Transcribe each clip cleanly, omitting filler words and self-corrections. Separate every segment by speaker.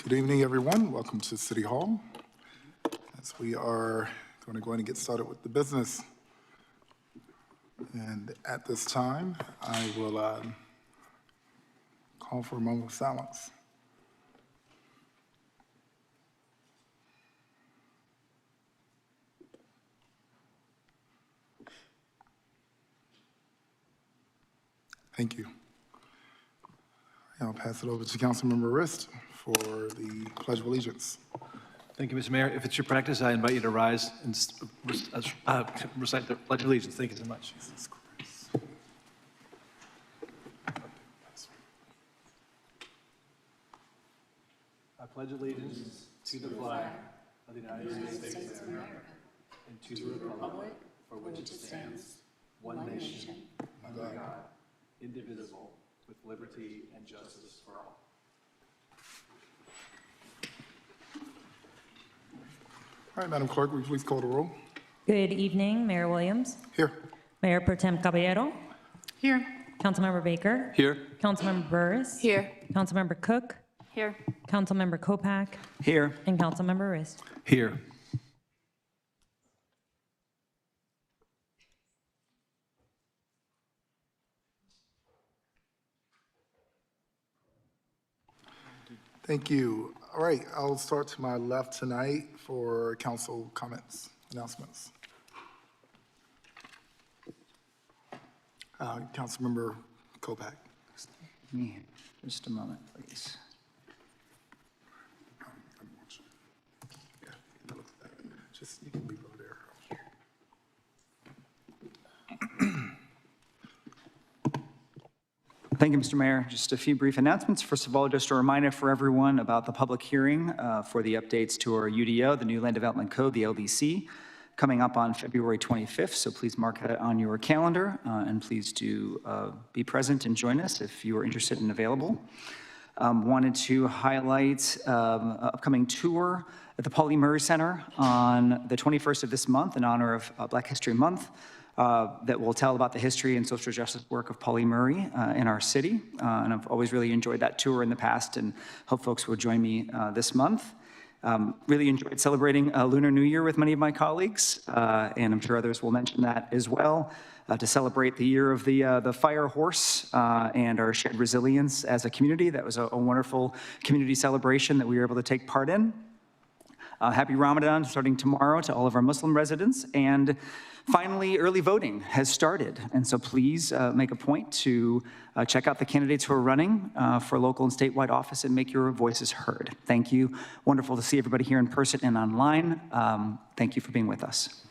Speaker 1: Good evening, everyone. Welcome to City Hall. As we are going to go ahead and get started with the business. And at this time, I will call for a moment of silence. Thank you. I'll pass it over to Councilmember Rist for the Pledge of Allegiance.
Speaker 2: Thank you, Mr. Mayor. If it's your practice, I invite you to rise and recite the Pledge of Allegiance. Thank you so much.
Speaker 1: Jesus Christ.
Speaker 2: I pledge allegiance to the flag of the United States of America and to the republic for which it stands, one nation, under God, indivisible, with liberty and justice for all.
Speaker 1: All right, Madam Clerk, will you please call the roll?
Speaker 3: Good evening, Mayor Williams.
Speaker 1: Here.
Speaker 3: Mayor Pro Tem Caballero.
Speaker 4: Here.
Speaker 3: Councilmember Baker.
Speaker 2: Here.
Speaker 3: Councilmember Burris.
Speaker 4: Here.
Speaker 3: Councilmember Cook.
Speaker 4: Here.
Speaker 3: Councilmember Kopak.
Speaker 2: Here.
Speaker 3: And Councilmember Rist.
Speaker 2: Here.
Speaker 1: Thank you. All right, I'll start to my left tonight for council comments, announcements. Councilmember Kopak.
Speaker 5: Just a moment, please.
Speaker 1: Just, you can leave over there.
Speaker 5: Thank you, Mr. Mayor. Just a few brief announcements. First of all, just a reminder for everyone about the public hearing for the updates to our UDO, the New Land Development Code, the LDC, coming up on February 25th. So please mark that on your calendar, and please do be present and join us if you are interested and available. Wanted to highlight an upcoming tour at the Pauli Murray Center on the 21st of this month in honor of Black History Month. That will tell about the history and social justice work of Pauli Murray in our city. And I've always really enjoyed that tour in the past and hope folks will join me this month. Really enjoyed celebrating Lunar New Year with many of my colleagues, and I'm sure others will mention that as well, to celebrate the year of the fire horse and our shared resilience as a community. That was a wonderful community celebration that we were able to take part in. Happy Ramadan starting tomorrow to all of our Muslim residents. And finally, early voting has started. And so please make a point to check out the candidates who are running for local and statewide office and make your voices heard. Thank you. Wonderful to see everybody here in person and online. Thank you for being with us.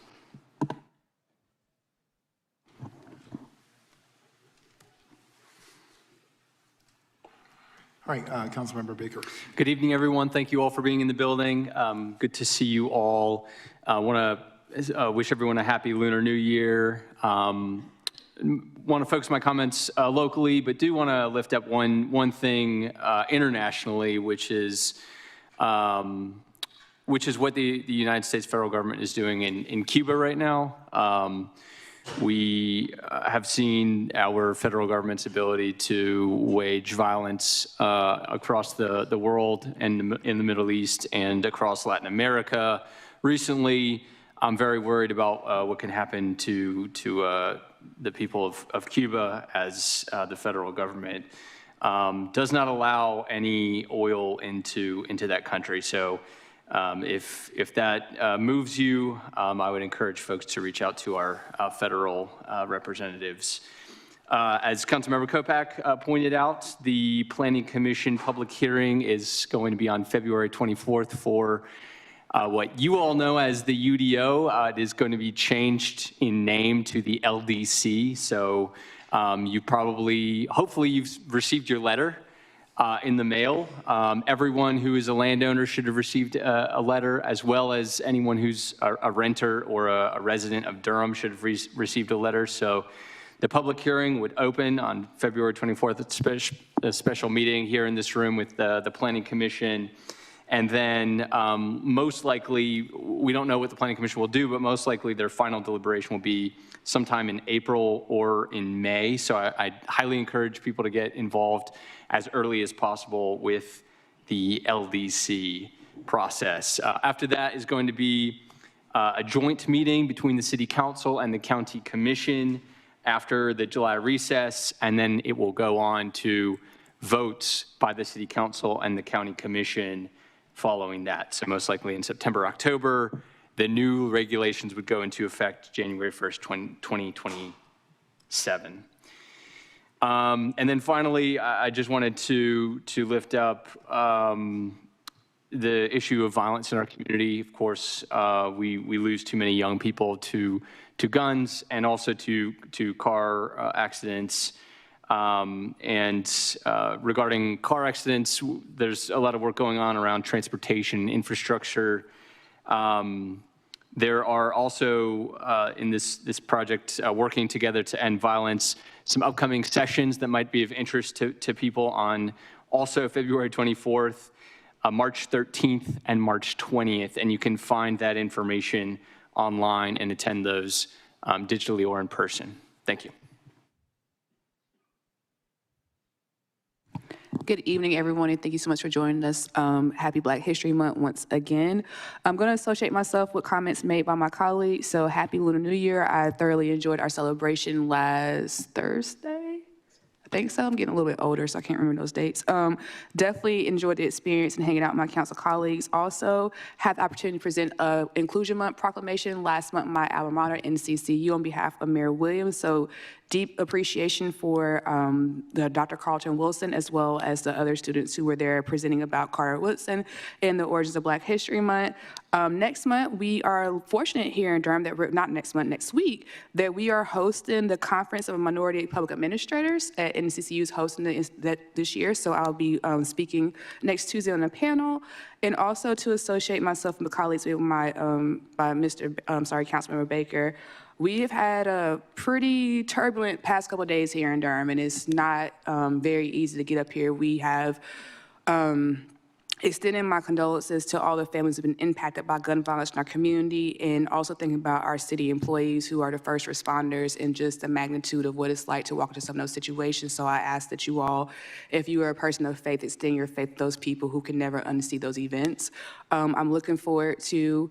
Speaker 1: All right, Councilmember Baker.
Speaker 6: Good evening, everyone. Thank you all for being in the building. Good to see you all. I want to wish everyone a happy Lunar New Year. Want to focus my comments locally, but do want to lift up one thing internationally, which is what the United States federal government is doing in Cuba right now. We have seen our federal government's ability to wage violence across the world and in the Middle East and across Latin America. Recently, I'm very worried about what can happen to the people of Cuba as the federal government does not allow any oil into that country. So if that moves you, I would encourage folks to reach out to our federal representatives. As Councilmember Kopak pointed out, the Planning Commission public hearing is going to be on February 24th for what you all know as the UDO. It is going to be changed in name to the LDC. So hopefully you've received your letter in the mail. Everyone who is a landowner should have received a letter, as well as anyone who's a renter or a resident of Durham should have received a letter. So the public hearing would open on February 24th at a special meeting here in this room with the Planning Commission. And then most likely, we don't know what the Planning Commission will do, but most likely their final deliberation will be sometime in April or in May. So I highly encourage people to get involved as early as possible with the LDC process. After that is going to be a joint meeting between the City Council and the County Commission after the July recess, and then it will go on to votes by the City Council and the County Commission following that. So most likely in September, October, the new regulations would go into effect January 1st, 2027. And then finally, I just wanted to lift up the issue of violence in our community. Of course, we lose too many young people to guns and also to car accidents. Regarding car accidents, there's a lot of work going on around transportation infrastructure. There are also, in this project, working together to end violence, some upcoming sessions that might be of interest to people on also February 24th, March 13th, and March 20th. And you can find that information online and attend those digitally or in person. Thank you.
Speaker 4: Good evening, everyone, and thank you so much for joining us. Happy Black History Month once again. I'm going to associate myself with comments made by my colleagues. So happy Lunar New Year. I thoroughly enjoyed our celebration last Thursday. I think so. I'm getting a little bit older, so I can't remember those dates. Definitely enjoyed the experience and hanging out with my council colleagues. Also, had the opportunity to present an Inclusion Month proclamation last month, my alma mater, NCCU, on behalf of Mayor Williams. So deep appreciation for Dr. Carlton Wilson, as well as the other students who were there presenting about Carter Woodson and the origins of Black History Month. Next month, we are fortunate here in Durham that we're, not next month, next week, that we are hosting the Conference of Minority Public Administrators at NCCU's hosting this year. So I'll be speaking next Tuesday on the panel, and also to associate myself and my colleagues with my, Councilmember Baker. We have had a pretty turbulent past couple of days here in Durham, and it's not very easy to get up here. We have extended my condolences to all the families who have been impacted by gun violence in our community, and also thinking about our city employees who are the first responders and just the magnitude of what it's like to walk into some of those situations. So I ask that you all, if you are a person of faith, extend your faith to those people who can never unsee those events. I'm looking forward to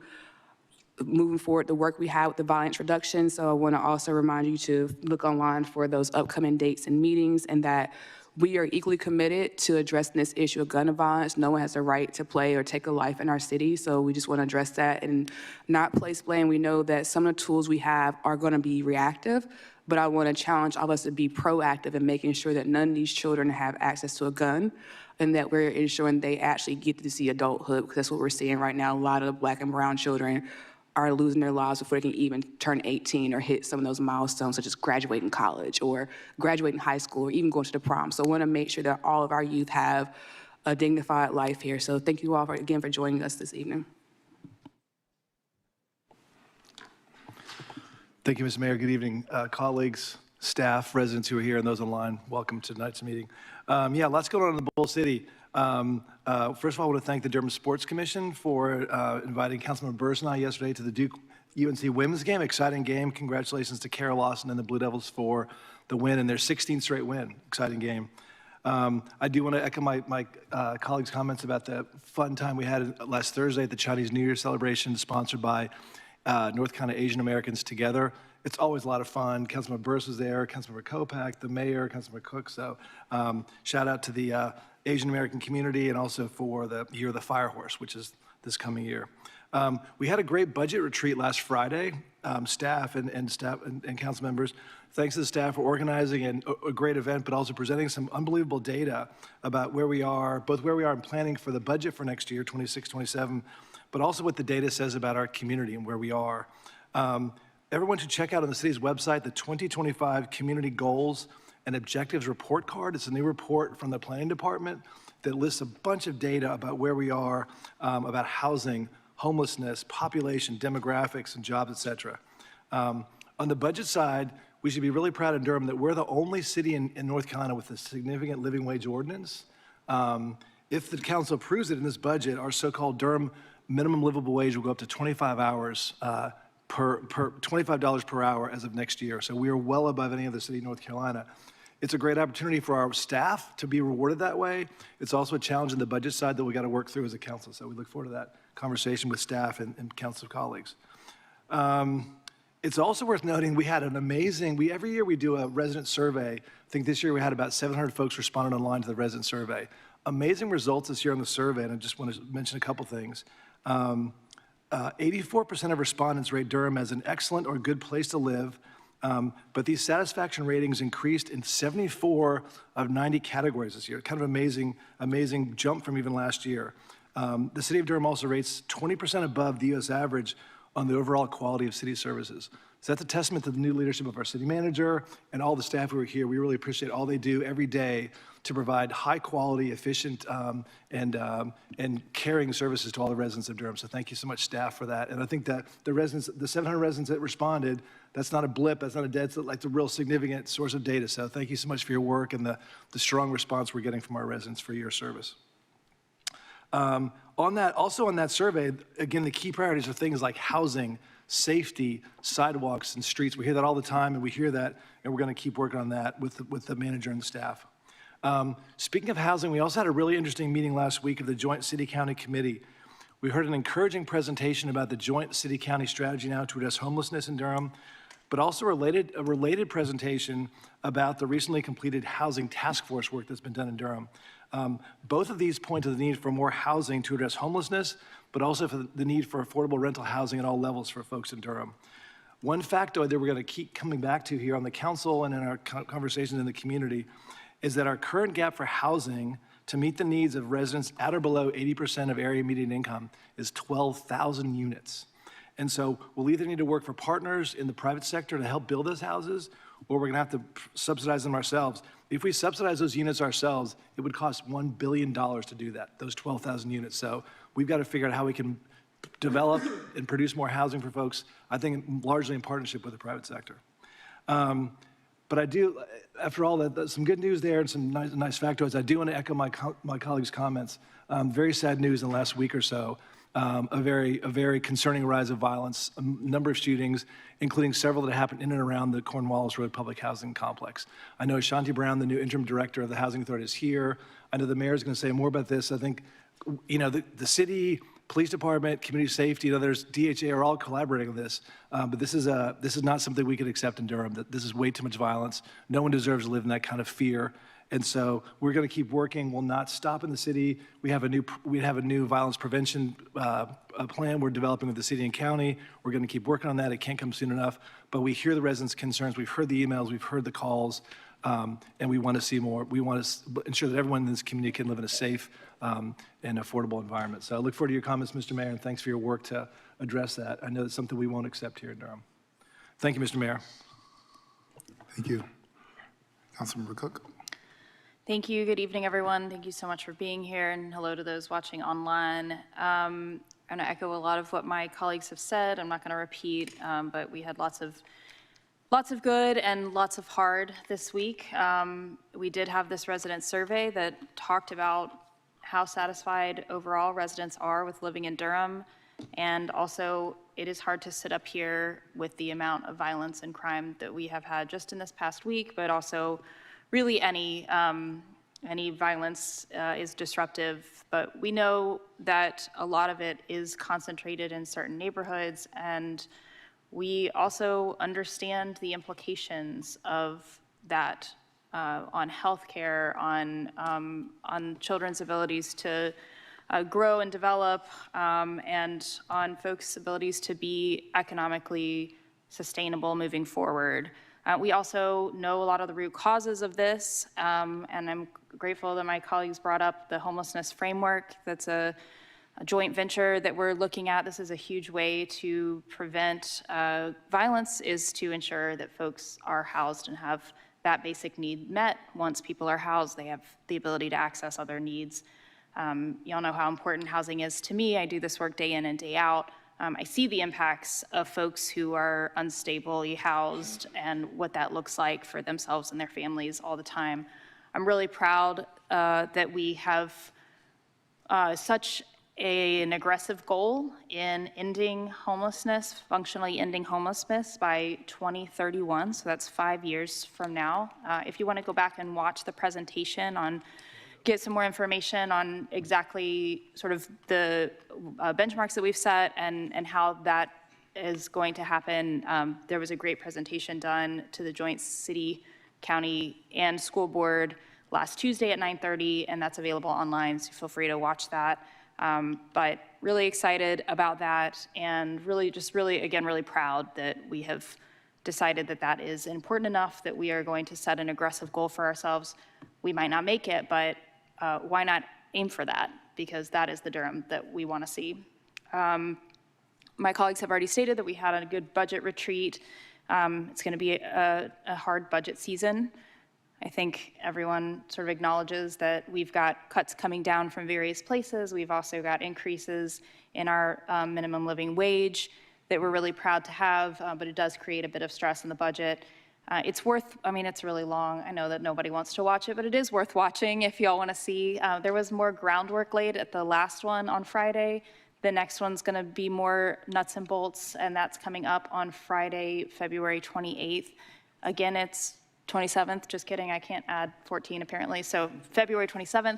Speaker 4: moving forward the work we have with the violence reduction. So I want to also remind you to look online for those upcoming dates and meetings, and that we are equally committed to addressing this issue of gun violence. No one has a right to play or take a life in our city, so we just want to address that and not place blame. We know that some of the tools we have are going to be reactive, but I want to challenge all of us to be proactive in making sure that none of these children have access to a gun, and that we're ensuring they actually get to see adulthood, because that's what we're seeing right now. A lot of Black and brown children are losing their lives before they can even turn 18 or hit some of those milestones, such as graduating college or graduating high school or even going to the prom. So I want to make sure that all of our youth have a dignified life here. So thank you all again for joining us this evening.
Speaker 7: Thank you, Mr. Mayor. Good evening, colleagues, staff, residents who are here, and those online. Welcome to tonight's meeting. Yeah, lots going on in the Bull City. First of all, I want to thank the Durham Sports Commission for inviting Councilmember Burris and I yesterday to the Duke UNC women's game. Exciting game. Congratulations to Kara Lawson and the Blue Devils for the win and their 16th straight win. Exciting game. I do want to echo my colleagues' comments about the fun time we had last Thursday at the Chinese New Year celebration sponsored by North Carolina Asian Americans Together. It's always a lot of fun. Councilmember Burris was there, Councilmember Kopak, the mayor, Councilmember Cook. So shout out to the Asian American community, and also for the Year of the Fire Horse, which is this coming year. We had a great budget retreat last Friday. Staff and council members, thanks to the staff for organizing a great event, but also presenting some unbelievable data about where we are, both where we are in planning for the budget for next year, 26, 27, but also what the data says about our community and where we are. Everyone should check out on the city's website the 2025 Community Goals and Objectives Report Card. It's a new report from the planning department that lists a bunch of data about where we are, about housing, homelessness, population, demographics, and jobs, et cetera. On the budget side, we should be really proud in Durham that we're the only city in North Carolina with a significant living wage ordinance. If the council approves it in this budget, our so-called Durham minimum livable wage will go up to 25 hours $25 per hour as of next year. So we are well above any other city in North Carolina. It's a great opportunity for our staff to be rewarded that way. It's also a challenge in the budget side that we got to work through as a council. So we look forward to that conversation with staff and council colleagues. It's also worth noting we had an amazing, every year we do a resident survey. I think this year we had about 700 folks responded online to the resident survey. Amazing results this year on the survey, and I just want to mention a couple things. 84% of respondents rate Durham as an excellent or good place to live, but these satisfaction ratings increased in 74 of 90 categories this year. Kind of amazing jump from even last year. The city of Durham also rates 20% above the U.S. average on the overall quality of city services. So that's a testament to the new leadership of our city manager and all the staff who are here. We really appreciate all they do every day to provide high quality, efficient, and caring services to all the residents of Durham. So thank you so much, staff, for that. And I think that the 700 residents that responded, that's not a blip, that's not a dead, it's like a real significant source of data. So thank you so much for your work and the strong response we're getting from our residents for your service. On that survey, again, the key priorities are things like housing, safety, sidewalks, and streets. We hear that all the time, and we hear that, and we're going to keep working on that with the manager and the staff. Speaking of housing, we also had a really interesting meeting last week of the Joint City-County Committee. We heard an encouraging presentation about the joint city-county strategy now to address homelessness in Durham, but also a related presentation about the recently completed housing task force work that's been done in Durham. Both of these point to the need for more housing to address homelessness, but also for the need for affordable rental housing at all levels for folks in Durham. One factoid that we're going to keep coming back to here on the council and in our conversations in the community is that our current gap for housing to meet the needs of residents at or below 80% of area median income is 12,000 units. And so we'll either need to work for partners in the private sector to help build those houses, or we're going to have to subsidize them ourselves. If we subsidize those units ourselves, it would cost $1 billion to do that, those 12,000 units. So we've got to figure out how we can develop and produce more housing for folks, I think largely in partnership with the private sector. But I do, after all that, some good news there and some nice factoids. I do want to echo my colleagues' comments. Very sad news in the last week or so. A very concerning rise of violence, a number of shootings, including several that happened in and around the Cornwallis Road Public Housing Complex. I know Ashanti Brown, the new interim director of the Housing Authority, is here. I know the mayor is going to say more about this. I think, the city, police department, community safety, and others, DHA are all collaborating on this. But this is not something we could accept in Durham. This is way too much violence. No one deserves to live in that kind of fear. And so we're going to keep working. We'll not stop in the city. We have a new violence prevention plan we're developing with the city and county. We're going to keep working on that. It can't come soon enough. But we hear the residents' concerns. We've heard the emails. We've heard the calls. And we want to see more. We want to ensure that everyone in this community can live in a safe and affordable environment. So I look forward to your comments, Mr. Mayor, and thanks for your work to address that. I know it's something we won't accept here in Durham. Thank you, Mr. Mayor.
Speaker 1: Thank you. Councilmember Cook.
Speaker 8: Thank you. Good evening, everyone. Thank you so much for being here, and hello to those watching online. I'm going to echo a lot of what my colleagues have said. I'm not going to repeat, but we had lots of good and lots of hard this week. We did have this resident survey that talked about how satisfied overall residents are with living in Durham, and also it is hard to sit up here with the amount of violence and crime that we have had just in this past week, but also really any violence is disruptive, but we know that a lot of it is concentrated in certain neighborhoods, and we also understand the implications of that on healthcare, on children's abilities to grow and develop, and on folks' abilities to be economically sustainable moving forward. We also know a lot of the root causes of this, and I'm grateful that my colleagues brought up the homelessness framework. That's a joint venture that we're looking at. This is a huge way to prevent violence, is to ensure that folks are housed and have that basic need met. Once people are housed, they have the ability to access other needs. Y'all know how important housing is to me. I do this work day in and day out. I see the impacts of folks who are unstably housed and what that looks like for themselves and their families all the time. I'm really proud that we have such an aggressive goal in ending homelessness, functionally ending homelessness by 2031, so that's 5 years from now. If you want to go back and watch the presentation get some more information on exactly sort of the benchmarks that we've set and how that is going to happen, there was a great presentation done to the joint city, county, and school board last Tuesday at 9:30, and that's available online, so feel free to watch that. But really excited about that, and really, again, really proud that we have decided that that is important enough that we are going to set an aggressive goal for ourselves. We might not make it, but why not aim for that? Because that is the Durham that we want to see. My colleagues have already stated that we had a good budget retreat. It's going to be a hard budget season. I think everyone sort of acknowledges that we've got cuts coming down from various places. We've also got increases in our minimum living wage that we're really proud to have, but it does create a bit of stress in the budget. It's really long. I know that nobody wants to watch it, but it is worth watching if y'all want to see. There was more groundwork laid at the last one on Friday. The next one's going to be more nuts and bolts, and that's coming up on Friday, February 28th. Again, it's 27th, just kidding, I can't add 14 apparently, so February 27th.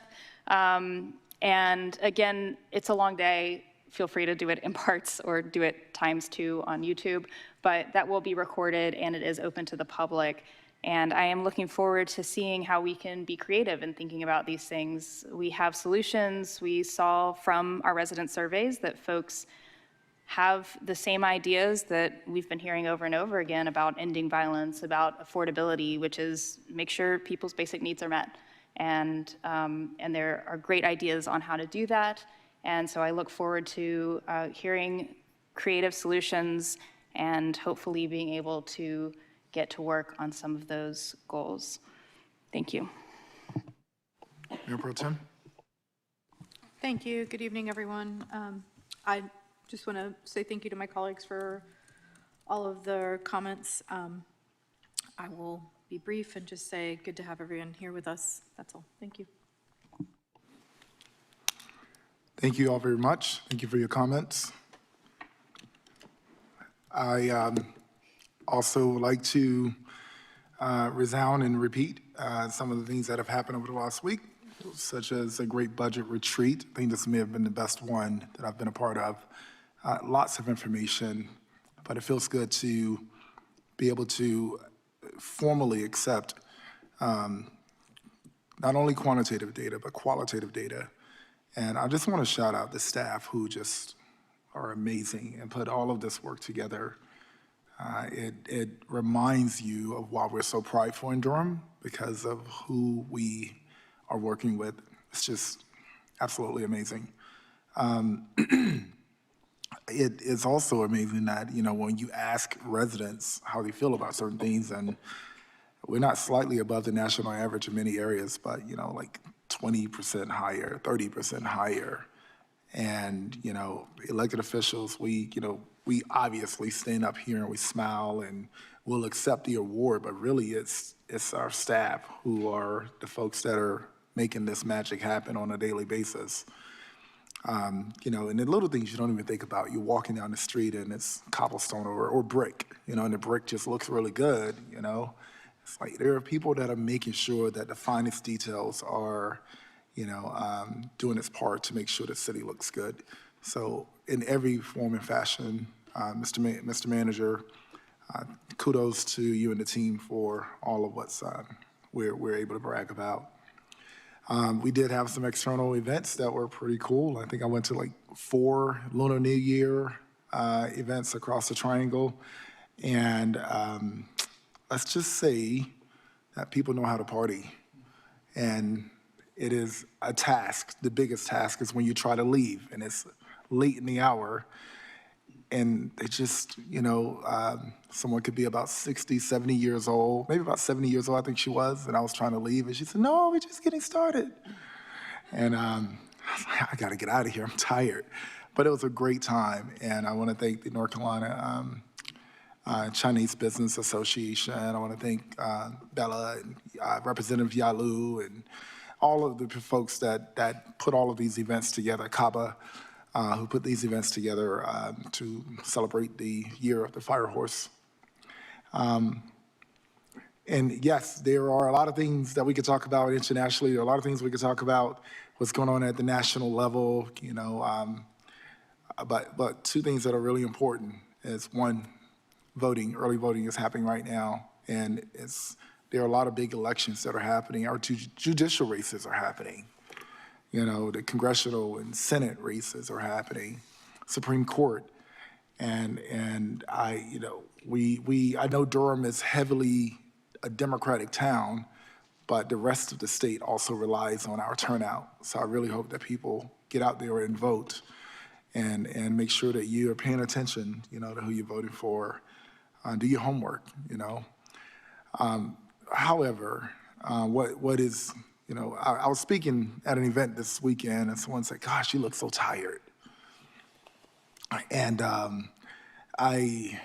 Speaker 8: And again, it's a long day. Feel free to do it in parts or do it ×2 on YouTube, but that will be recorded and it is open to the public. And I am looking forward to seeing how we can be creative in thinking about these things. We have solutions. We saw from our resident surveys that folks have the same ideas that we've been hearing over and over again about ending violence, about affordability, which is make sure people's basic needs are met. And there are great ideas on how to do that. And so I look forward to hearing creative solutions and hopefully being able to get to work on some of those goals. Thank you.
Speaker 1: Mayor Pro Tem?
Speaker 9: Thank you. Good evening, everyone. I just want to say thank you to my colleagues for all of their comments. I will be brief and just say good to have everyone here with us. That's all. Thank you.
Speaker 1: Thank you all very much. Thank you for your comments. I also would like to resound and repeat some of the things that have happened over the last week, such as a great budget retreat. I think this may have been the best one that I've been a part of. Lots of information, but it feels good to be able to formally accept not only quantitative data, but qualitative data. And I just want to shout out the staff who just are amazing and put all of this work together. It reminds you of why we're so prideful in Durham, because of who we are working with. It's just absolutely amazing. It is also amazing that, when you ask residents how they feel about certain things, and we're not slightly above the national average in many areas, but, like 20% higher, 30% higher. And, elected officials, we obviously stand up here and we smile and we'll accept the award, but really it's our staff who are the folks that are making this magic happen on a daily basis. And the little things you don't even think about. You're walking down the street and it's cobblestone or brick, and the brick just looks really good, It's like there are people that are making sure that the finest details are, doing its part to make sure the city looks good. So in every form and fashion, Mr. Manager, kudos to you and the team for all of what's we're able to brag about. We did have some external events that were pretty cool. I think I went to like 4 Lunar New Year events across the Triangle. And let's just say that people know how to party. And it is a task. The biggest task is when you try to leave and it's late in the hour. And they just, someone could be about 60, 70 years old, maybe about 70 years old, I think she was, and I was trying to leave, and she said, no, we're just getting started. And I was like, I gotta get out of here, I'm tired. But it was a great time, and I wanna thank the North Carolina Chinese Business Association. I wanna thank Bella and Representative Yalu and all of the folks that put all of these events together, Kaba. who put these events together to celebrate the year of the fire horse. And yes, there are a lot of things that we could talk about internationally. There are a lot of things we could talk about what's going on at the national level, but two things that are really important is one, voting. Early voting is happening right now, and there are a lot of big elections that are happening. Our judicial races are happening. The congressional and Senate races are happening, Supreme Court, and I know Durham is heavily a Democratic town, but the rest of the state also relies on our turnout. So I really hope that people get out there and vote, and make sure that you are paying attention, to who you're voting for. Do your homework, However, what is, I was speaking at an event this weekend, and someone said, "Gosh, you look so tired." And I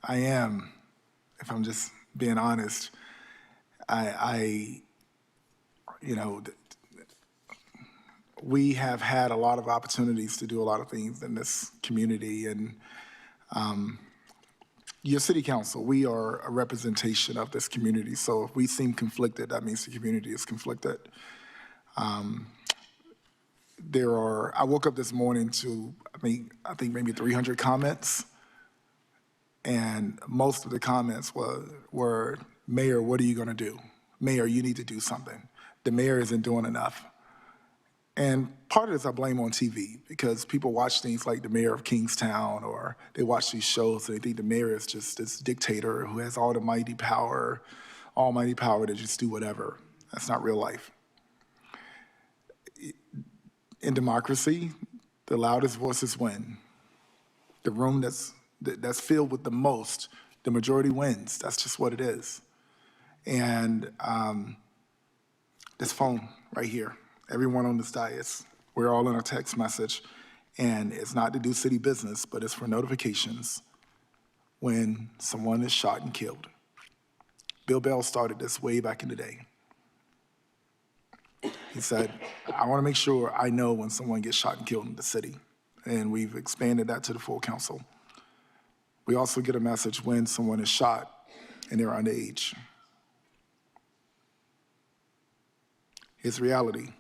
Speaker 1: am, if I'm just being honest, we have had a lot of opportunities to do a lot of things in this community, and your city council, we are a representation of this community. So if we seem conflicted, that means the community is conflicted. I woke up this morning to, I think maybe 300 comments. And most of the comments were, "Mayor, what are you gonna do? Mayor, you need to do something. The mayor isn't doing enough." And part of this I blame on TV, because people watch things like The Mayor of Kingstown, or they watch these shows and they think the mayor is just this dictator who has all the almighty power to just do whatever. That's not real life. In democracy, the loudest voices win. The room that's filled with the most, the majority wins. That's just what it is. And this phone right here, everyone on this dais, we're all in a text message, and it's not to do city business, but it's for notifications when someone is shot and killed. Bill Bell started this way back in the day. He said, "I want to make sure I know when someone gets shot and killed in the city." And we've expanded that to the full council. We also get a message when someone is shot and they're underage. Here's reality.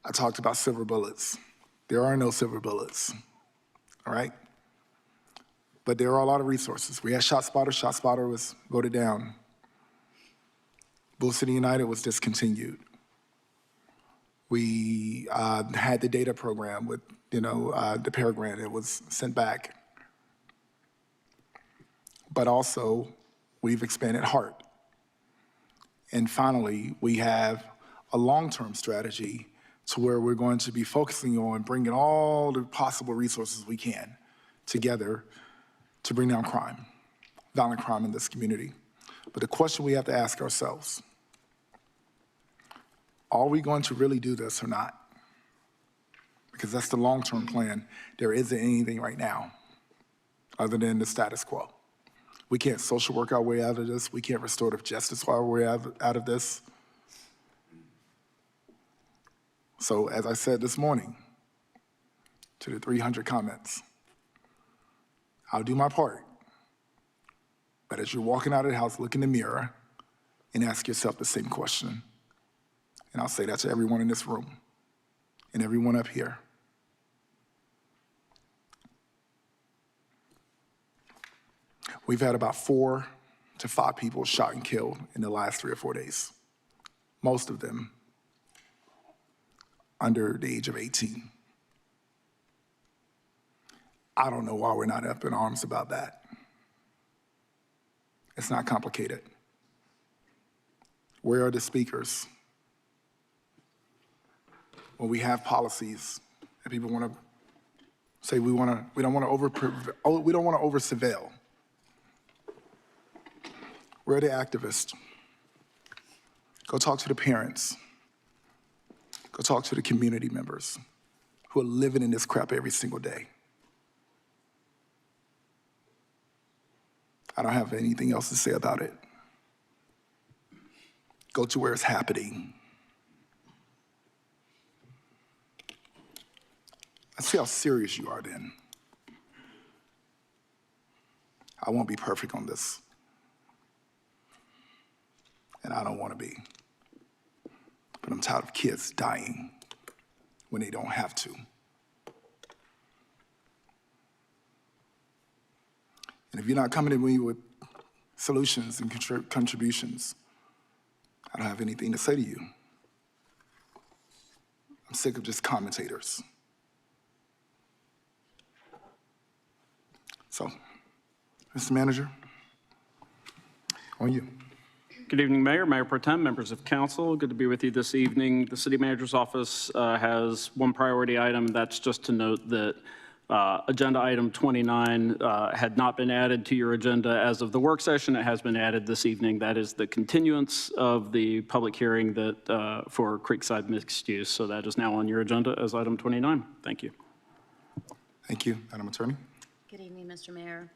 Speaker 1: I talked about silver bullets. There are no silver bullets, all right? But there are a lot of resources. We had ShotSpotter. ShotSpotter was voted down. Bull City United was discontinued. We had the data program with, the Para Grant. It was sent back. But also, we've expanded HEART. And finally, we have a long-term strategy to where we're going to be focusing on bringing all the possible resources we can together to bring down crime, violent crime in this community. But the question we have to ask ourselves, are we going to really do this or not? Because that's the long-term plan. There isn't anything right now other than the status quo. We can't social work our way out of this. We can't restorative justice our way out of this. So as I said this morning to the 300 comments, I'll do my part. But as you're walking out of the house, look in the mirror and ask yourself the same question. And I'll say that to everyone in this room and everyone up here. We've had about 4 to 5 people shot and killed in the last 3 or 4 days. Most of them under the age of 18. I don't know why we're not up in arms about that. It's not complicated. Where are the speakers? When we have policies and people want to say we don't want to over surveil. Where are the activists? Go talk to the parents. Go talk to the community members who are living in this crap every single day. I don't have anything else to say about it. Go to where it's happening. Let's see how serious you are then. I won't be perfect on this. And I don't want to be. But I'm tired of kids dying when they don't have to. And if you're not coming to me with solutions and contributions, I don't have anything to say to you. I'm sick of just commentators. So, Mr. Manager, on you.
Speaker 10: Good evening, Mayor, Mayor Pro Tem, members of council. Good to be with you this evening. The city manager's office has one priority item. That's just to note that agenda item 29 had not been added to your agenda as of the work session. It has been added this evening. That is the continuance of the public hearing that for Creekside mixed use. So that is now on your agenda as item 29. Thank you.
Speaker 1: Thank you, Madam Attorney.
Speaker 11: Good evening, Mr. Mayor.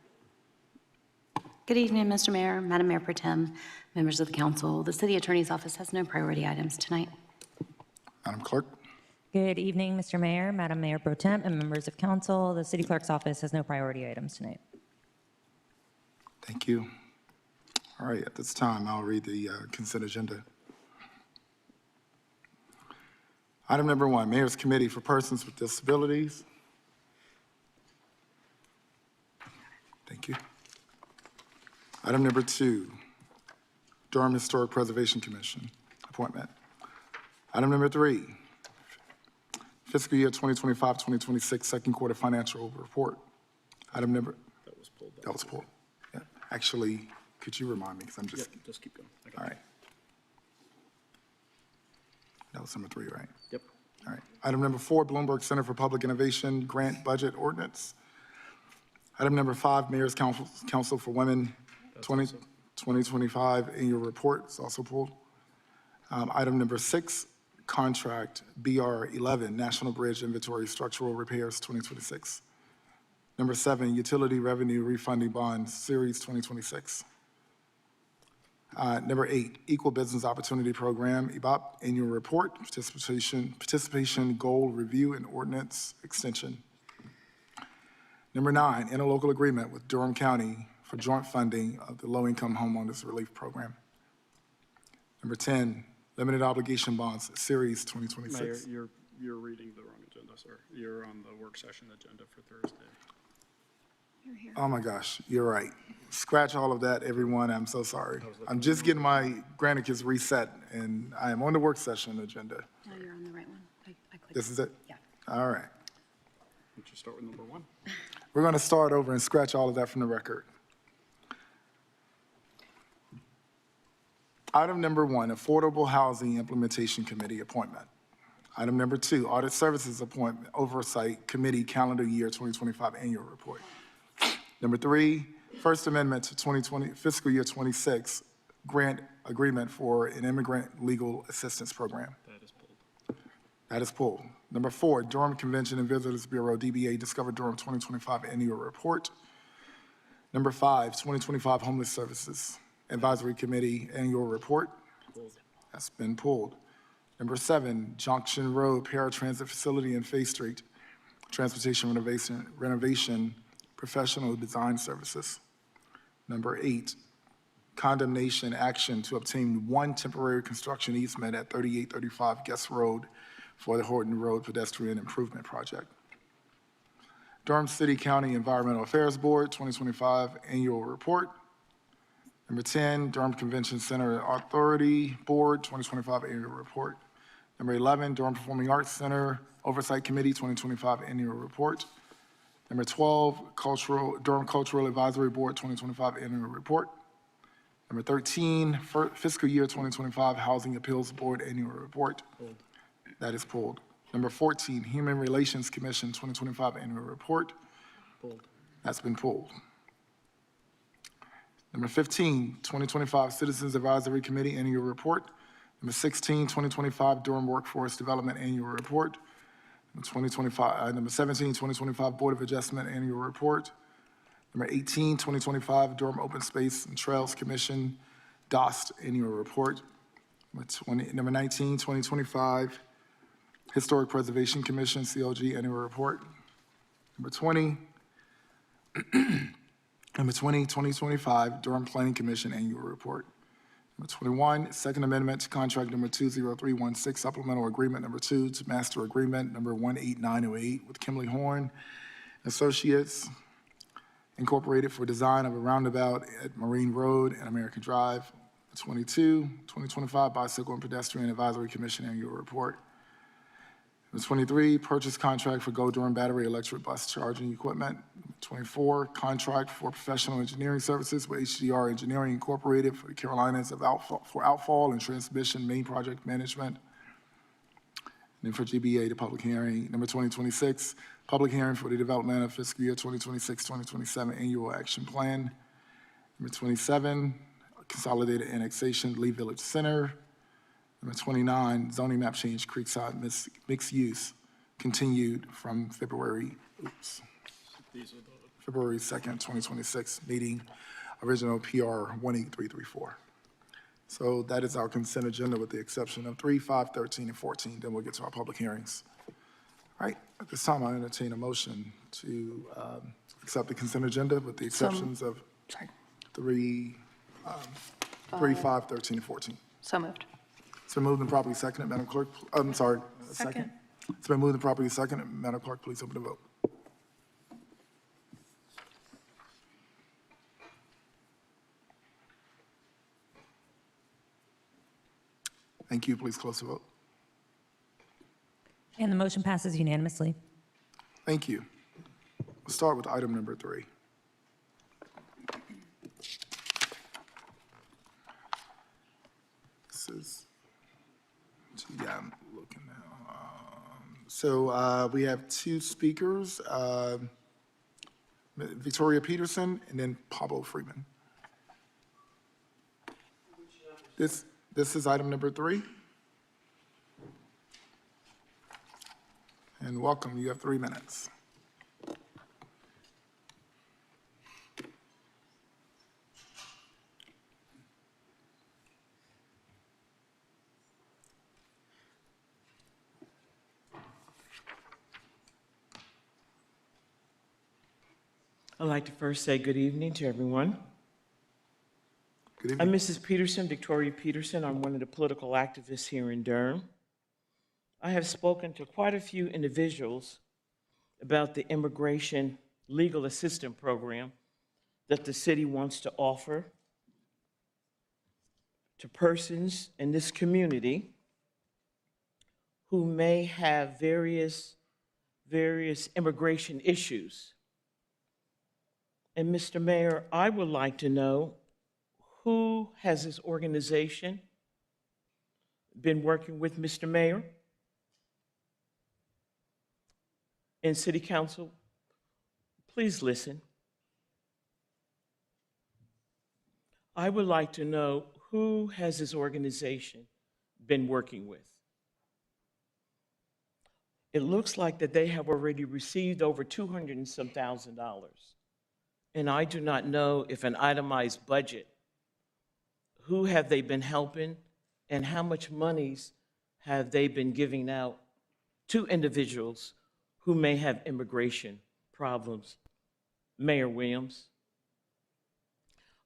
Speaker 11: Good evening, Mr. Mayor, Madam Mayor Pro Tem, members of the council. The city attorney's office has no priority items tonight.
Speaker 1: Madam Clerk.
Speaker 3: Good evening, Mr. Mayor, Madam Mayor Pro Tem, and members of council. The city clerk's office has no priority items tonight.
Speaker 1: Thank you. All right, at this time, I'll read the consent agenda. Item number 1, Mayor's Committee for Persons with Disabilities. Thank you. Item number 2, Durham Historic Preservation Commission, appointment. Item number 3, fiscal year 2025-2026 second quarter financial report. Item number, that was pulled. Yeah. Actually, could you remind me, because I'm just.
Speaker 10: Yep, just keep going. I got
Speaker 1: All
Speaker 10: it.
Speaker 1: right. That was number 3, right?
Speaker 10: Yep.
Speaker 1: All right. Item number 4, Bloomberg Center for Public Innovation Grant Budget Ordinance. Item number 5, Mayor's Council for Women 2025 Annual Report is also pulled. Item number 6, Contract BR 11, National Bridge Inventory Structural Repairs 2026. Number 7, Utility Revenue Refunding Bond Series 2026. Number 8, Equal Business Opportunity Program, EBOP, Annual Report, Participation Goal Review and Ordinance Extension. Number 9, Interlocal Agreement with Durham County for joint funding of the Low-Income Homeowners Relief Program. Number 10, Limited Obligation Bonds Series 2026.
Speaker 10: Mayor, you're reading the wrong agenda, sir. You're on the work session agenda for Thursday.
Speaker 1: Oh my gosh, you're right. Scratch all of that, everyone. I'm so sorry. I'm just getting my Granicus reset, and I am on the work session agenda.
Speaker 11: No, you're on the right one. I clicked.
Speaker 1: This is it?
Speaker 11: Yeah.
Speaker 1: All right.
Speaker 10: Would you start with number 1?
Speaker 1: We're going to start over and scratch all of that from the record. Item number 1, Affordable Housing Implementation Committee appointment. Item number 2, Audit Services Appointment Oversight Committee Calendar Year 2025 Annual Report. Number 3, First Amendment to 2020 Fiscal Year 26 Grant Agreement for an Immigrant Legal Assistance Program.
Speaker 10: That is pulled.
Speaker 1: That is pulled. Number 4, Durham Convention and Visitors Bureau, DBA, Discover Durham 2025 Annual Report. Number 5, 2025 Homeless Services Advisory Committee Annual Report. That's been pulled. Number 7, Junction Road Paratransit Facility in Faith Street, Transportation Renovation Professional Design Services. Number 8, Condemnation Action to obtain 1 temporary construction easement at 3835 Guest Road for the Horton Road Pedestrian Improvement Project. Durham City County Environmental Affairs Board 2025 Annual Report. Number 10, Durham Convention Center Authority Board 2025 Annual Report. Number 11, Durham Performing Arts Center Oversight Committee 2025 Annual Report. Number 12, Durham Cultural Advisory Board 2025 Annual Report. Number 13, Fiscal Year 2025 Housing Appeals Board Annual Report. That is pulled. Number 14, Human Relations Commission 2025 Annual Report.
Speaker 10: Pulled.
Speaker 1: That's been pulled. Number 15, 2025 Citizens Advisory Committee Annual Report. Number 16, 2025 Durham Workforce Development Annual Report. Number 17, 2025 Board of Adjustment Annual Report. Number 18, 2025 Durham Open Space and Trails Commission DOST Annual Report. Number 19, 2025 Historic Preservation Commission COG Annual Report. Number 20, Number 20, 2025 Durham Planning Commission Annual Report. Number 21, Second Amendment to Contract Number 20316, Supplemental Agreement Number 2 to Master Agreement Number 18908 with Kimley Horn Associates Incorporated for design of a roundabout at Marine Road and American Drive. 22, 2025 Bicycle and Pedestrian Advisory Commission Annual Report. Number 23, purchase contract for Go Durham Battery Electric Bus Charging Equipment. Number 24, contract for professional engineering services with HDR Engineering Incorporated for the Carolinas for outfall and transmission main project management. And then for GBA, the public hearing. Number 2026, public hearing for the development of fiscal year 2026-2027 annual action plan. Number 27, consolidated annexation, Lee Village Center. Number 29, zoning map change, Creekside mixed use, continued from February 2nd, 2026 meeting, original PR 18334. So that is our consent agenda with the exception of 3, 5, 13, and 14. Then we'll get to our public hearings. All right, at this time, I entertain a motion to accept the consent agenda with the exceptions of 3, 5, 13, and 14.
Speaker 8: So moved.
Speaker 1: It's been moved and properly seconded. Madam Clerk, I'm sorry,
Speaker 9: Second.
Speaker 1: It's been moved and properly seconded. Madam Clerk, please open the vote. Thank you. Please close the vote.
Speaker 3: And the motion passes unanimously.
Speaker 1: Thank you. We'll start with item number 3. This is, yeah, I'm looking now. So we have 2 speakers, Victoria Peterson and then Pablo Freeman. This is item number 3. And welcome, you have 3 minutes.
Speaker 12: I'd like to first say good evening to everyone.
Speaker 1: Good
Speaker 12: I'm
Speaker 1: evening.
Speaker 12: Mrs. Peterson, Victoria Peterson. I'm one of the political activists here in Durham. I have spoken to quite a few individuals about the immigration legal assistance program that the city wants to offer to persons in this community who may have various immigration issues. And Mr. Mayor, I would like to know who has this organization been working with Mr. Mayor and City Council? Please listen. I would like to know who has this organization been working with. It looks like that they have already received over $200,000 and some thousand. And I do not know if an itemized budget, who have they been helping and how much monies have they been giving out to individuals who may have immigration problems. Mayor Williams.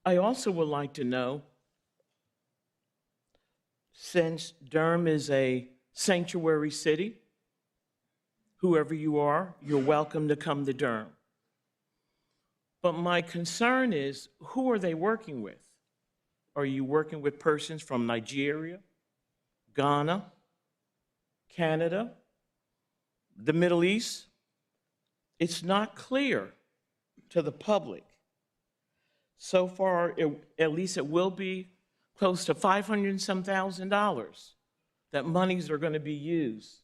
Speaker 12: I also would like to know, since Durham is a sanctuary city, whoever you are, you're welcome to come to Durham. But my concern is, who are they working with? Are you working with persons from Nigeria, Ghana, Canada, the Middle East? It's not clear to the public. So far, at least it will be close to $500,000 and some thousand that monies are going to be used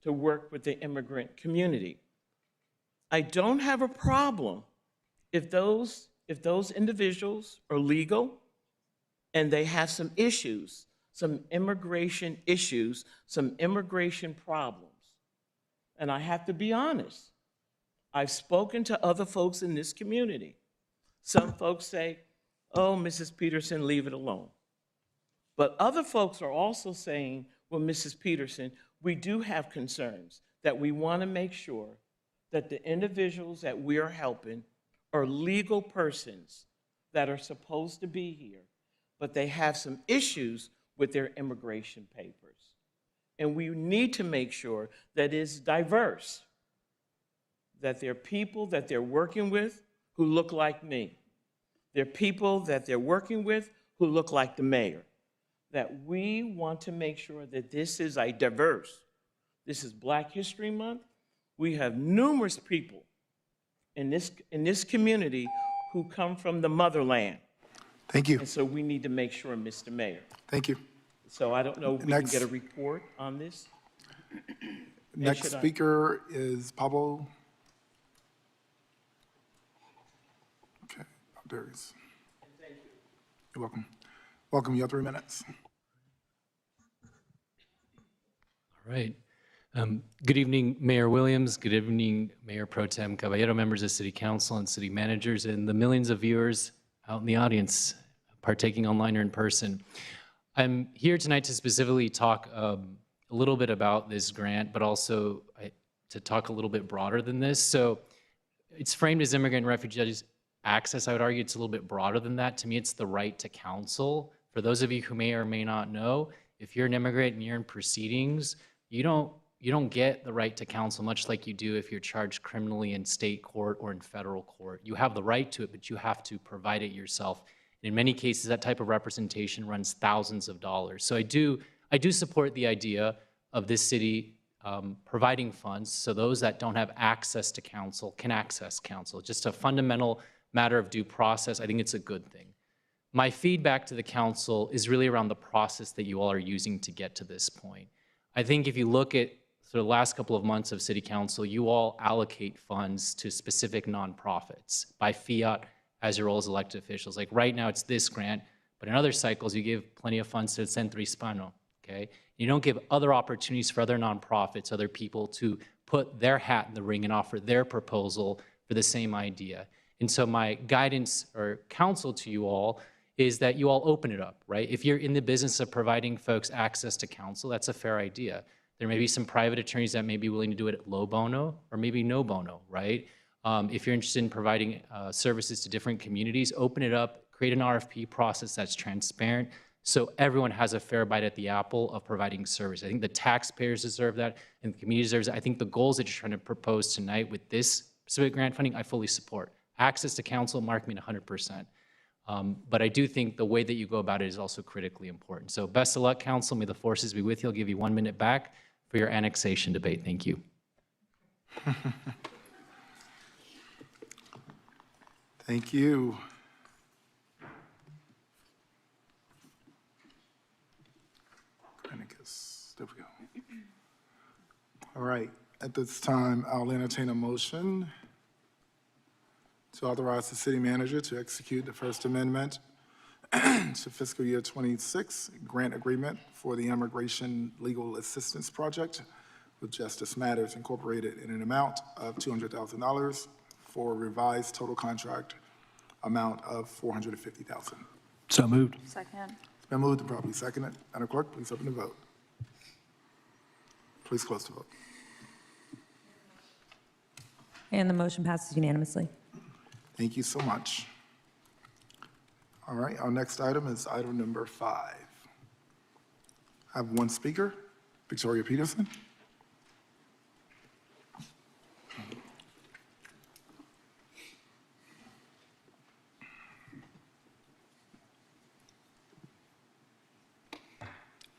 Speaker 12: to work with the immigrant community. I don't have a problem if those individuals are legal and they have some issues, some immigration issues, some immigration problems. And I have to be honest, I've spoken to other folks in this community. Some folks say, oh, Mrs. Peterson, leave it alone. But other folks are also saying, well, Mrs. Peterson, we do have concerns that we want to make sure that the individuals that we are helping are legal persons that are supposed to be here, but they have some issues with their immigration papers. And we need to make sure that it's diverse, that there are people that they're working with who look like me. There are people that they're working with who look like the mayor. That we want to make sure that this is a diverse. This is Black History Month. We have numerous people in this community who come from the motherland.
Speaker 1: Thank you.
Speaker 12: And so we need to make sure, Mr. Mayor.
Speaker 1: Thank you.
Speaker 12: So I don't know if we can
Speaker 1: Next.
Speaker 12: get a report on this.
Speaker 1: Next
Speaker 12: should I-
Speaker 1: speaker is Pablo. Okay, there he is. You're welcome. Welcome, you have 3 minutes.
Speaker 13: All right. Good evening, Mayor Williams. Good evening, Mayor Pro Tem Caballero, members of City Council and city managers, and the millions of viewers out in the audience partaking online or in person. I'm here tonight to specifically talk a little bit about this grant, but also to talk a little bit broader than this. So it's framed as immigrant and refugees access. I would argue it's a little bit broader than that. To me, it's the right to counsel. For those of you who may or may not know, if you're an immigrant and you're in proceedings, you don't get the right to counsel, much like you do if you're charged criminally in state court or in federal court. You have the right to it, but you have to provide it yourself. And in many cases, that type of representation runs thousands of dollars. So I do support the idea of this city providing funds so those that don't have access to counsel can access counsel. Just a fundamental matter of due process. I think it's a good thing. My feedback to the council is really around the process that you all are using to get to this point. I think if you look at the last couple of months of city council, you all allocate funds to specific nonprofits by fiat as your role as elected officials. Like right now it's this grant, but in other cycles you give plenty of funds to Centro Hispano, okay? You don't give other opportunities for other nonprofits, other people to put their hat in the ring and offer their proposal for the same idea. And so my guidance or counsel to you all is that you all open it up, right? If you're in the business of providing folks access to counsel, that's a fair idea. There may be some private attorneys that may be willing to do it at low bono or maybe no bono, right? If you're interested in providing services to different communities, open it up, create an RFP process that's transparent so everyone has a fair bite at the apple of providing service. I think the taxpayers deserve that and the community deserves it. I think the goals that you're trying to propose tonight with this specific grant funding, I fully support. Access to counsel, mark me at 100%. But I do think the way that you go about it is also critically important. So best of luck, council. May the forces be with you. I'll give you 1 minute back for your annexation debate. Thank you.
Speaker 1: Thank you. There we go. All right, at this time, I'll entertain a motion to authorize the city manager to execute the First Amendment to fiscal year 26 grant agreement for the Immigration Legal Assistance Project with Justice Matters Incorporated in an amount of $200,000 for a revised total contract amount of $450,000.
Speaker 7: So moved.
Speaker 8: Second.
Speaker 1: It's been moved and properly seconded. Madam Clerk, please open the vote. Please close the vote.
Speaker 3: And the motion passes unanimously.
Speaker 1: Thank you so much. All right, our next item is item number 5. I have one speaker, Victoria Peterson.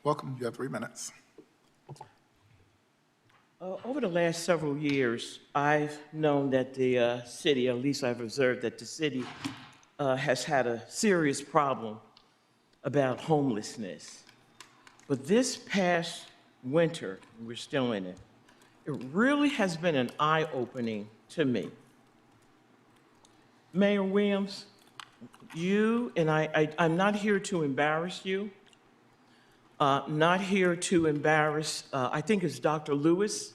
Speaker 1: Welcome, you have 3 minutes.
Speaker 12: Over the last several years, I've known that the city, at least I've observed that the city has had a serious problem about homelessness. But this past winter, we're still in it, it really has been an eye-opening to me. Mayor Williams, you, and I'm not here to embarrass you, not here to embarrass, I think it's Dr. Lewis,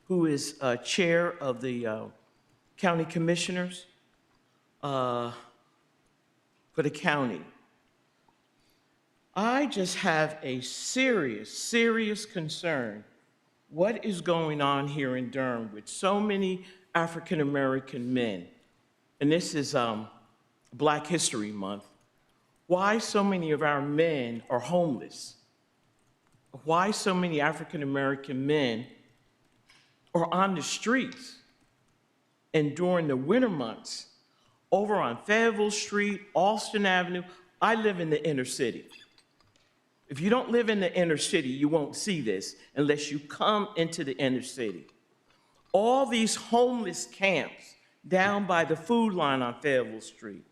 Speaker 12: who is chair of the county commissioners for the county. I just have a serious concern. What is going on here in Durham with so many African-American men, and this is Black History Month, why so many of our men are homeless? Why so many African-American men are on the streets? And during the winter months, over on Fayetteville Street, Alston Avenue, I live in the inner city. If you don't live in the inner city, you won't see this unless you come into the inner city. All these homeless camps down by the food line on Fayetteville Street,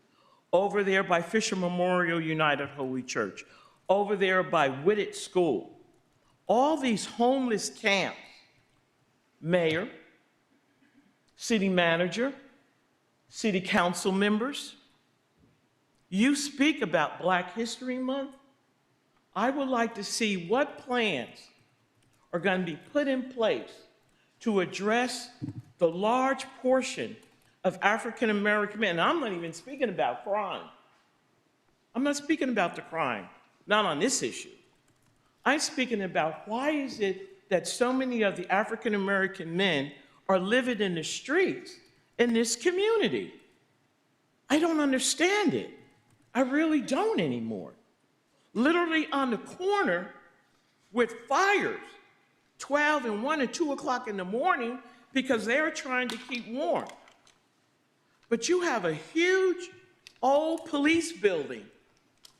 Speaker 12: over there by Fisher Memorial United Holy Church, over there by Whitted School, all these homeless camps, mayor, city manager, city council members, you speak about Black History Month. I would like to see what plans are going to be put in place to address the large portion of African American men. And I'm not even speaking about crime. I'm not speaking about the crime, not on this issue. I'm speaking about why is it that so many of the African American men are living in the streets in this community? I don't understand it. I really don't anymore. Literally on the corner with fires, 12 and 1 and 2 o'clock in the morning, because they're trying to keep warm. But you have a huge old police building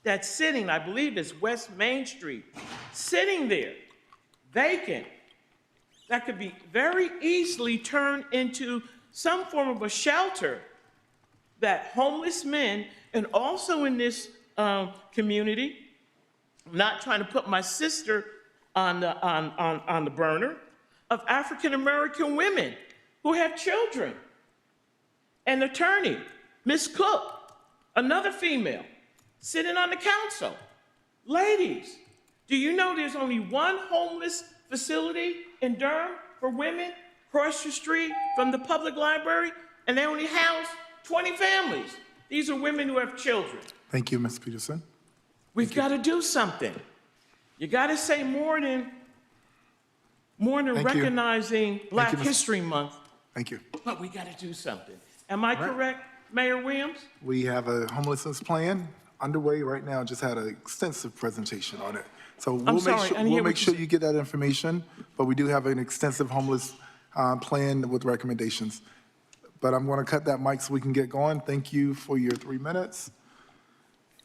Speaker 12: that's sitting, I believe it's West Main Street, sitting there, vacant, that could be very easily turned into some form of a shelter that homeless men, and also in this community, I'm not trying to put my sister on the burner, of African American women who have children. An attorney, Miss Cook, another female, sitting on the council. Ladies, do you know there's only one homeless facility in Durham for women across the street from the public library, and they only house 20 families? These are women who have children.
Speaker 1: Thank you, Ms. Peterson.
Speaker 12: We've got to do something. You got to say more than
Speaker 1: Thank you.
Speaker 12: recognizing Black
Speaker 1: Ms.
Speaker 12: History Month,
Speaker 1: Thank you.
Speaker 12: but we got to do something. Am I correct, Mayor Williams?
Speaker 1: We have a homelessness plan underway right now, just had an extensive presentation on it. So we'll
Speaker 12: sorry,
Speaker 1: make
Speaker 12: I
Speaker 1: sure,
Speaker 12: didn't hear
Speaker 1: we'll
Speaker 12: what
Speaker 1: make
Speaker 12: you
Speaker 1: sure
Speaker 12: said.
Speaker 1: you get that information, but we do have an extensive homeless plan with recommendations. But I'm going to cut that mic so we can get going. Thank you for your 3 minutes.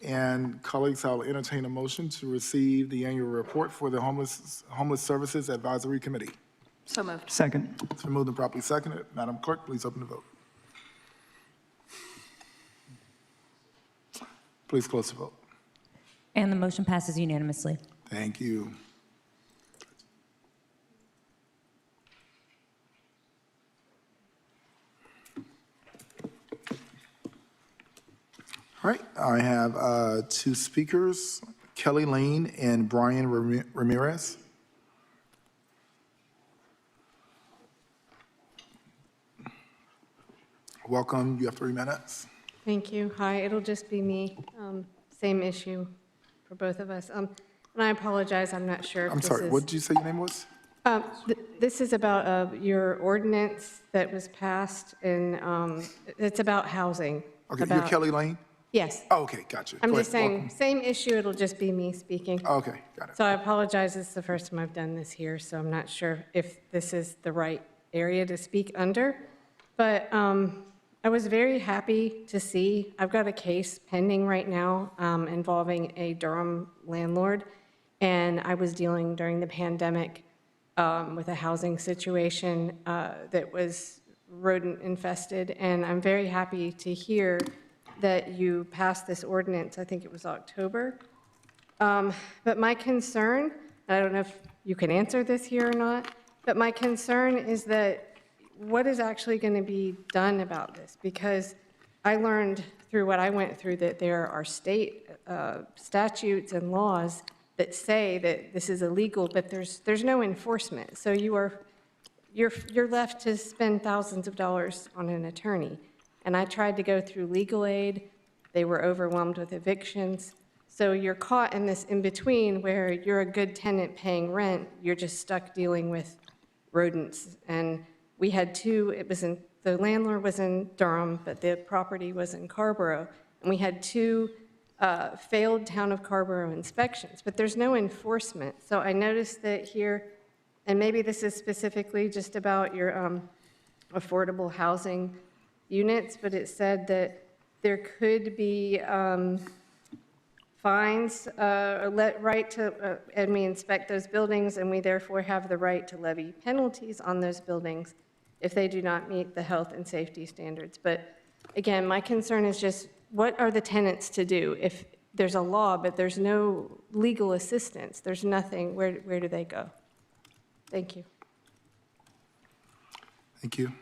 Speaker 1: And colleagues, I'll entertain a motion to receive the annual report for the Homeless Services Advisory Committee.
Speaker 8: So moved.
Speaker 5: Second.
Speaker 1: It's been moved and properly seconded. Madam Clerk, please open the vote. Please close the vote.
Speaker 3: And the motion passes unanimously.
Speaker 1: Thank you. All right, I have 2 speakers, Kelly Lane and Brian Ramirez. Welcome, you have 3 minutes.
Speaker 14: Thank you. Hi, it'll just be me. Same issue for both of us. And I apologize, I'm not sure if
Speaker 1: I'm
Speaker 14: this
Speaker 1: sorry,
Speaker 14: is-
Speaker 1: what did you say your name was?
Speaker 14: This is about your ordinance that was passed, and it's about housing.
Speaker 1: Okay, you're
Speaker 14: about-
Speaker 1: Kelly Lane?
Speaker 14: Yes.
Speaker 1: Oh, okay, gotcha.
Speaker 14: I'm
Speaker 1: Go
Speaker 14: just
Speaker 1: ahead,
Speaker 14: saying,
Speaker 1: welcome.
Speaker 14: same issue, it'll just be me speaking.
Speaker 1: Okay, got it.
Speaker 14: So I apologize, it's the first time I've done this here, so I'm not sure if this is the right area to speak under. But I was very happy to see, I've got a case pending right now involving a Durham landlord, and I was dealing during the pandemic with a housing situation that was rodent infested, and I'm very happy to hear that you passed this ordinance, I think it was October. But my concern, I don't know if you can answer this here or not, but my concern is that what is actually going to be done about this? Because I learned through what I went through that there are state statutes and laws that say that this is illegal, but there's no enforcement. So you're left to spend thousands of dollars on an attorney. And I tried to go through legal aid. They were overwhelmed with evictions. So you're caught in this in-between where you're a good tenant paying rent, you're just stuck dealing with rodents. And we had 2, it was in the landlord was in Durham, but the property was in Carborough, and we had two failed town of Carborough inspections, but there's no enforcement. So I noticed that here, and maybe this is specifically just about your affordable housing units, but it said that there could be fines, right to, and we inspect those buildings, and we therefore have the right to levy penalties on those buildings if they do not meet the health and safety standards. But again, my concern is just, what are the tenants to do? If there's a law, but there's no legal assistance, there's nothing, where do they go? Thank you.
Speaker 1: Thank you.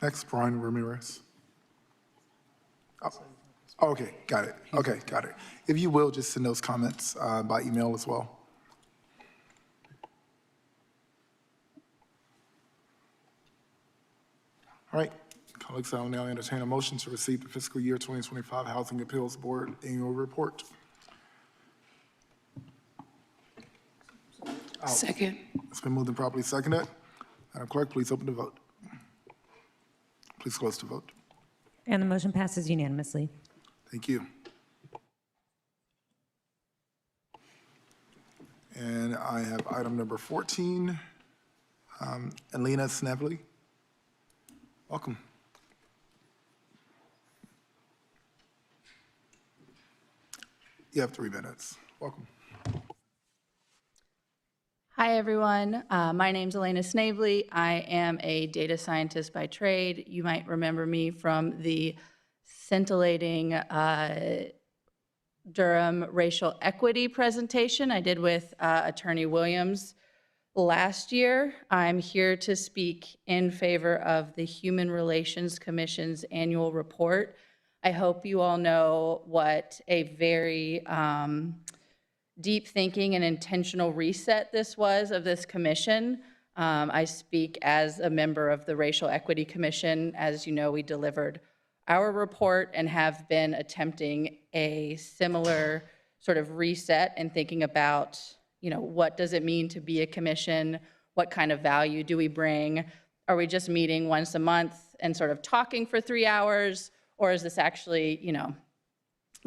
Speaker 1: Next, Brian Ramirez. Oh, okay, got it. Okay, got it. If you will, just send those comments by email as well. All right, colleagues, I will now entertain a motion to receive the fiscal year 2025 Housing Appeals Board Annual Report.
Speaker 4: Second.
Speaker 1: It's been moved and properly seconded. Madam Clerk, please open the vote. Please close the vote.
Speaker 3: And the motion passes unanimously.
Speaker 1: Thank you. And I have item number 14, Alina Snavely. Welcome. You have 3 minutes. Welcome.
Speaker 15: Hi, everyone. My name's Elena Snavely. I am a data scientist by trade. You might remember me from the scintillating Durham racial equity presentation I did with Attorney Williams last year. I'm here to speak in favor of the Human Relations Commission's annual report. I hope you all know what a very deep thinking and intentional reset this was of this commission. I speak as a member of the Racial Equity Commission. As you know, we delivered our report and have been attempting a similar sort of reset and thinking about, you know, what does it mean to be a commission? What kind of value do we bring? Are we just meeting once a month and sort of talking for 3 hours? Or is this actually, you know,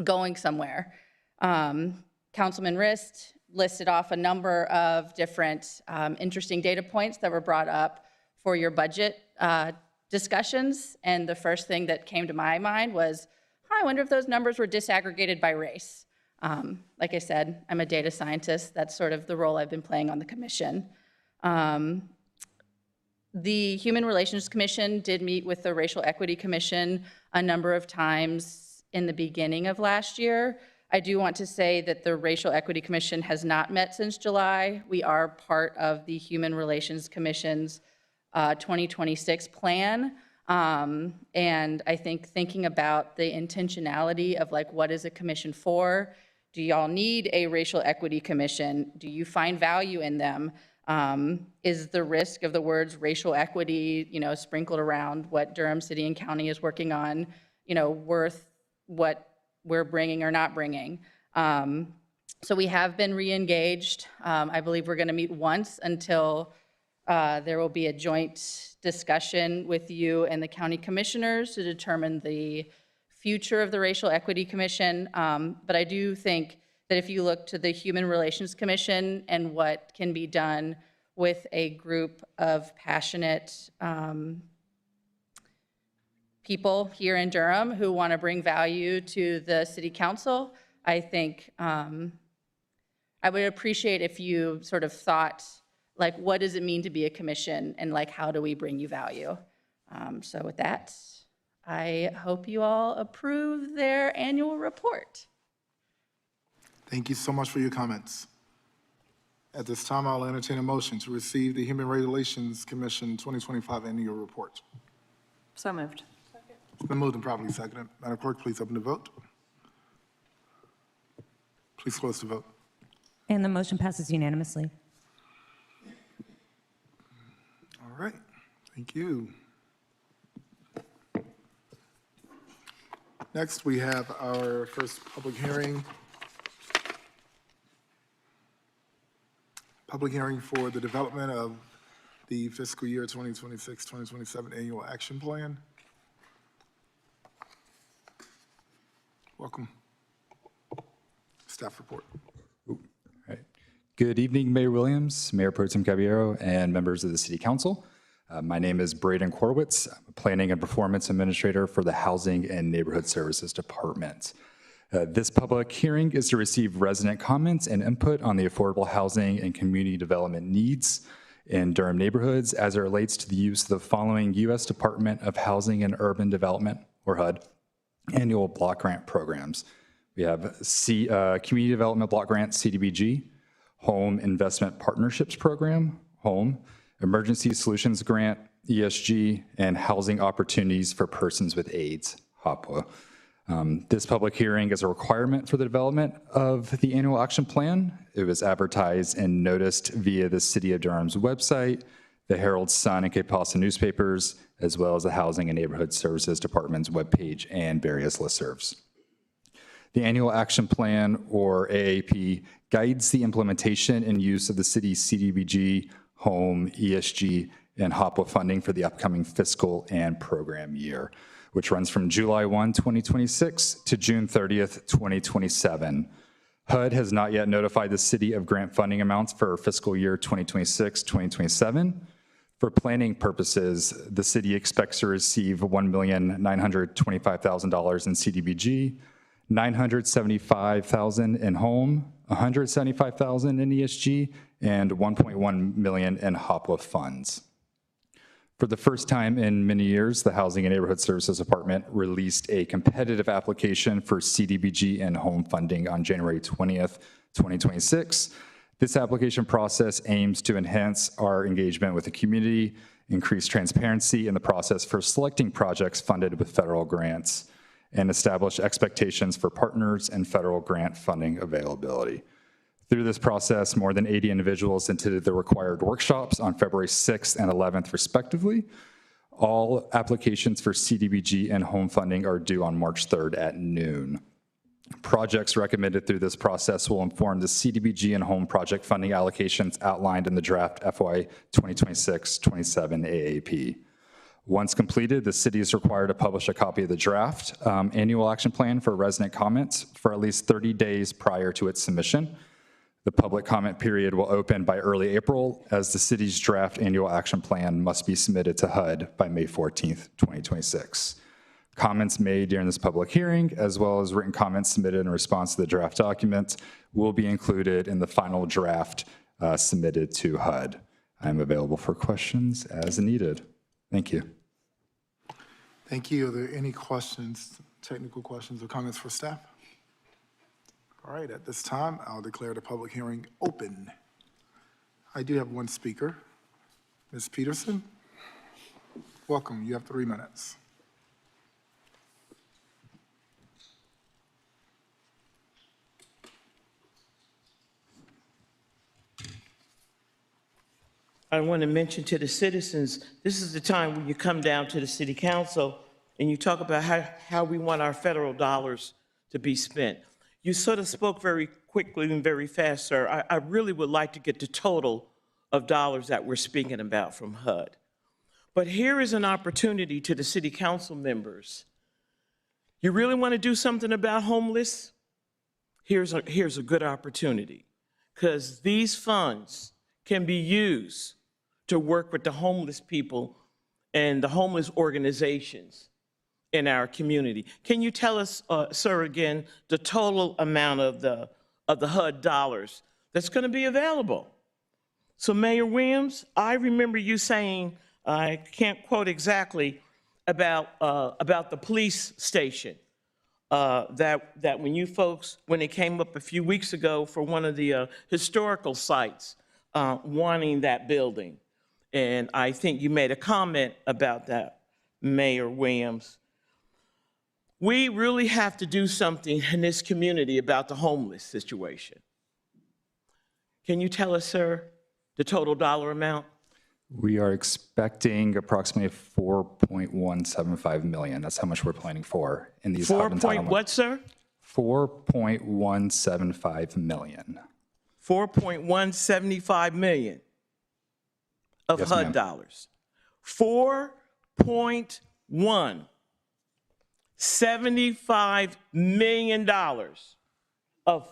Speaker 15: going somewhere? Councilman Rist listed off a number of different interesting data points that were brought up for your budget discussions. And the first thing that came to my mind was, I wonder if those numbers were disaggregated by race. Like I said, I'm a data scientist. That's sort of the role I've been playing on the commission. The Human Relations Commission did meet with the Racial Equity Commission a number of times in the beginning of last year. I do want to say that the Racial Equity Commission has not met since July. We are part of the Human Relations Commission's 2026 plan. And I think thinking about the intentionality of like, what is a commission for? Do y'all need a Racial Equity Commission? Do you find value in them? Is the risk of the words racial equity, you know, sprinkled around what Durham City and County is working on, you know, worth what we're bringing or not bringing? So we have been re-engaged. I believe we're going to meet once until there will be a joint discussion with you and the county commissioners to determine the future of the Racial Equity Commission. But I do think that if you look to the Human Relations Commission and what can be done with a group of passionate people here in Durham who want to bring value to the city council, I think I would appreciate if you sort of thought, like, what does it mean to be a commission, and like, how do we bring you value? So with that, I hope you all approve their annual report.
Speaker 1: Thank you so much for your comments. At this time, I'll entertain a motion to receive the Human Relations Commission 2025 Annual Report.
Speaker 8: So moved.
Speaker 1: It's been moved and properly seconded. Madam Clerk, please open the vote. Please close the vote.
Speaker 3: And the motion passes unanimously.
Speaker 1: All right, thank you. Next, we have our first public hearing. Public hearing for the development of the fiscal year 2026-2027 annual action plan. Welcome. Staff report.
Speaker 16: Right. Good evening, Mayor Williams, Mayor Pro Tem Caballero, and members of the City Council. My name is Braden Korwitz. I'm a Planning and Performance Administrator for the Housing and Neighborhood Services Department. This public hearing is to receive resident comments and input on the affordable housing and community development needs in Durham neighborhoods as it relates to the use of the following U.S. Department of Housing and Urban Development, or HUD, annual block grant programs. We have Community Development Block Grant, CDBG, Home Investment Partnerships Program, HOME, Emergency Solutions Grant, ESG, and Housing Opportunities for Persons with AIDS, HOPWA. This public hearing is a requirement for the development of the annual action plan. It was advertised and noticed via the City of Durham's website, the Herald Sun and Cape Costa newspapers, as well as the Housing and Neighborhood Services Department's webpage and various listservs. The Annual Action Plan, or AAP, guides the implementation and use of the city's CDBG, HOME, ESG, and HOPWA funding for the upcoming fiscal and program year, which runs from July 1, 2026 to June 30th, 2027. HUD has not yet notified the city of grant funding amounts for fiscal year 2026-2027. For planning purposes, the city expects to receive $1,925,000 in CDBG, $975,000 in HOME, $175,000 in ESG, and $1.1 million in HOPWA funds. For the first time in many years, the Housing and Neighborhood Services Department released a competitive application for CDBG and HOME funding on January 20th, 2026. This application process aims to enhance our engagement with the community, increase transparency in the process for selecting projects funded with federal grants, and establish expectations for partners and federal grant funding availability. Through this process, more than 80 individuals attended the required workshops on February 6th and 11th, respectively. All applications for CDBG and HOME funding are due on March 3rd at noon. Projects recommended through this process will inform the CDBG and HOME project funding allocations outlined in the draft FY 2026-27 AAP. Once completed, the city is required to publish a copy of the draft annual action plan for resident comments for at least 30 days prior to its submission. The public comment period will open by early April, as the city's draft annual action plan must be submitted to HUD by May 14th, 2026. Comments made during this public hearing, as well as written comments submitted in response to the draft document, will be included in the final draft submitted to HUD. I am available for questions as needed. Thank you.
Speaker 1: Thank you. Are there any questions, technical questions or comments for staff? All right, at this time, I'll declare the public hearing open. I do have one speaker, Ms. Peterson. Welcome, you have 3 minutes.
Speaker 12: I want to mention to the citizens, this is the time when you come down to the city council and you talk about how we want our federal dollars to be spent. You sort of spoke very quickly and very fast, sir. I really would like to get the total of dollars that we're speaking about from HUD. But here is an opportunity to the city council members. You really want to do something about homeless? Here's a good opportunity, because these funds can be used to work with the homeless people and the homeless organizations in our community. Can you tell us, sir, again, the total amount of the HUD dollars that's going to be available? So, Mayor Williams, I remember you saying, I can't quote exactly, about the police station, that when you folks, when it came up a few weeks ago for one of the historical sites, wanting that building. And I think you made a comment about that, Mayor Williams. We really have to do something in this community about the homeless situation. Can you tell us, sir, the total dollar amount?
Speaker 16: We are expecting approximately $4.175 million. That's how much we're planning for in these.
Speaker 12: 4 point what, sir?
Speaker 16: $4.175 million.
Speaker 12: $4.175 million. of
Speaker 16: Yes,
Speaker 12: HUD
Speaker 16: ma'am.
Speaker 12: dollars. 4.1, $75 million of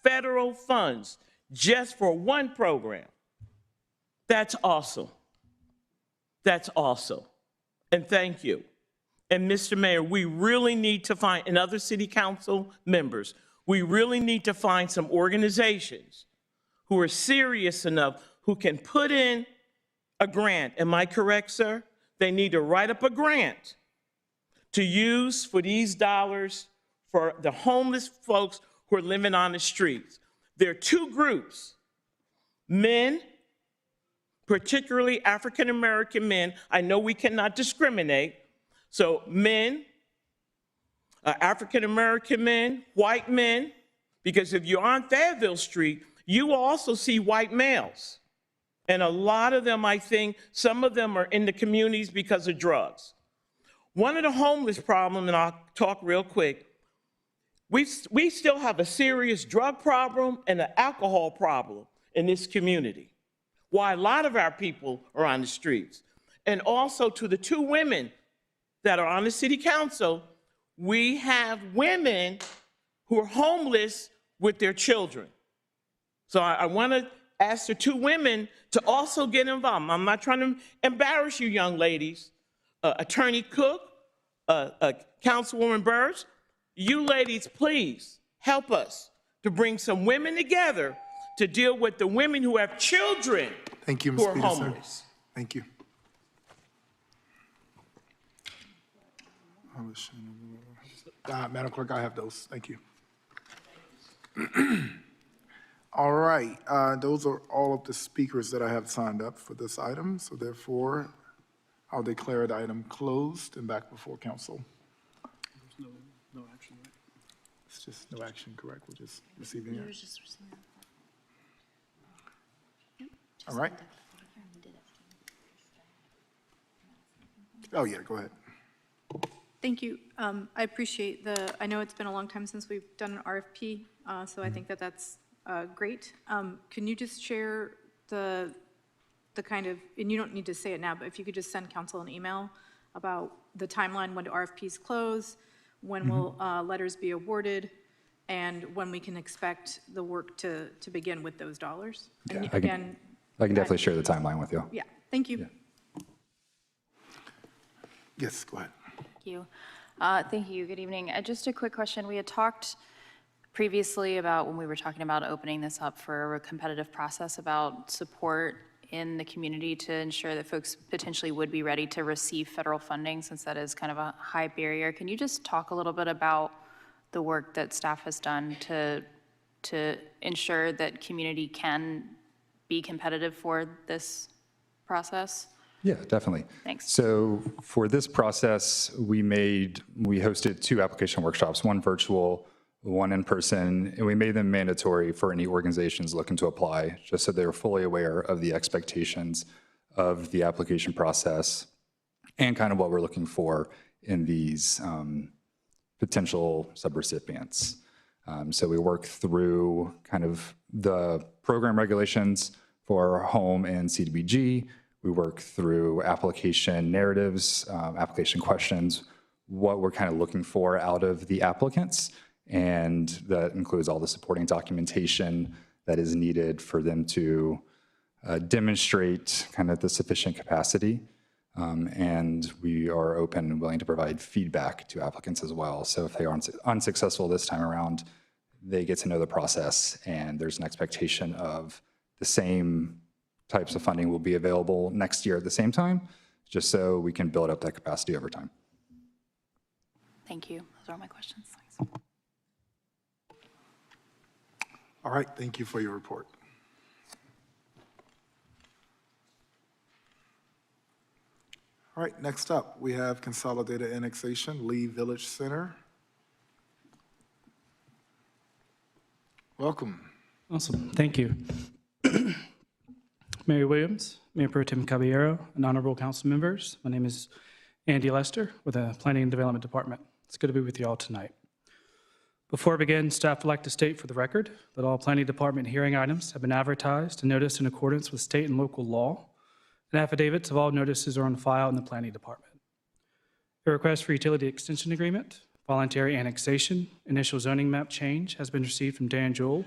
Speaker 12: federal funds just for one program. That's awesome. That's awesome. And thank you. And Mr. Mayor, we really need to find, and other city council members, we really need to find some organizations who are serious enough, who can put in a grant. Am I correct, sir? They need to write up a grant to use for these dollars for the homeless folks who are living on the streets. There are two groups, men, particularly African-American men. I know we cannot discriminate. So men, African-American men, white men, because if you're on Fayetteville Street, you will also see white males. And a lot of them, I think, some of them are in the communities because of drugs. One of the homeless problem, and I'll talk real quick, we still have a serious drug problem and an alcohol problem in this community. Why a lot of our people are on the streets. And also to the two women that are on the city council, we have women who are homeless with their children. So I want to ask the two women to also get involved. I'm not trying to embarrass you young ladies. Attorney Cook, Councilwoman Burrs, you ladies, please help us to bring some women together to deal with the women who have children
Speaker 1: Thank you,
Speaker 12: who
Speaker 1: Ms.
Speaker 12: are
Speaker 1: Peterson.
Speaker 12: homeless.
Speaker 1: Thank you. Madam Clerk, I have those. Thank you. All right, those are all of the speakers that I have signed up for this item. So therefore, I'll declare the item closed and back before council.
Speaker 10: There's no action, right?
Speaker 1: It's just no action, correct? We're just receiving it. All right. Oh, yeah, go ahead.
Speaker 9: Thank you. I appreciate I know it's been a long time since we've done an RFP, so I think that's great. Can you just share the kind of, and you don't need to say it now, but if you could just send council an email about the timeline, when do RFPs close, when will letters be awarded, and when we can expect the work to begin with those dollars? And
Speaker 16: Yeah, I can definitely share the timeline with you.
Speaker 9: Yeah, thank you.
Speaker 16: Yeah.
Speaker 1: Yes, go ahead.
Speaker 8: Thank you. Thank you. Good evening. Just a quick question. We had talked previously about when we were talking about opening this up for a competitive process about support in the community to ensure that folks potentially would be ready to receive federal funding, since that is kind of a high barrier. Can you just talk a little bit about the work that staff has done to ensure that community can be competitive for this process?
Speaker 16: Yeah, definitely.
Speaker 8: Thanks.
Speaker 16: So for this process, we hosted 2 application workshops, one virtual, one in person, and we made them mandatory for any organizations looking to apply, just so they were fully aware of the expectations of the application process and kind of what we're looking for in these potential subrecipients. So we worked through kind of the program regulations for home and CDBG. We work through application narratives, application questions, what we're kind of looking for out of the applicants, and that includes all the supporting documentation that is needed for them to demonstrate kind of the sufficient capacity. And we are open and willing to provide feedback to applicants as well. So if they are unsuccessful this time around, they get to know the process, and there's an expectation of the same types of funding will be available next year at the same time, just so we can build up that capacity over time.
Speaker 8: Thank you. Those are all my questions. Thanks.
Speaker 1: All right, thank you for your report. All right, next up, we have consolidated annexation, Lee Village Center. Welcome.
Speaker 17: Awesome, thank you. Mayor Williams, Mayor Pro Tem Caballero, and honorable council members, my name is Andy Lester with the Planning and Development Department. It's good to be with you all tonight. Before I begin, staff would like to state for the record that all Planning Department hearing items have been advertised and noticed in accordance with state and local law, and affidavits of all notices are on file in the Planning Department. A request for utility extension agreement, voluntary annexation, initial zoning map change has been received from Dan Jewell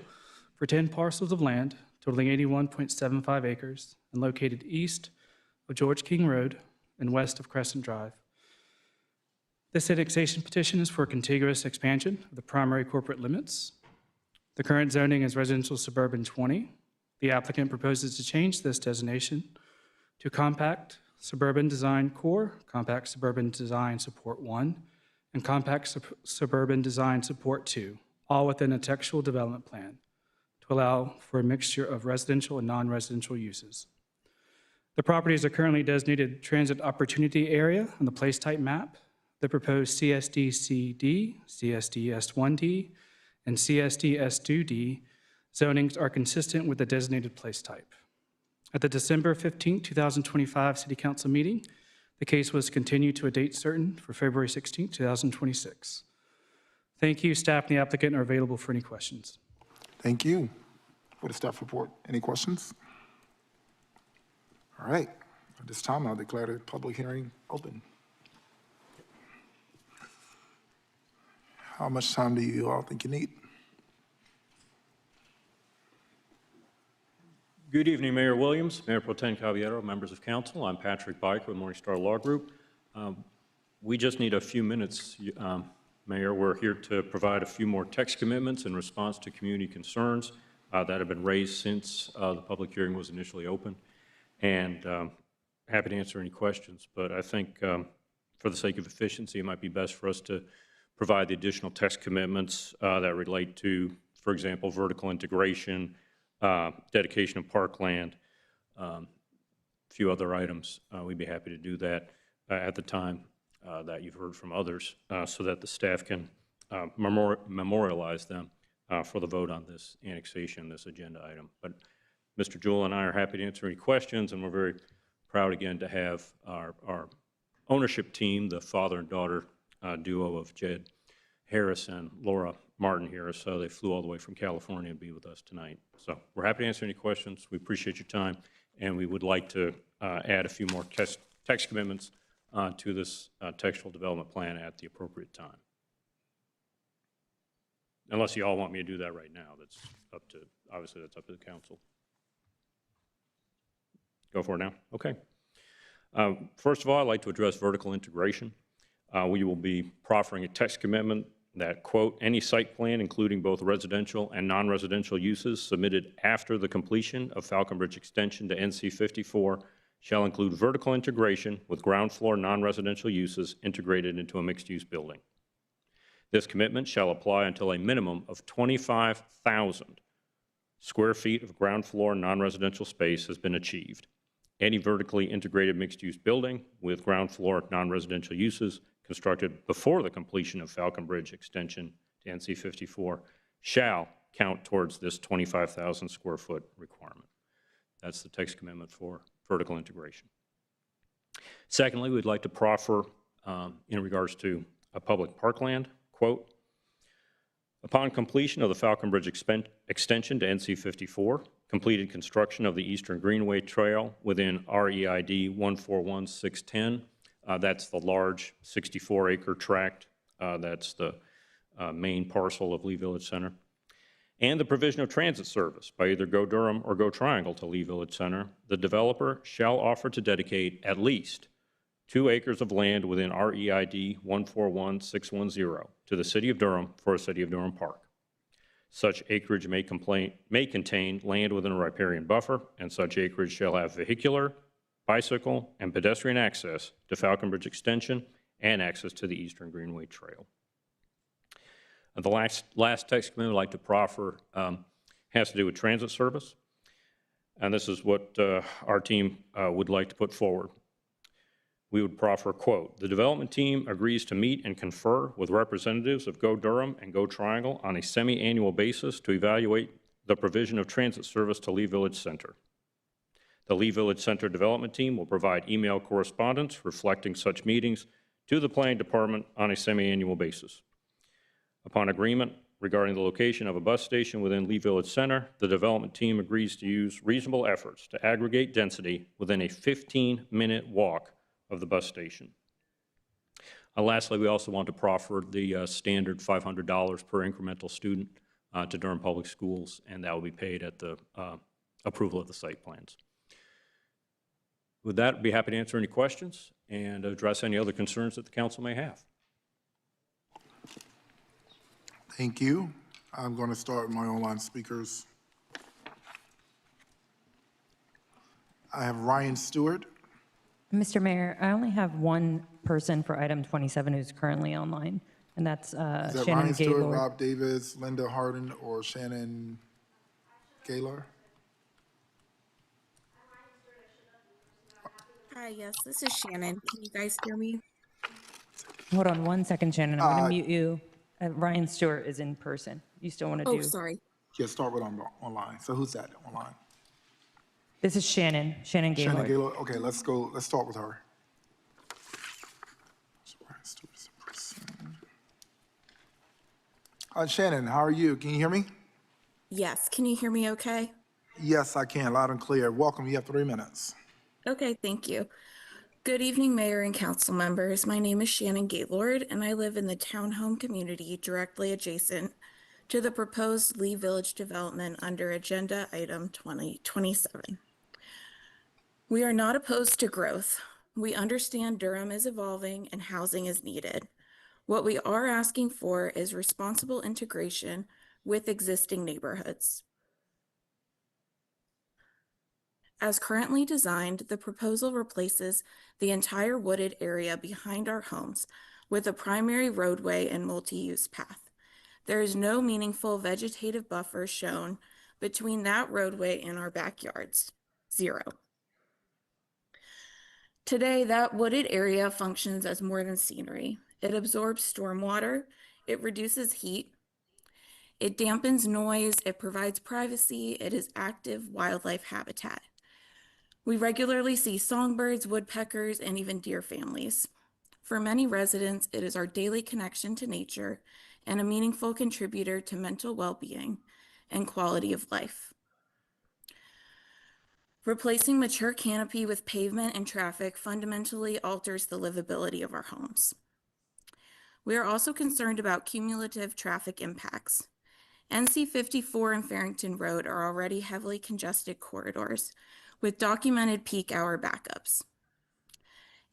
Speaker 17: for 10 parcels of land totaling 81.75 acres and located east of George King Road and west of Crescent Drive. This annexation petition is for contiguous expansion of the primary corporate limits. The current zoning is residential suburban 20. The applicant proposes to change this designation to compact suburban design core, compact suburban design support 1, and compact suburban design support 2, all within a textual development plan to allow for a mixture of residential and non-residential uses. The properties are currently designated transit opportunity area on the place type map. The proposed CSD-CD, CSD-S1D, and CSD-S2D zonings are consistent with the designated place type. At the December 15, 2025 City Council meeting, the case was continued to a date certain for February 16, 2026. Thank you. Staff and the applicant are available for any questions.
Speaker 1: Thank you for the staff report. Any questions? All right, at this time, I'll declare the public hearing open. How much time do you all think you need?
Speaker 18: Good evening, Mayor Williams, Mayor Pro Tem Caballero, members of council. I'm Patrick Bike with Morningstar Law Group. We just need a few minutes, Mayor. We're here to provide a few more text commitments in response to community concerns that have been raised since the public hearing was initially open. And happy to answer any questions, but I think for the sake of efficiency, it might be best for us to provide the additional text commitments that relate to, for example, vertical integration, dedication of parkland, a few other items. We'd be happy to do that at the time that you've heard from others so that the staff can memorialize them for the vote on this annexation, this agenda item. But Mr. Jewell and I are happy to answer any questions, and we're very proud again to have our ownership team, the father and daughter duo of Jed Harris and Laura Martin here. So they flew all the way from California to be with us tonight. So we're happy to answer any questions. We appreciate your time, and we would like to add a few more text commitments to this textual development plan at the appropriate time. Unless you all want me to do that right now, that's up to, obviously that's up to the council. Go for it now? Okay. First of all, I'd like to address vertical integration. We will be proffering a text commitment that, quote, any site plan, including both residential and non-residential uses submitted after the completion of Falcon Bridge Extension to NC 54 shall include vertical integration with ground floor non-residential uses integrated into a mixed-use building. This commitment shall apply until a minimum of 25,000 square feet of ground floor non-residential space has been achieved. Any vertically integrated mixed-use building with ground floor non-residential uses constructed before the completion of Falcon Bridge Extension to NC 54 shall count towards this 25,000 square foot requirement. That's the text commitment for vertical integration. Secondly, we'd like to proffer in regards to a public parkland, quote, upon completion of the Falcon Bridge extension to NC 54, completed construction of the Eastern Greenway Trail within REID 141610. That's the large 64-acre tract. That's the main parcel of Lee Village Center. And the provision of transit service by either Go Durham or Go Triangle to Lee Village Center. The developer shall offer to dedicate at least 2 acres of land within REID 141610 to the City of Durham for a City of Durham park. Such acreage may contain land within a riparian buffer, and such acreage shall have vehicular, bicycle, and pedestrian access to Falcon Bridge Extension and access to the Eastern Greenway Trail. And the last text commitment I'd like to proffer has to do with transit service, and this is what our team would like to put forward. We would proffer, quote, the development team agrees to meet and confer with representatives of Go Durham and Go Triangle on a semi-annual basis to evaluate the provision of transit service to Lee Village Center. The Lee Village Center development team will provide email correspondence reflecting such meetings to the planning department on a semi-annual basis. Upon agreement regarding the location of a bus station within Lee Village Center. The development team agrees to use reasonable efforts to aggregate density within a 15-minute walk of the bus station. Lastly, we also want to proffer the standard $500 per incremental student to Durham Public Schools, and that will be paid at the approval of the site plans. With that, I'd be happy to answer any questions and address any other concerns that the council may have.
Speaker 1: Thank you. I'm going to start with my online speakers. I have Ryan Stewart.
Speaker 3: Mr. Mayor, I only have one person for item 27 who's currently online, and that's
Speaker 1: Is that
Speaker 3: Shannon
Speaker 1: Ryan Stewart,
Speaker 3: Gaylord.
Speaker 1: Rob Davis, Linda Harden, or Shannon Gaylor?
Speaker 19: Hi, yes, this is Shannon. Can you guys hear me?
Speaker 3: Hold on one second, Shannon. I'm going to mute you. Ryan Stewart is in person. You still want to do?
Speaker 19: Oh, sorry.
Speaker 1: Yeah, start with online. So who's that online?
Speaker 3: This is Shannon Gaylord.
Speaker 1: Shannon Gaylor. Okay, let's go. Let's start with her. Shannon, how are you? Can you hear me?
Speaker 19: Yes, can you hear me okay?
Speaker 1: Yes, I can, loud and clear. Welcome. You have 3 minutes.
Speaker 19: Okay, thank you. Good evening, Mayor and council members. My name is Shannon Gaylord, and I live in the townhome community directly adjacent to the proposed Lee Village development under Agenda Item 2027. We are not opposed to growth. We understand Durham is evolving and housing is needed. What we are asking for is responsible integration with existing neighborhoods. As currently designed, the proposal replaces the entire wooded area behind our homes with a primary roadway and multi-use path. There is no meaningful vegetative buffer shown between that roadway and our backyards. Zero. Today, that wooded area functions as more than scenery. It absorbs stormwater, it reduces heat, it dampens noise, it provides privacy, it is active wildlife habitat. We regularly see songbirds, woodpeckers, and even deer families. For many residents, it is our daily connection to nature and a meaningful contributor to mental well-being and quality of life. Replacing mature canopy with pavement and traffic fundamentally alters the livability of our homes. We are also concerned about cumulative traffic impacts. NC 54 and Farrington Road are already heavily congested corridors with documented peak hour backups.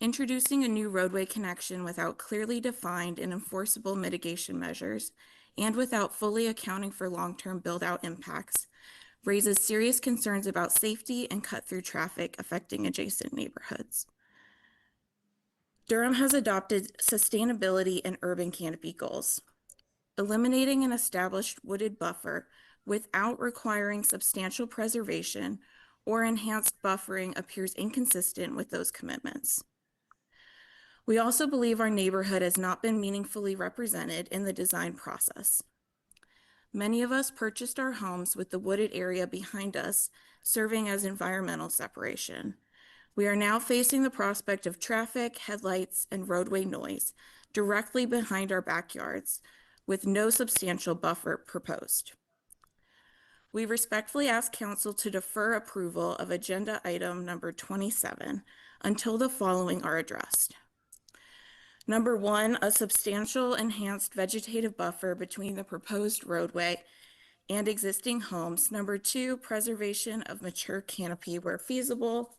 Speaker 19: Introducing a new roadway connection without clearly defined and enforceable mitigation measures and without fully accounting for long-term build-out impacts raises serious concerns about safety and cut-through traffic affecting adjacent neighborhoods. Durham has adopted sustainability and urban canopy goals. Eliminating an established wooded buffer without requiring substantial preservation or enhanced buffering appears inconsistent with those commitments. We also believe our neighborhood has not been meaningfully represented in the design process. Many of us purchased our homes with the wooded area behind us serving as environmental separation. We are now facing the prospect of traffic, headlights, and roadway noise directly behind our backyards with no substantial buffer proposed. We respectfully ask Council to defer approval of Agenda Item number 27 until the following are addressed. Number 1, a substantial enhanced vegetative buffer between the proposed roadway and existing homes. Number 2, preservation of mature canopy where feasible.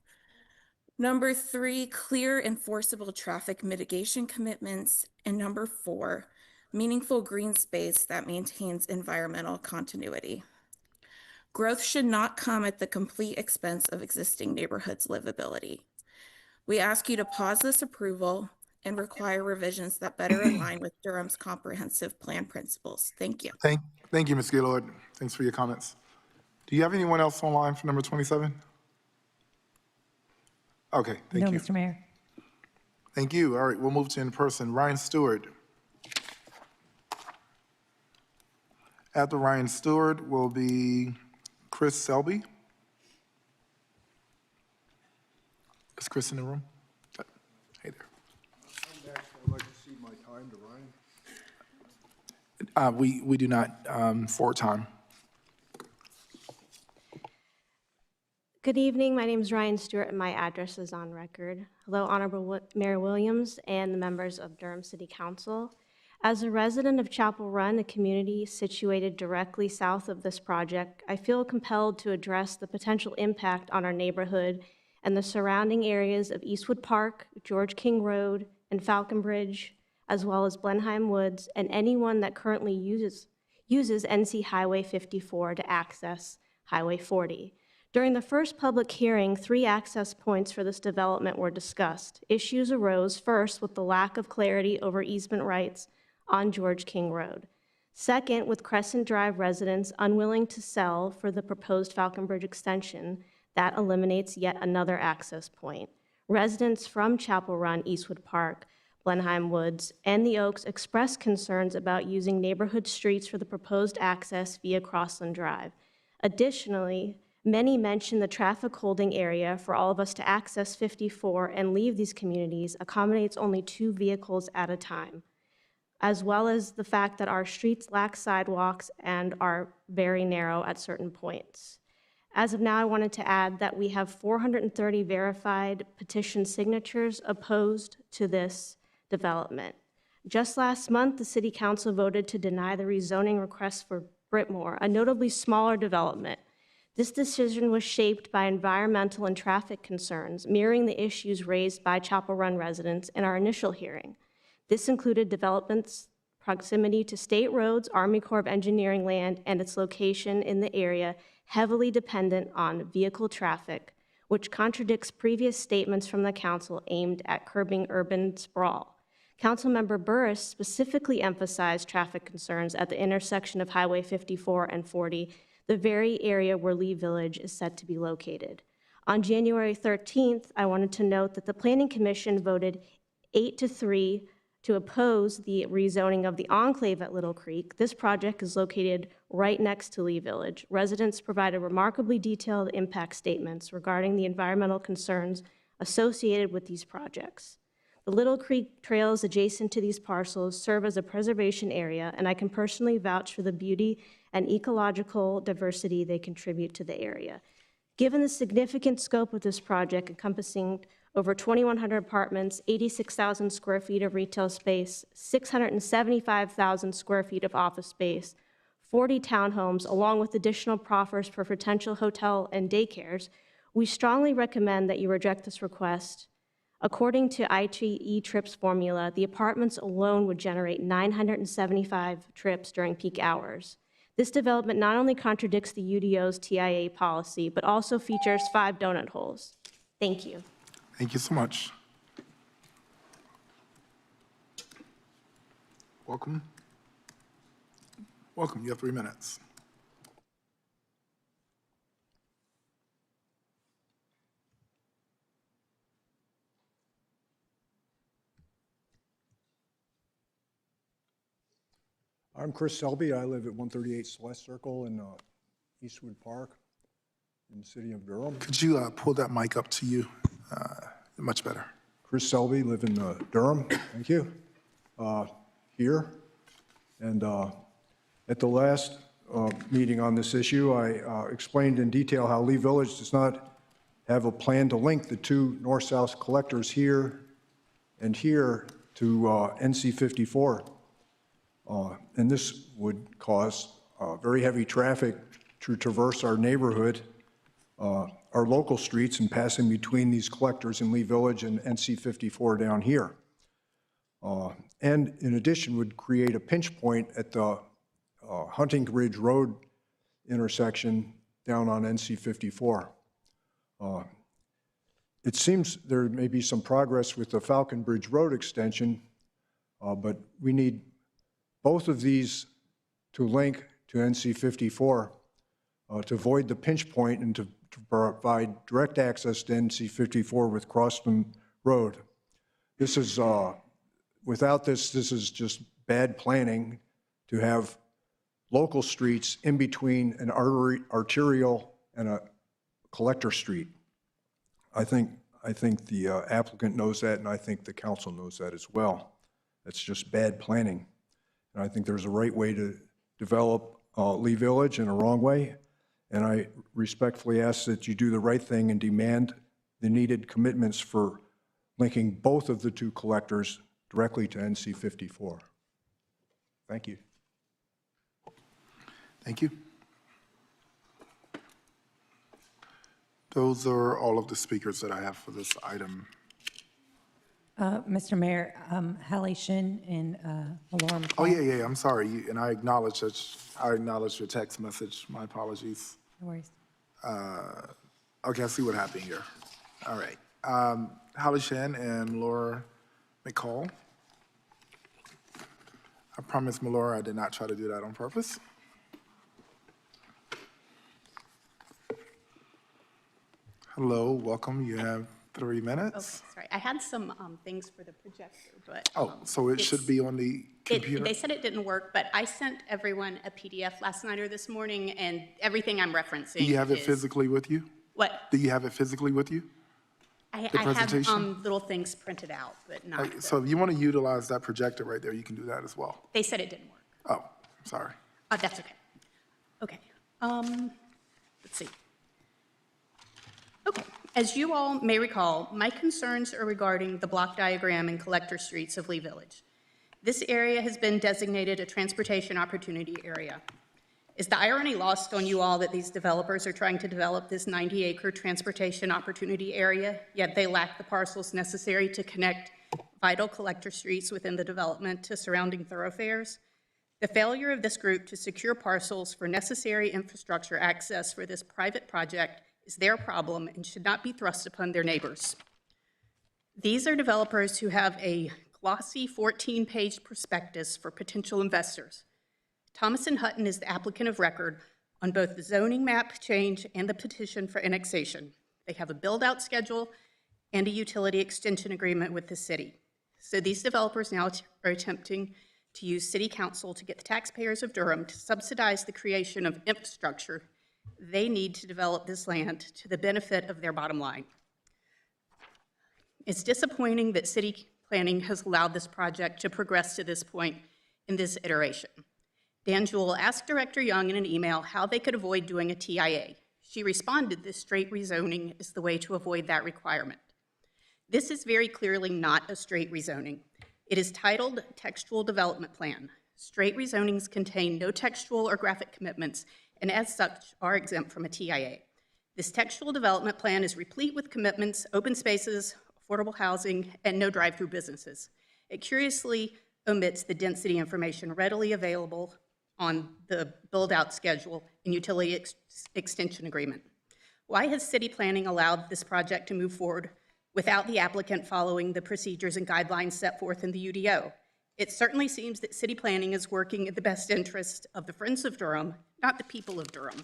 Speaker 19: Number 3, clear enforceable traffic mitigation commitments. And number 4, meaningful green space that maintains environmental continuity. Growth should not come at the complete expense of existing neighborhoods' livability. We ask you to pause this approval and require revisions that better align with Durham's comprehensive plan principles. Thank you.
Speaker 1: Thank you, Ms. Gaylord. Thanks for your comments. Do you have anyone else online for number 27? Okay, thank you.
Speaker 3: No, Mr. Mayor.
Speaker 1: Thank you. All right, we'll move to in-person. Ryan Stewart. After Ryan Stewart will be Chris Selby. Is Chris in the room? Hey there.
Speaker 20: I'd like to see my time to Ryan.
Speaker 1: We do not for time.
Speaker 20: Good evening. My name is Ryan Stewart, and my address is on record. Hello, Honorable Mayor Williams and the members of Durham City Council. As a resident of Chapel Run, a community situated directly south of this project, I feel compelled to address the potential impact on our neighborhood and the surrounding areas of Eastwood Park, George King Road, and Falcon Bridge, as well as Blenheim Woods, and anyone that currently uses NC Highway 54 to access Highway 40. During the first public hearing, 3 access points for this development were discussed. Issues arose first with the lack of clarity over easement rights on George King Road. Second, with Crescent Drive residents unwilling to sell for the proposed Falcon Bridge extension, that eliminates yet another access point. Residents from Chapel Run, Eastwood Park, Blenheim Woods, and the Oaks expressed concerns about using neighborhood streets for the proposed access via Crossland Drive. Additionally, many mentioned the traffic holding area for all of us to access 54 and leave these communities accommodates only 2 vehicles at a time, as well as the fact that our streets lack sidewalks and are very narrow at certain points. As of now, I wanted to add that we have 430 verified petition signatures opposed to this development. Just last month, the City Council voted to deny the rezoning request for Brittmore, a notably smaller development. This decision was shaped by environmental and traffic concerns, mirroring the issues raised by Chapel Run residents in our initial hearing. This included development's proximity to state roads, Army Corps of Engineering land, and its location in the area heavily dependent on vehicle traffic, which contradicts previous statements from the council aimed at curbing urban sprawl. Councilmember Burris specifically emphasized traffic concerns at the intersection of Highway 54 and 40, the very area where Lee Village is set to be located. On January 13th, I wanted to note that the Planning Commission voted 8-3 to oppose the rezoning of the enclave at Little Creek. This project is located right next to Lee Village. Residents provided remarkably detailed impact statements regarding the environmental concerns associated with these projects. The Little Creek trails adjacent to these parcels serve as a preservation area, and I can personally vouch for the beauty and ecological diversity they contribute to the area. Given the significant scope of this project, encompassing over 2,100 apartments, 86,000 square feet of retail space, 675,000 square feet of office space, 40 townhomes, along with additional proffers for potential hotel and daycares, we strongly recommend that you reject this request. According to ITE trips formula, the apartments alone would generate 975 trips during peak hours. This development not only contradicts the UDO's TIA policy, but also features 5 donut holes. Thank you.
Speaker 1: Thank you so much. Welcome. Welcome. You have 3 minutes.
Speaker 21: I'm Chris Selby. I live at 138 Celeste Circle in Eastwood Park in the city of Durham.
Speaker 1: Could you pull that mic up to you? Much better.
Speaker 21: Chris Selby, live in Durham. Thank you. Here. And at the last meeting on this issue, I explained in detail how Lee Village does not have a plan to link the 2 north-south collectors here and here to NC 54. And this would cause very heavy traffic to traverse our neighborhood, our local streets, and passing between these collectors in Lee Village and NC 54 down here. And in addition, would create a pinch point at the Hunting Ridge Road intersection down on NC 54. It seems there may be some progress with the Falcon Bridge Road extension, but we need both of these to link to NC 54 to avoid the pinch point and to provide direct access to NC 54 with Crossman Road. This is, without this is just bad planning to have local streets in between an arterial and a collector street. I think the applicant knows that, and I think the council knows that as well. That's just bad planning. And I think there's a right way to develop Lee Village and a wrong way. And I respectfully ask that you do the right thing and demand the needed commitments for linking both of the two collectors directly to NC 54. Thank you.
Speaker 1: Thank you. Those are all of the speakers that I have for this item.
Speaker 3: Mr. Mayor, Hallie Shin and Laura McCall.
Speaker 1: Oh, yeah, I'm sorry. And I acknowledge that, I acknowledge your text message. My apologies.
Speaker 3: No worries.
Speaker 1: Okay, I see what happened here. All right. Hallie Shin and Laura McCall. I promise, Laura, I did not try to do that on purpose. Hello, welcome. You have 3 minutes.
Speaker 2: Okay, sorry. I had some things for the projector, but.
Speaker 1: Oh, so it should be on the computer?
Speaker 2: They said it didn't work, but I sent everyone a PDF last night or this morning, and everything I'm referencing.
Speaker 1: Do you have it
Speaker 2: is-
Speaker 1: physically with you?
Speaker 2: What?
Speaker 1: Do you have it physically with you?
Speaker 2: I
Speaker 1: The
Speaker 2: have
Speaker 1: presentation?
Speaker 2: little things printed out, but not.
Speaker 1: So if you want to utilize that projector right there, you can do that as well.
Speaker 2: They said it didn't work.
Speaker 1: Oh, sorry.
Speaker 2: That's okay. Okay. Let's see. Okay. As you all may recall, my concerns are regarding the block diagram and collector streets of Lee Village. This area has been designated a transportation opportunity area. Is the irony lost on you all that these developers are trying to develop this 90-acre transportation opportunity area, yet they lack the parcels necessary to connect vital collector streets within the development to surrounding thoroughfares? The failure of this group to secure parcels for necessary infrastructure access for this private project is their problem and should not be thrust upon their neighbors. These are developers who have a glossy 14-page prospectus for potential investors. Thomas & Hutton is the applicant of record on both the zoning map change and the petition for annexation. They have a build-out schedule and a utility extension agreement with the city. So these developers now are attempting to use city council to get the taxpayers of Durham to subsidize the creation of infrastructure they need to develop this land to the benefit of their bottom line. It's disappointing that city planning has allowed this project to progress to this point in this iteration. Dan Jewell asked Director Young in an email how they could avoid doing a TIA. She responded that straight rezoning is the way to avoid that requirement. This is very clearly not a straight rezoning. It is titled Textual Development Plan. Straight rezonings contain no textual or graphic commitments and as such are exempt from a TIA. This textual development plan is replete with commitments, open spaces, affordable housing, and no drive-through businesses. It curiously omits the density information readily available on the build-out schedule and utility extension agreement. Why has city planning allowed this project to move forward without the applicant following the procedures and guidelines set forth in the UDO? It certainly seems that city planning is working in the best interest of the Friends of Durham, not the people of Durham.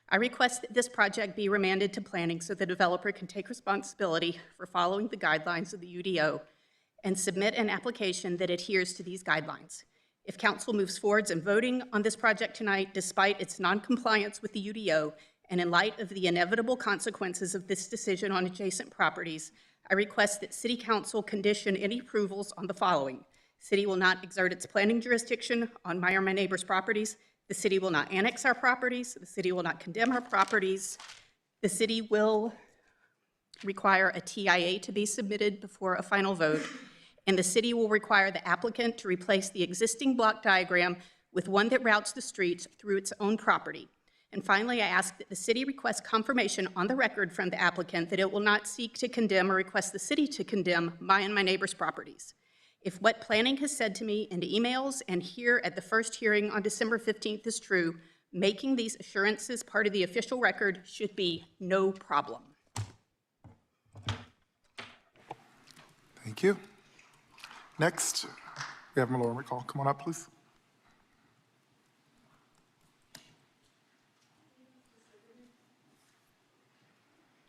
Speaker 2: I request that this project be remanded to planning so the developer can take responsibility for following the guidelines of the UDO and submit an application that adheres to these guidelines. If council moves forwards in voting on this project tonight, despite its non-compliance with the UDO, and in light of the inevitable consequences of this decision on adjacent properties, I request that City Council condition any approvals on the following. City will not exert its planning jurisdiction on my or my neighbor's properties. The city will not annex our properties. The city will not condemn our properties. The city will require a TIA to be submitted before a final vote, and the city will require the applicant to replace the existing block diagram with one that routes the streets through its own property. And finally, I ask that the city request confirmation on the record from the applicant that it will not seek to condemn or request the city to condemn my and my neighbor's properties. If what planning has said to me in emails and here at the first hearing on December 15th is true, making these assurances part of the official record should be no problem.
Speaker 1: Thank you. Next, we have Laura McCall. Come on up, please.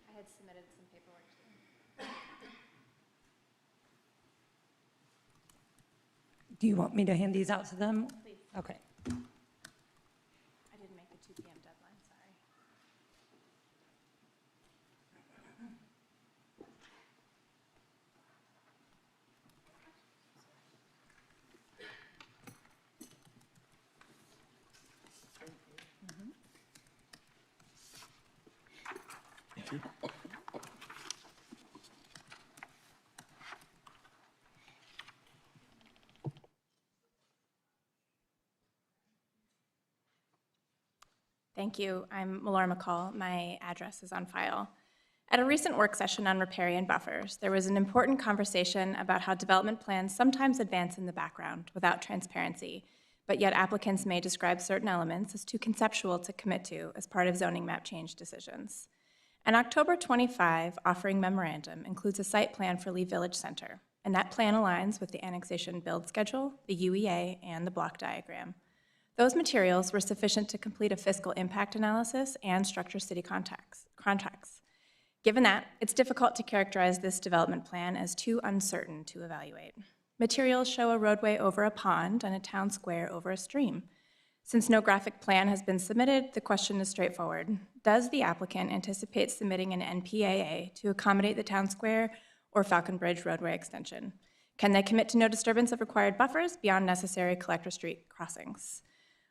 Speaker 8: I had submitted some paperwork to them.
Speaker 3: Do you want me to hand these out to them?
Speaker 8: Please.
Speaker 3: Okay.
Speaker 8: I didn't make the 2 p.m. deadline, sorry.
Speaker 6: Thank you. I'm Melora McCall. My address is on file. At a recent work session on riparian buffers, there was an important conversation about how development plans sometimes advance in the background without transparency, but yet applicants may describe certain elements as too conceptual to commit to as part of zoning map change decisions. An October 25 offering memorandum includes a site plan for Lee Village Center, and that plan aligns with the annexation build schedule, the UEA, and the block diagram. Those materials were sufficient to complete a fiscal impact analysis and structure city contracts. Given that, it's difficult to characterize this development plan as too uncertain to evaluate. Materials show a roadway over a pond and a town square over a stream. Since no graphic plan has been submitted, the question is straightforward. Does the applicant anticipate submitting an NPAA to accommodate the town square or Falcon Bridge roadway extension? Can they commit to no disturbance of required buffers beyond necessary collector street crossings?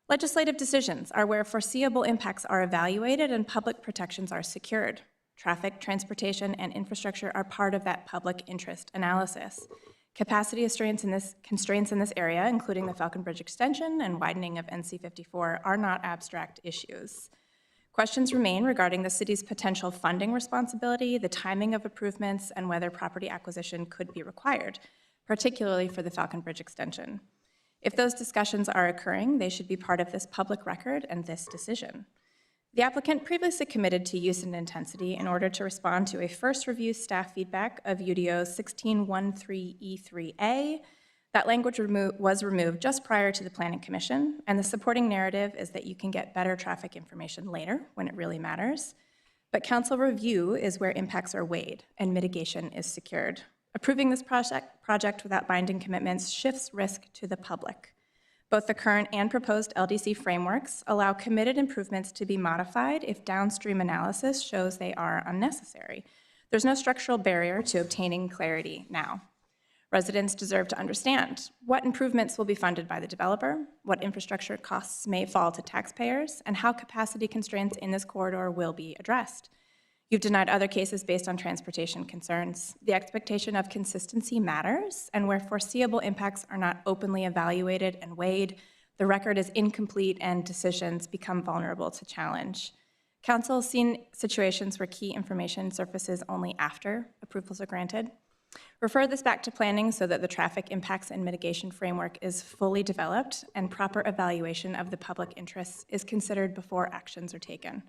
Speaker 6: Legislative decisions are where foreseeable impacts are evaluated and public protections are secured. Traffic, transportation, and infrastructure are part of that public interest analysis. Capacity constraints in this area, including the Falcon Bridge extension and widening of NC 54, are not abstract issues. Questions remain regarding the city's potential funding responsibility, the timing of improvements, and whether property acquisition could be required, particularly for the Falcon Bridge extension. If those discussions are occurring, they should be part of this public record and this decision. The applicant previously committed to use and intensity in order to respond to a first review staff feedback of UDO 1613E3A. That language was removed just prior to the Planning Commission, and the supporting narrative is that you can get better traffic information later when it really matters. But council review is where impacts are weighed and mitigation is secured. Approving this project without binding commitments shifts risk to the public. Both the current and proposed LDC frameworks allow committed improvements to be modified if downstream analysis shows they are unnecessary. There's no structural barrier to obtaining clarity now. Residents deserve to understand what improvements will be funded by the developer, what infrastructure costs may fall to taxpayers, and how capacity constraints in this corridor will be addressed. You've denied other cases based on transportation concerns. The expectation of consistency matters, and where foreseeable impacts are not openly evaluated and weighed, the record is incomplete and decisions become vulnerable to challenge. Council has seen situations where key information surfaces only after approvals are granted. Refer this back to planning so that the traffic impacts and mitigation framework is fully developed and proper evaluation of the public interests is considered before actions are taken.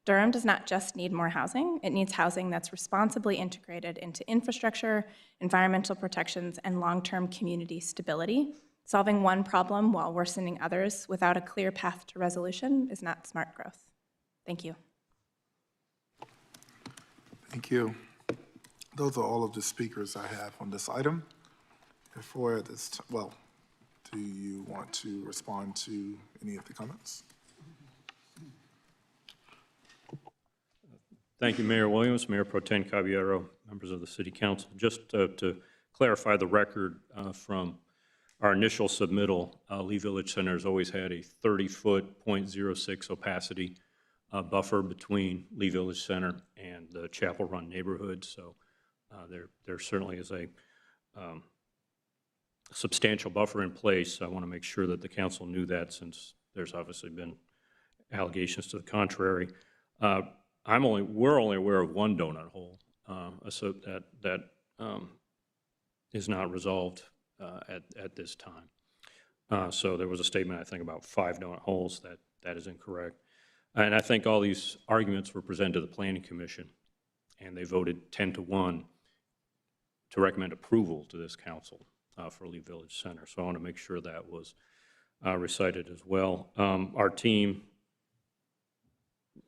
Speaker 6: Durham does not just need more housing, it needs housing that's responsibly integrated into infrastructure, environmental protections, and long-term community stability. Solving one problem while worsening others without a clear path to resolution is not smart growth. Thank you.
Speaker 1: Thank you. Those are all of the speakers I have on this item. Before this, do you want to respond to any of the comments?
Speaker 18: Thank you, Mayor Williams, Mayor Pro Tem Caballero, members of the City Council. Just to clarify the record from our initial submittal, Lee Village Center has always had a 30-foot, 0.06 opacity buffer between Lee Village Center and the Chapel Run neighborhood. So there certainly is a substantial buffer in place. I want to make sure that the council knew that, since there's obviously been allegations to the contrary. We're only aware of one donut hole, so that is not resolved at this time. So there was a statement, I think, about 5 donut holes. That is incorrect. And I think all these arguments were presented to the Planning Commission, and they voted 10-1 to recommend approval to this council for Lee Village Center. So I want to make sure that was recited as well. Our team,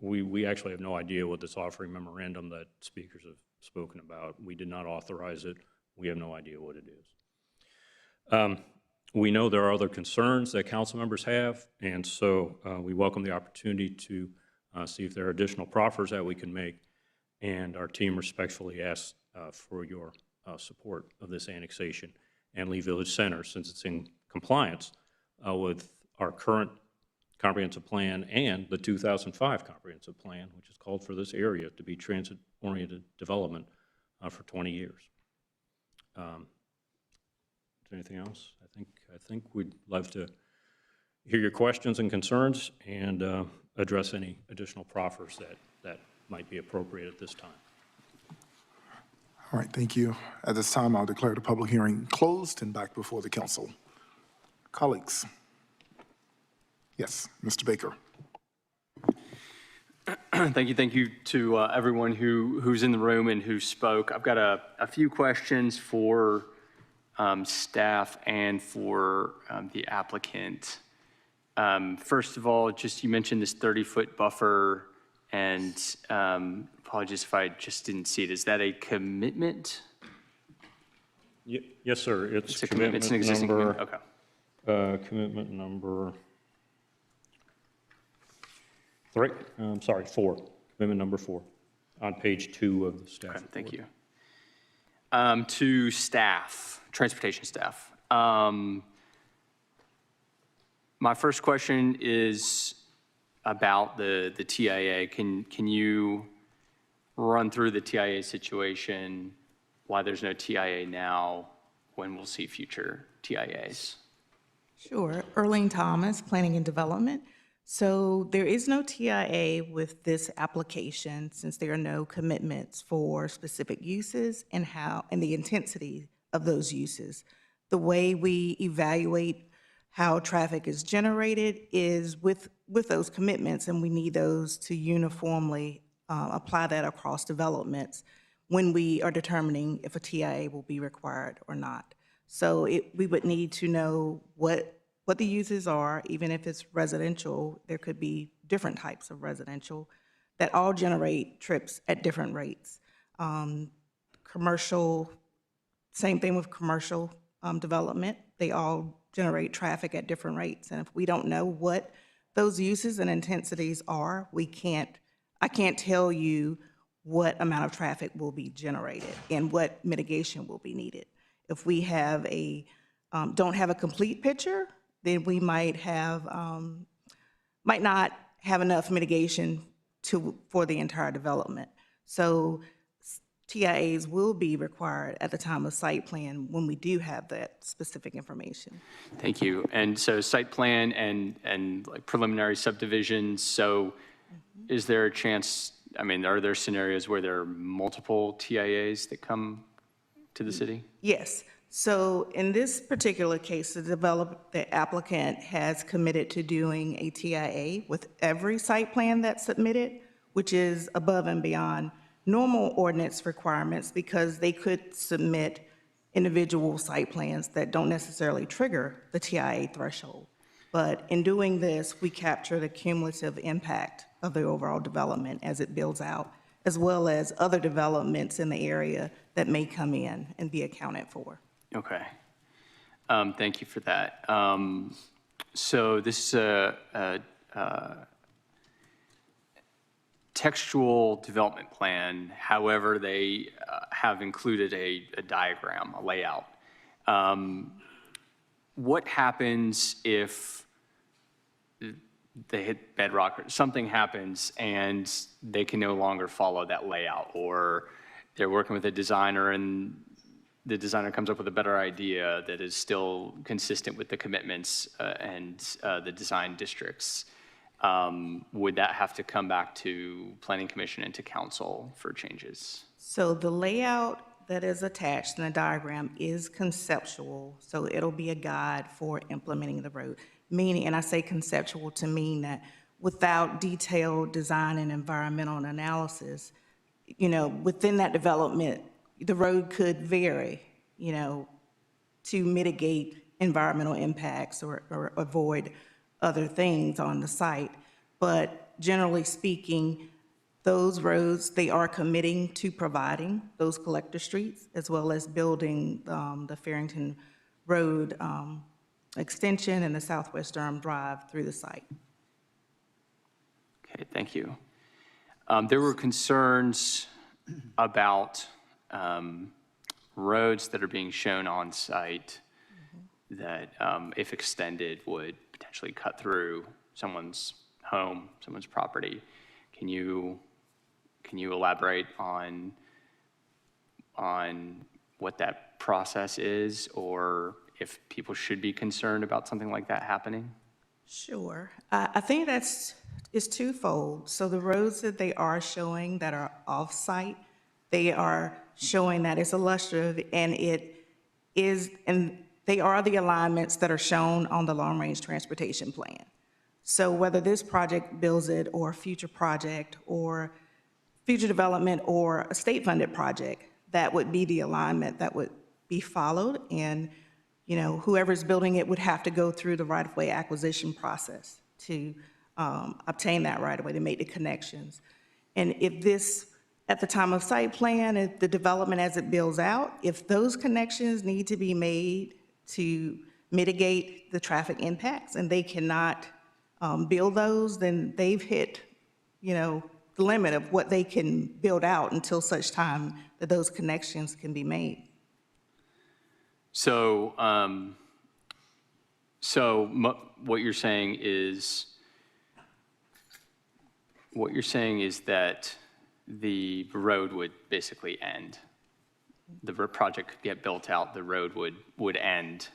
Speaker 18: we actually have no idea what this offering memorandum that speakers have spoken about. We did not authorize it. We have no idea what it is. We know there are other concerns that council members have, and so we welcome the opportunity to see if there are additional proffers that we can make, and our team respectfully asks for your support of this annexation and Lee Village Center, since it's in compliance with our current comprehensive plan and the 2005 comprehensive plan, which has called for this area to be transit-oriented development for 20 years. Is there anything else? I think we'd love to hear your questions and concerns, and address any additional proffers that might be appropriate at this time.
Speaker 1: All right, thank you. At this time, I'll declare the public hearing closed and back before the council. Colleagues. Yes, Mr. Baker.
Speaker 11: Thank you to everyone who's in the room and who spoke. I've got a few questions for staff and for the applicant. First of all, just you mentioned this 30-foot buffer, and apologies if I just didn't see it. Is that a commitment?
Speaker 18: Yes, sir. It's
Speaker 11: a commitment. It's an existing
Speaker 18: number,
Speaker 11: commitment. Okay.
Speaker 18: Commitment number 3. Sorry, 4. Commitment number 4 on page 2 of the staff.
Speaker 11: Okay, thank you. To staff, transportation staff. My first question is about the TIA. Can you run through the TIA situation, why there's no TIA now, when we'll see future TIAs?
Speaker 22: Sure. Earlene Thomas, Planning and Development. So there is no TIA with this application since there are no commitments for specific uses and the intensity of those uses. The way we evaluate how traffic is generated is with those commitments, and we need those to uniformly apply that across developments when we are determining if a TIA will be required or not. So we would need to know what the uses are, even if it's residential. There could be different types of residential that all generate trips at different rates. Commercial, same thing with commercial development. They all generate traffic at different rates. And if we don't know what those uses and intensities are, I can't tell you what amount of traffic will be generated and what mitigation will be needed. If we have don't have a complete picture, then we might not have enough mitigation for the entire development. So TIAs will be required at the time of site plan when we do have that specific information.
Speaker 11: Thank you. And so site plan and like preliminary subdivisions, so is there a chance, I mean, are there scenarios where there are multiple TIAs that come to the city?
Speaker 22: Yes. So in this particular case, the applicant has committed to doing a TIA with every site plan that's submitted, which is above and beyond normal ordinance requirements because they could submit individual site plans that don't necessarily trigger the TIA threshold. But in doing this, we capture the cumulative impact of the overall development as it builds out, as well as other developments in the area that may come in and be accounted for.
Speaker 11: Okay. Thank you for that. So this is a textual development plan. However, they have included a diagram, a layout. What happens if they hit bedrock or something happens and they can no longer follow that layout, or they're working with a designer and the designer comes up with a better idea that is still consistent with the commitments and the design districts? Would that have to come back to Planning Commission and to Council for changes?
Speaker 22: So the layout that is attached in the diagram is conceptual, so it'll be a guide for implementing the road. Meaning, and I say conceptual to mean that without detailed design and environmental analysis, within that development, the road could vary, to mitigate environmental impacts or avoid other things on the site. But generally speaking, those roads, they are committing to providing those collector streets as well as building the Farrington Road extension and the Southwest Durham Drive through the site.
Speaker 11: Okay, thank you. There were concerns about roads that are being shown on site that, if extended, would potentially cut through someone's home, someone's property. Can you elaborate on what that process is, or if people should be concerned about something like that happening?
Speaker 22: Sure. I think it's twofold. So the roads that they are showing that are off-site, they are showing that it's illustrative, and they are the alignments that are shown on the long-range transportation plan. So whether this project builds it, or a future project, or future development, or a state-funded project, that would be the alignment that would be followed. And, whoever's building it would have to go through the right-of-way acquisition process to obtain that right-of-way, to make the connections. And if this, at the time of site plan, if the development as it builds out, if those connections need to be made to mitigate the traffic impacts, and they cannot build those, then they've hit, the limit of what they can build out until such time that those connections can be made.
Speaker 11: So, what you're saying is that the road would basically end. The project could get built out, the road would end,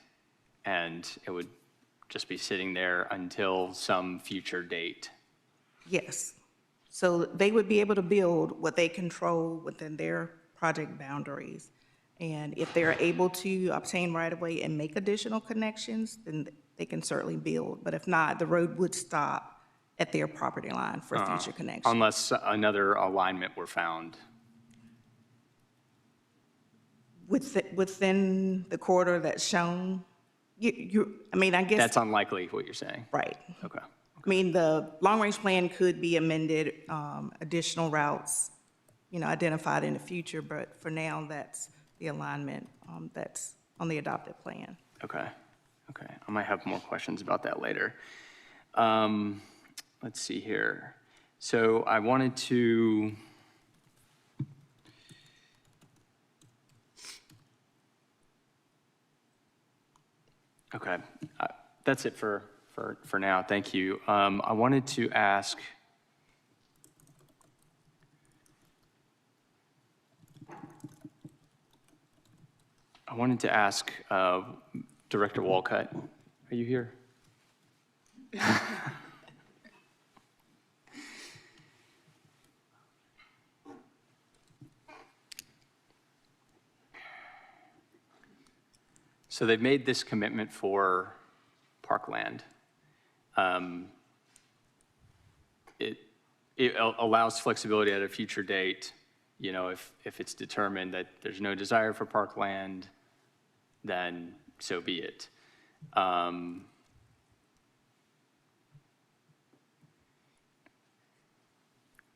Speaker 11: and it would just be sitting there until some future date.
Speaker 22: Yes. So they would be able to build what they control within their project boundaries. And if they're able to obtain right-of-way and make additional connections, then they can certainly build. But if not, the road would stop at their property line for future connections.
Speaker 11: Unless another alignment were found.
Speaker 22: Within the corridor that's shown, I guess.
Speaker 11: That's unlikely, what you're saying.
Speaker 22: Right.
Speaker 11: Okay.
Speaker 22: I mean, the long-range plan could be amended, additional routes, identified in the future, but for now, that's the alignment that's on the adopted plan.
Speaker 11: Okay. I might have more questions about that later. Let's see here. So I wanted to... Okay, that's it for now. Thank you. I wanted to ask... Director Walcott, are you here? So they've made this commitment for parkland. It allows flexibility at a future date. If it's determined that there's no desire for parkland, then so be it.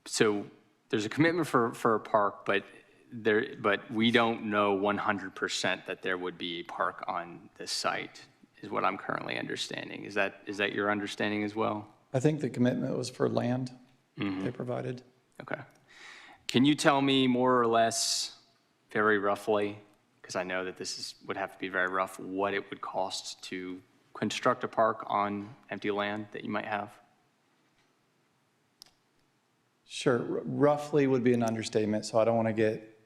Speaker 11: So there's a commitment for a park, but we don't know 100% that there would be a park on this site, is what I'm currently understanding. Is that your understanding as well?
Speaker 7: I think the commitment was for land they provided.
Speaker 11: Okay. Can you tell me more or less, very roughly, because I know that this would have to be very rough, what it would cost to construct a park on empty land that you might have?
Speaker 7: Sure, roughly would be an understatement, so I don't want to get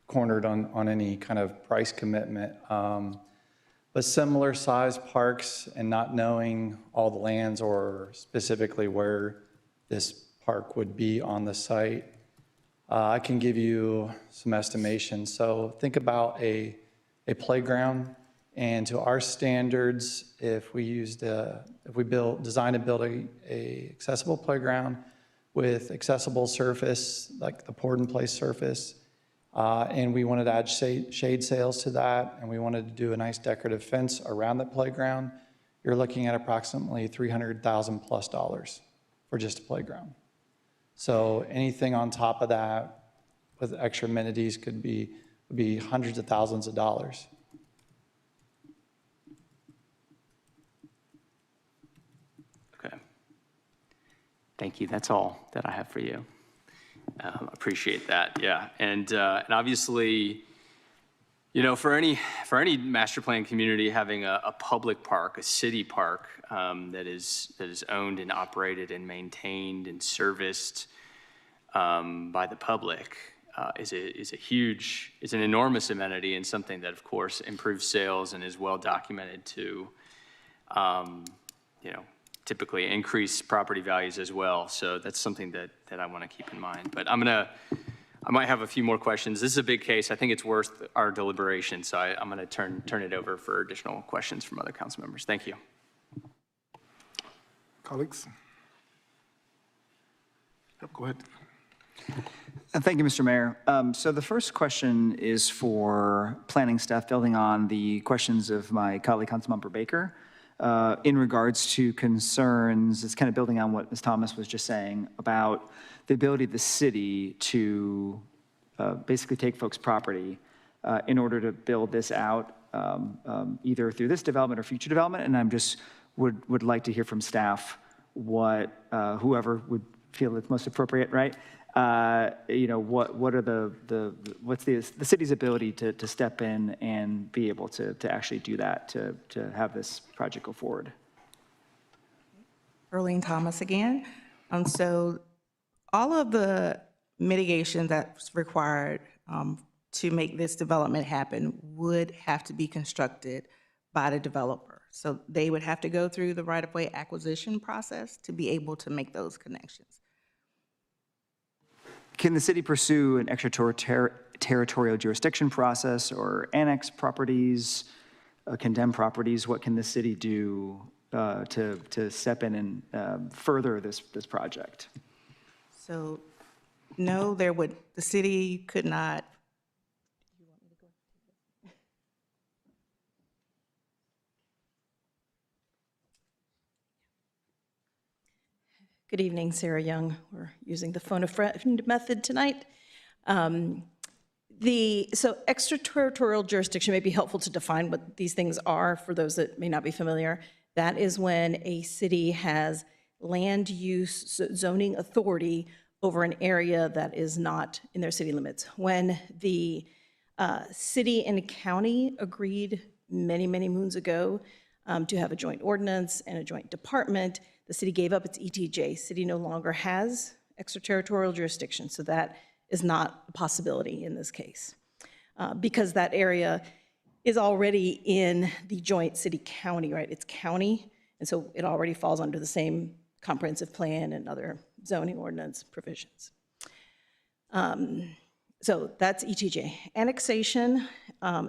Speaker 7: cornered on any kind of price commitment. But similar size parks, and not knowing all the lands or specifically where this park would be on the site, I can give you some estimations. So think about a playground, and to our standards, if we design and build a accessible playground with accessible surface, like the poured-in-place surface, and we wanted to add shade sails to that, and we wanted to do a nice decorative fence around the playground, you're looking at approximately $300,000+ for just a playground. So anything on top of that with extra amenities would be hundreds of thousands of dollars.
Speaker 11: Okay. Thank you. That's all that I have for you. Appreciate that. Yeah, and obviously, for any master plan community, having a public park, a city park that is owned and operated and maintained and serviced by the public is an enormous amenity, and something that, of course, improves sales and is well documented to typically increase property values as well. So that's something that I want to keep in mind. But I might have a few more questions. This is a big case. I think it's worth our deliberation. So I'm going to turn it over for additional questions from other council members. Thank you.
Speaker 1: Colleagues? Yep, go ahead.
Speaker 5: Thank you, Mr. Mayor. So the first question is for planning staff, building on the questions of my colleague, Councilmember Baker, in regards to concerns. It's kind of building on what Ms. Thomas was just saying about the ability of the city to basically take folks' property in order to build this out, either through this development or future development. And I'm just would like to hear from staff what whoever would feel it's most appropriate, right? What are what's the city's ability to step in and be able to actually do that, to have this project go forward?
Speaker 22: Earlene Thomas again. So all of the mitigation that's required to make this development happen would have to be constructed by the developer. So they would have to go through the right-of-way acquisition process to be able to make those connections.
Speaker 5: Can the city pursue an extraterritorial jurisdiction process or annex properties, condemn properties? What can the city do to step in and further this project?
Speaker 22: So no, the city could not.
Speaker 13: Good evening, Sarah Young. We're using the phone a friend method tonight. So extraterritorial jurisdiction may be helpful to define what these things are for those that may not be familiar. That is when a city has land use zoning authority over an area that is not in their city limits. When the city and county agreed many, many moons ago to have a joint ordinance and a joint department, the city gave up its ETJ. City no longer has extraterritorial jurisdiction, so that is not a possibility in this case. Because that area is already in the joint city-county, right? It's county, and so it already falls under the same comprehensive plan and other zoning ordinance provisions. So that's ETJ. Annexation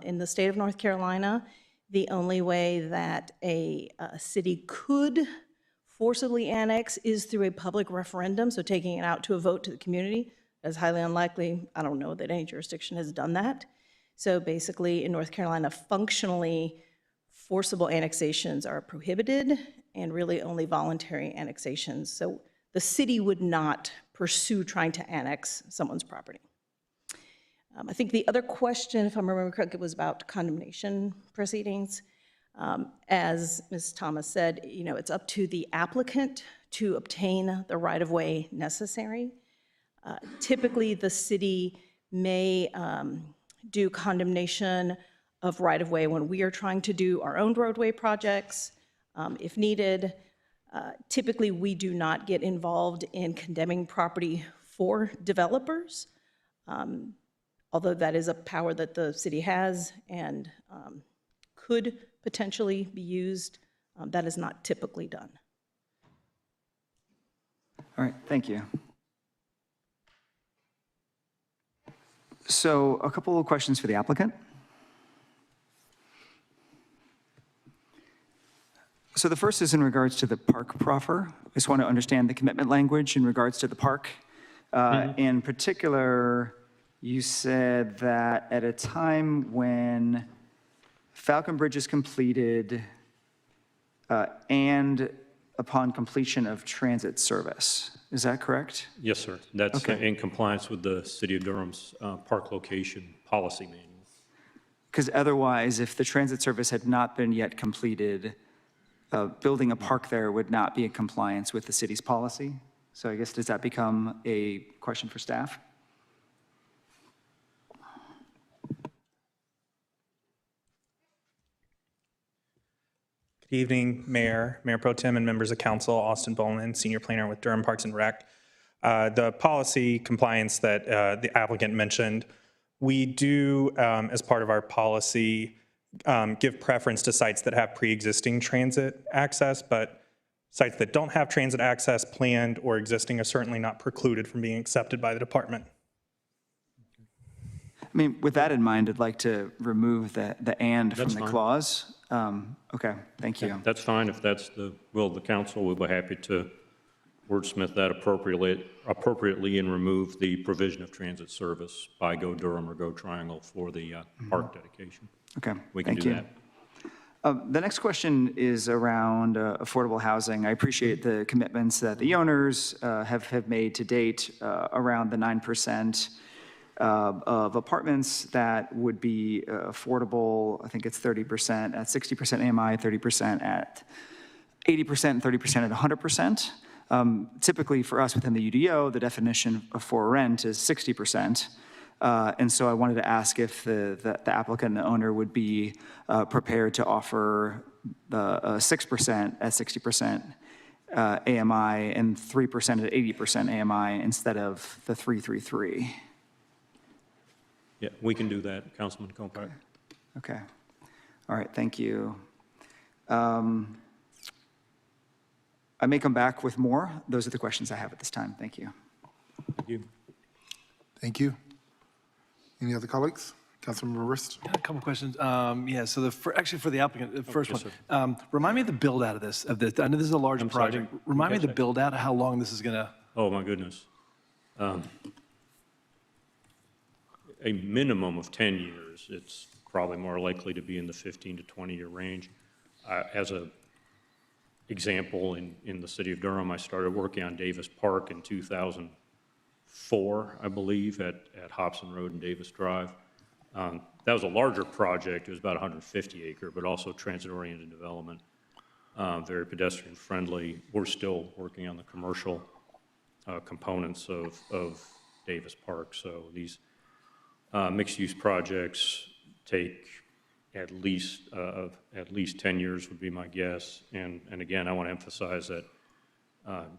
Speaker 13: in the state of North Carolina, the only way that a city could forcibly annex is through a public referendum, so taking it out to a vote to the community. That's highly unlikely. I don't know that any jurisdiction has done that. So basically, in North Carolina, functionally, forcible annexations are prohibited and really only voluntary annexations. So the city would not pursue trying to annex someone's property. I think the other question, if I remember correctly, was about condemnation proceedings. As Ms. Thomas said, it's up to the applicant to obtain the right-of-way necessary. Typically, the city may do condemnation of right-of-way when we are trying to do our own roadway projects, if needed. Typically, we do not get involved in condemning property for developers, although that is a power that the city has and could potentially be used. That is not typically done.
Speaker 5: All right, thank you. So a couple of questions for the applicant. So the first is in regards to the park proffer. I just want to understand the commitment language in regards to the park. In particular, you said that at a time when Falcon Bridge is completed and upon completion of transit service. Is that correct?
Speaker 18: Yes, sir. That's
Speaker 5: Okay.
Speaker 18: in compliance with the City of Durham's park location policy manual.
Speaker 5: Because otherwise, if the transit service had not been yet completed, building a park there would not be in compliance with the city's policy. So I guess, does that become a question for staff?
Speaker 23: Good evening, Mayor Pro Tem, and members of council. Austin Bowman, Senior Planner with Durham Parks and Rec. The policy compliance that the applicant mentioned, we do, as part of our policy, give preference to sites that have pre-existing transit access, but Sites that don't have transit access planned or existing are certainly not precluded from being accepted by the department.
Speaker 5: I mean, with that in mind, I'd like to remove the "and" from
Speaker 18: That's
Speaker 5: the
Speaker 18: fine.
Speaker 5: clause. Okay, thank you.
Speaker 18: That's fine. If that's the will of the council, we'll be happy to wordsmith that appropriately and remove the provision of transit service by Go Durham or Go Triangle for the park dedication.
Speaker 5: Okay,
Speaker 18: We can
Speaker 5: thank
Speaker 18: do
Speaker 5: you.
Speaker 18: that.
Speaker 5: The next question is around affordable housing. I appreciate the commitments that the owners have made to date around the 9% of apartments that would be affordable. I think it's 30% at 60% AMI, 30% at 80%, and 30% at 100%. Typically for us within the UDO, the definition for rent is 60%. And so I wanted to ask if the applicant and the owner would be prepared to offer the 6% at 60% AMI and 3% at 80% AMI instead of the 333.
Speaker 18: Yeah, we can do that, Councilman Kopach.
Speaker 5: Okay. All right, thank you. I may come back with more. Those are the questions I have at this time. Thank you.
Speaker 18: Thank you.
Speaker 1: Thank you. Any other colleagues? Councilmember Rist?
Speaker 4: A couple questions. Yeah, so actually for the applicant, the first
Speaker 18: yes,
Speaker 4: one, remind me of the build out of this. I know this is a large
Speaker 18: I'm sorry,
Speaker 4: project.
Speaker 18: didn't
Speaker 4: Remind me of the
Speaker 18: catch that.
Speaker 4: build out, how long this is gonna.
Speaker 18: Oh, my goodness. A minimum of 10 years. It's probably more likely to be in the 15 to 20-year range. As a example, in the city of Durham, I started working on Davis Park in 2004, I believe, at Hobson Road and Davis Drive. That was a larger project. It was about 150 acre, but also transit-oriented development, very pedestrian friendly. We're still working on the commercial components of Davis Park. So these mixed-use projects take at least 10 years would be my guess. And again, I want to emphasize that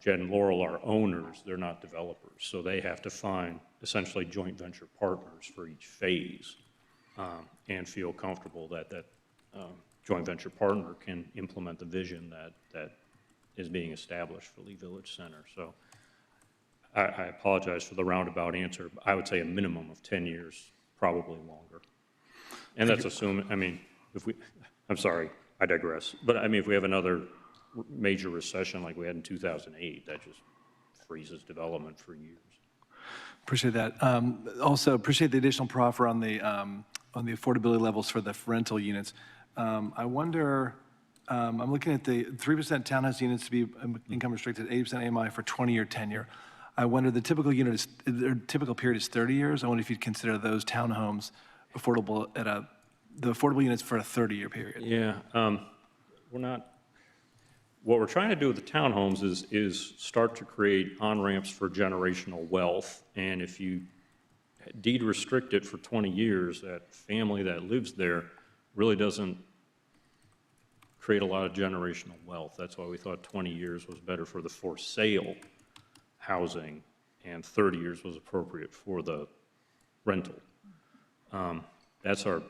Speaker 18: Jed and Laurel are owners, they're not developers. So they have to find essentially joint venture partners for each phase and feel comfortable that that joint venture partner can implement the vision that is being established for Lee Village Center. So I apologize for the roundabout answer. I would say a minimum of 10 years, probably longer. And that's assuming, I mean, I'm sorry, I digress. But I mean, if we have another major recession like we had in 2008, that just freezes development for years.
Speaker 4: Appreciate that. Also appreciate the additional proffer on the affordability levels for the rental units. I wonder, I'm looking at the 3% townhouse units to be income restricted, 80% AMI for 20-year tenure. I wonder, the typical unit is, their typical period is 30 years. I wonder if you'd consider those townhomes affordable at the affordable units for a 30-year period.
Speaker 18: Yeah, what we're trying to do with the townhomes is start to create on-ramps for generational wealth. And if you deed restrict it for 20 years, that family that lives there really doesn't create a lot of generational wealth. That's why we thought 20 years was better for the for sale housing and 30 years was appropriate for the rental. That's our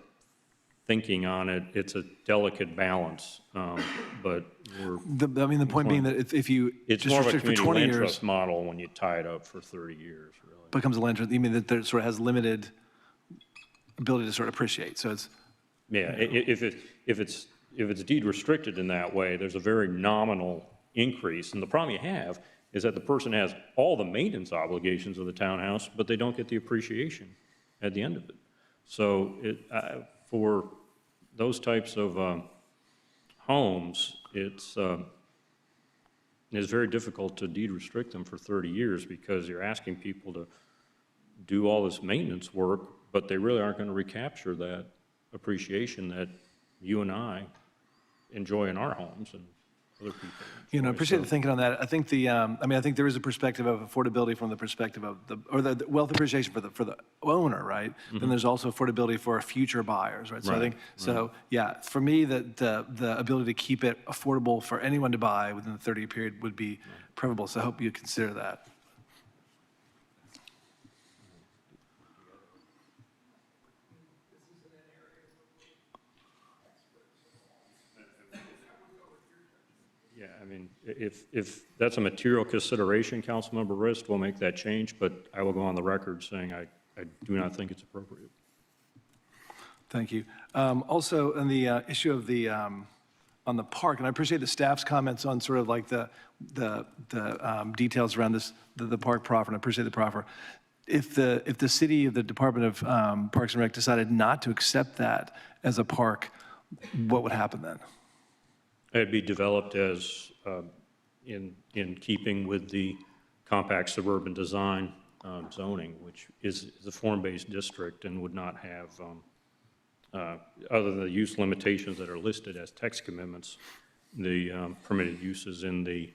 Speaker 18: thinking on it. It's a delicate balance, but we're.
Speaker 4: I mean, the point being that if you
Speaker 18: It's
Speaker 4: just
Speaker 18: more of a
Speaker 4: restrict for
Speaker 18: community
Speaker 4: 20
Speaker 18: land
Speaker 4: years,
Speaker 18: trust model when you tie it up for 30 years, really.
Speaker 4: becomes a land trust, you mean that there sort of has limited ability to sort of appreciate. So it's.
Speaker 18: Yeah, if it's deed restricted in that way, there's a very nominal increase. And the problem you have is that the person has all the maintenance obligations of the townhouse, but they don't get the appreciation at the end of it. So for those types of homes, it's very difficult to deed restrict them for 30 years because you're asking people to do all this maintenance work, but they really aren't going to recapture that appreciation that you and I enjoy in our homes and other people enjoy.
Speaker 4: I appreciate the thinking on that. I think I think there is a perspective of affordability from the perspective of the wealth appreciation for the owner, right?
Speaker 18: Mm-hmm.
Speaker 4: Then there's also affordability for future buyers, right? So I think, yeah, for me, the ability to keep it affordable for anyone to buy within the 30-year period would be preferable. So I hope you consider that.
Speaker 18: Yeah, I mean, If that's a material consideration, Councilmember Rist, we'll make that change, but I will go on the record saying I do not think it's appropriate.
Speaker 4: Thank you. Also, on the issue of the, on the park, and I appreciate the staff's comments on sort of like the details around this, the park proffer, and I appreciate the proffer. If the city, the Department of Parks and Rec decided not to accept that as a park, what would happen then?
Speaker 18: It'd be developed as in keeping with the compact suburban design zoning, which is the form-based district and would not have, other than the use limitations that are listed as text commitments, the permitted uses in the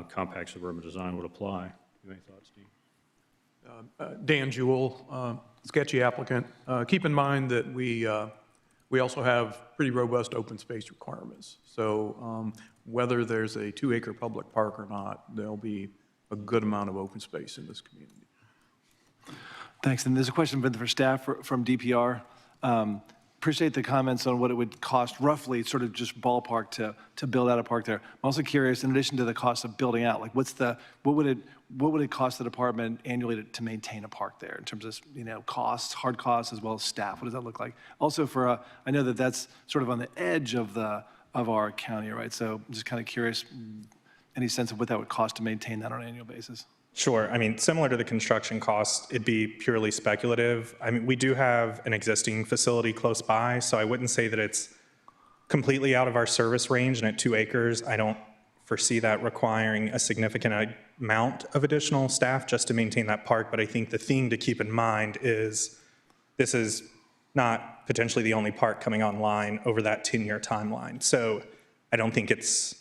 Speaker 18: compact suburban design would apply. You have any thoughts, Steve?
Speaker 12: Dan Jewell, sketchy applicant. Keep in mind that we also have pretty robust open space requirements. So whether there's a 2-acre public park or not, there'll be a good amount of open space in this community.
Speaker 4: Thanks. And there's a question for staff from DPR. Appreciate the comments on what it would cost roughly, sort of just ballpark to build out a park there. I'm also curious, in addition to the cost of building out, like what would it cost the department annually to maintain a park there in terms of, you know, costs, hard costs, as well as staff? What does that look like? Also for, I know that that's sort of on the edge of our county, right? So I'm just kind of curious, any sense of what that would cost to maintain that on an annual basis?
Speaker 23: Sure. I mean, similar to the construction cost, it'd be purely speculative. I mean, we do have an existing facility close by, so I wouldn't say that it's completely out of our service range. And at 2 acres, I don't foresee that requiring a significant amount of additional staff just to maintain that park. But I think the thing to keep in mind is this is not potentially the only park coming online over that 10-year timeline. So I don't think it's,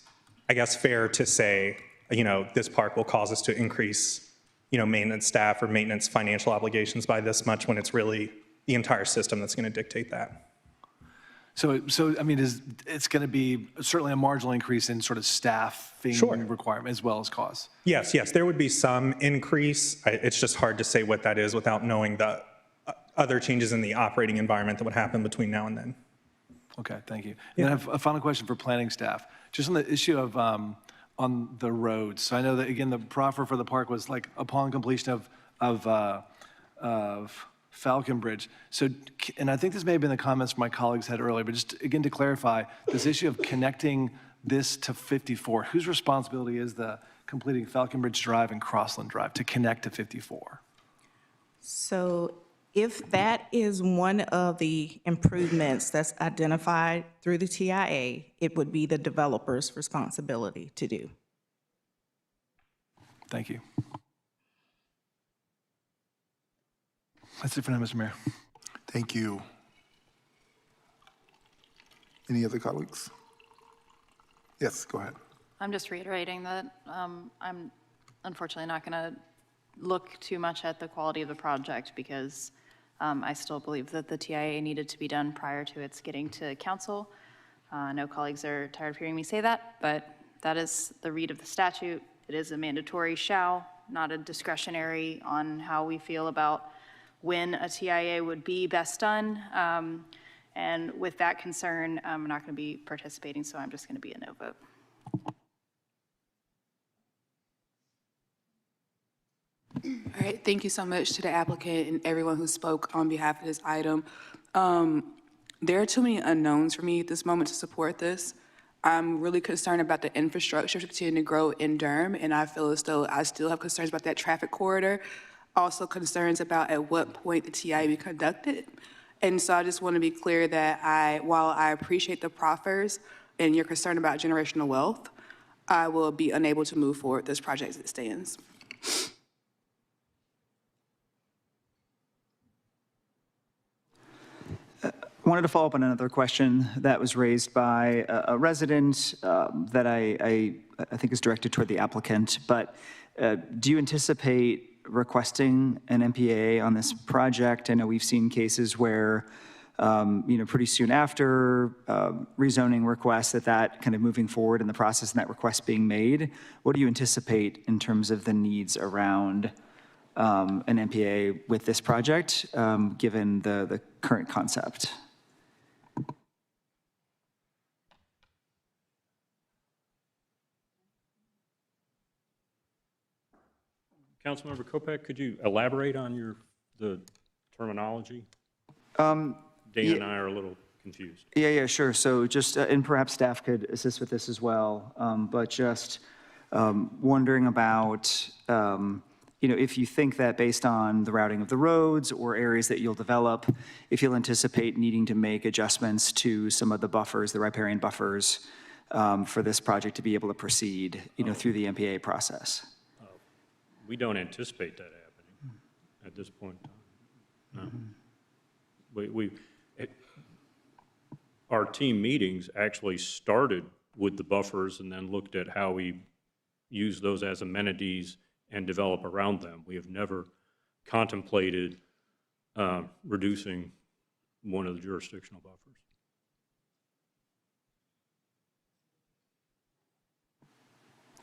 Speaker 23: I guess, fair to say, you know, this park will cause us to increase, you know, maintenance staff or maintenance financial obligations by this much when it's really the entire system that's going to dictate that.
Speaker 4: So I mean, it's going to be certainly a marginal increase in sort of staffing requirement as well as costs?
Speaker 23: Yes, there would be some increase. It's just hard to say what that is without knowing the other changes in the operating environment that would happen between now and then.
Speaker 4: Okay, thank you. And I have a final question for planning staff. Just on the issue of on the roads. So I know that, again, the proffer for the park was like upon completion of Falcon Bridge. So, and I think this may have been the comments my colleagues had earlier, but just again to clarify, this issue of connecting this to 54, whose responsibility is the completing Falcon Bridge Drive and Crossland Drive to connect to 54?
Speaker 22: So if that is one of the improvements that's identified through the TIA, it would be the developer's responsibility to do.
Speaker 4: Thank you. That's it for now, Mr. Mayor.
Speaker 1: Thank you. Any other colleagues? Yes, go ahead.
Speaker 8: I'm just reiterating that I'm unfortunately not going to look too much at the quality of the project because I still believe that the TIA needed to be done prior to its getting to council. I know colleagues are tired of hearing me say that, but that is the read of the statute. It is a mandatory shall, not a discretionary on how we feel about when a TIA would be best done. And with that concern, I'm not going to be participating, so I'm just going to be a no vote.
Speaker 14: All right, thank you so much to the applicant and everyone who spoke on behalf of this item. There are too many unknowns for me at this moment to support this. I'm really concerned about the infrastructure to continue to grow in Durham, and I feel as though I still have concerns about that traffic corridor. Also concerns about at what point the TIA be conducted. And so I just want to be clear that while I appreciate the proffers and your concern about generational wealth, I will be unable to move forward this project as it stands.
Speaker 5: I wanted to follow up on another question that was raised by a resident that I think is directed toward the applicant. But do you anticipate requesting an MPA on this project? I know we've seen cases where, pretty soon after rezoning requests that kind of moving forward in the process and that request being made. What do you anticipate in terms of the needs around an MPA with this project, given the current concept?
Speaker 18: Councilmember Kopech, could you elaborate on the terminology? Dan and I are a little confused.
Speaker 5: Yeah, sure. So just, and perhaps staff could assist with this as well, but just wondering about, if you think that based on the routing of the roads or areas that you'll develop, if you'll anticipate needing to make adjustments to some of the buffers, the riparian buffers, for this project to be able to proceed, through the MPA process.
Speaker 18: We don't anticipate that happening at this point in time. No. Our team meetings actually started with the buffers and then looked at how we use those as amenities and develop around them. We have never contemplated reducing one of the jurisdictional buffers.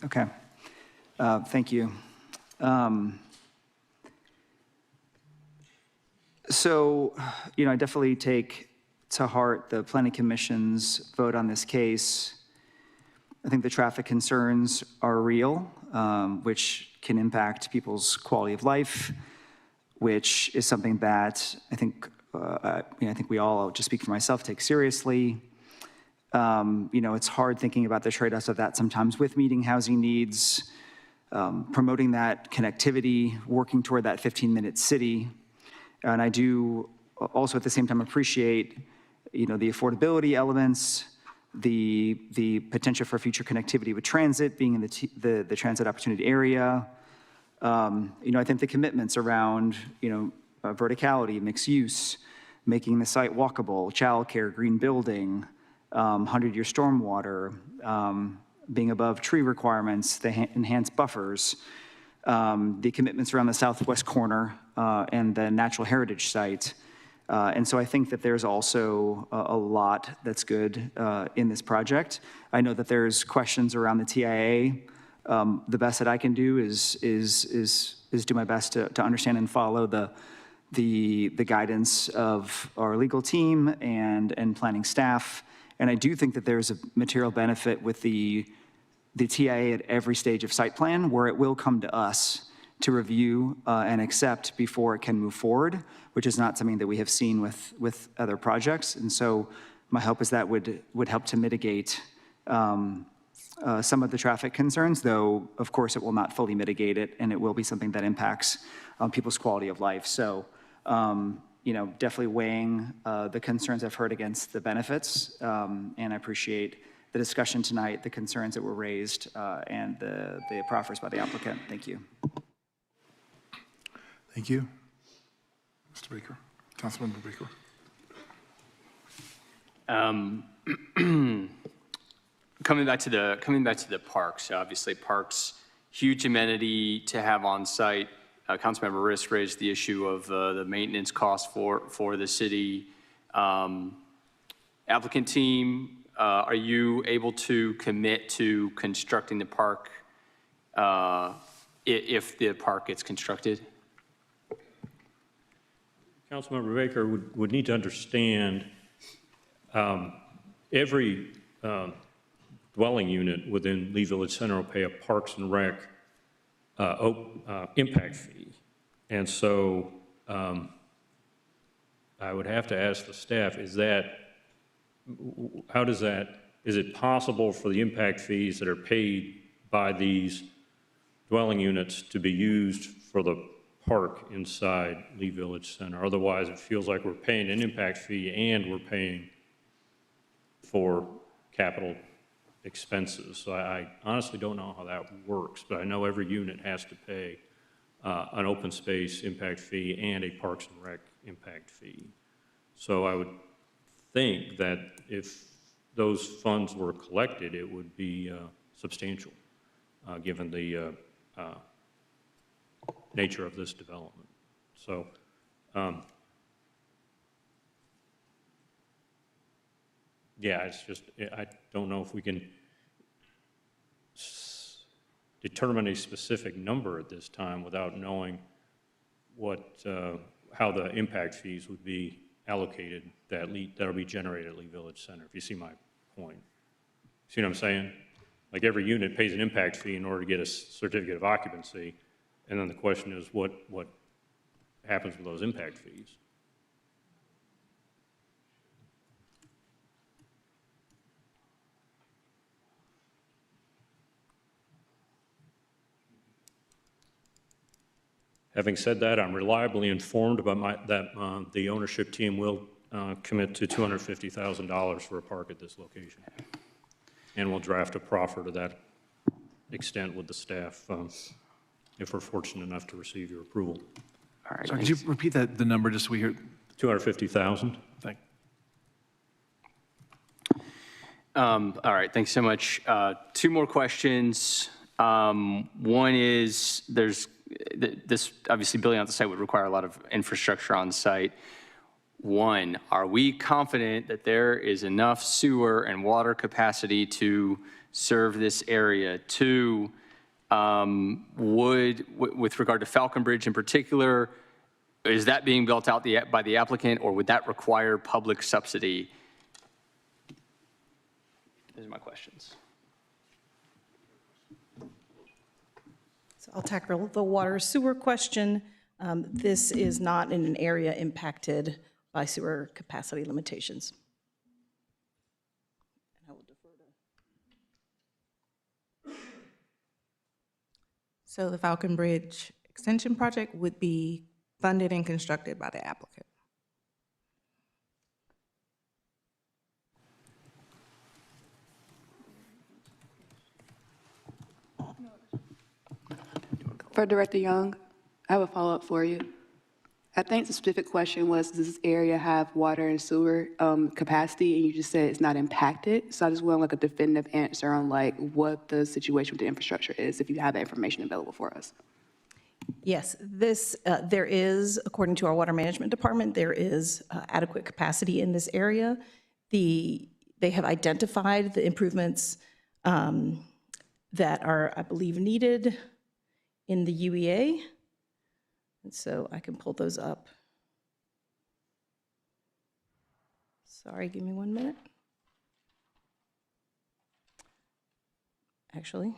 Speaker 5: Okay. Thank you. So, I definitely take to heart the Planning Commission's vote on this case. I think the traffic concerns are real, which can impact people's quality of life, which is something that I think we all, I'll just speak for myself, take seriously. It's hard thinking about the trade-offs of that sometimes with meeting housing needs, promoting that connectivity, working toward that 15-minute city. And I do also at the same time appreciate, the affordability elements, the potential for future connectivity with transit, being in the transit opportunity area. I think the commitments around, verticality, mixed use, making the site walkable, childcare, green building, 100-year stormwater, being above tree requirements, the enhanced buffers, the commitments around the southwest corner and the natural heritage site. And so I think that there's also a lot that's good in this project. I know that there's questions around the TIA. The best that I can do is do my best to understand and follow the guidance of our legal team and planning staff. And I do think that there's a material benefit with the TIA at every stage of site plan, where it will come to us to review and accept before it can move forward, which is not something that we have seen with other projects. And so my hope is that would help to mitigate some of the traffic concerns, though of course it will not fully mitigate it, and it will be something that impacts people's quality of life. So definitely weighing the concerns I've heard against the benefits, and I appreciate the discussion tonight, the concerns that were raised, and the proffers by the applicant. Thank you.
Speaker 1: Thank you. Mr. Baker, Councilmember Baker.
Speaker 11: Coming back to the parks, obviously parks, huge amenity to have on site. Councilmember Riss raised the issue of the maintenance cost for the city. Applicant team, are you able to commit to constructing the park if the park gets constructed?
Speaker 18: Councilmember Baker would need to understand every dwelling unit within Lee Village Center will pay a Parks and Rec impact fee. And so I would have to ask the staff, is it possible for the impact fees that are paid by these dwelling units to be used for the park inside Lee Village Center? Otherwise, it feels like we're paying an impact fee and we're paying for capital expenses. So I honestly don't know how that works, but I know every unit has to pay an open space impact fee and a Parks and Rec impact fee. So I would think that if those funds were collected, it would be substantial, given the nature of this development. So yeah, it's just, I don't know if we can determine a specific number at this time without knowing how the impact fees would be allocated that'll be generated at Lee Village Center, if you see my point. See what I'm saying? Like every unit pays an impact fee in order to get a certificate of occupancy, And then the question is, what happens with those impact fees? Having said that, I'm reliably informed about that the ownership team will commit to $250,000 for a park at this location. And we'll draft a proffer to that extent with the staff if we're fortunate enough to receive your approval.
Speaker 11: All right.
Speaker 4: Sorry, could you repeat the number just so we hear?
Speaker 18: 250,000.
Speaker 4: Thank
Speaker 11: All right, thanks so much. Two more questions. One is, this obviously building out the site would require a lot of infrastructure on site. One, are we confident that there is enough sewer and water capacity to serve this area? Two, with regard to Falcon Bridge in particular, is that being built out by the applicant, or would that require public subsidy? Those are my questions.
Speaker 13: So I'll tackle the water sewer question. This is not in an area impacted by sewer capacity limitations. I will defer to-
Speaker 22: So the Falcon Bridge extension project would be funded and constructed by the applicant.
Speaker 14: For Director Young, I have a follow-up for you. I think the specific question was, does this area have water and sewer capacity? And you just said it's not impacted. So I just want like a definitive answer on like what the situation with the infrastructure is, if you have that information available for us.
Speaker 13: Yes, there is, according to our water management department, there is adequate capacity in this area. They have identified the improvements that are, I believe, needed in the UEA. And so I can pull those up. Sorry, give me 1 minute. Actually.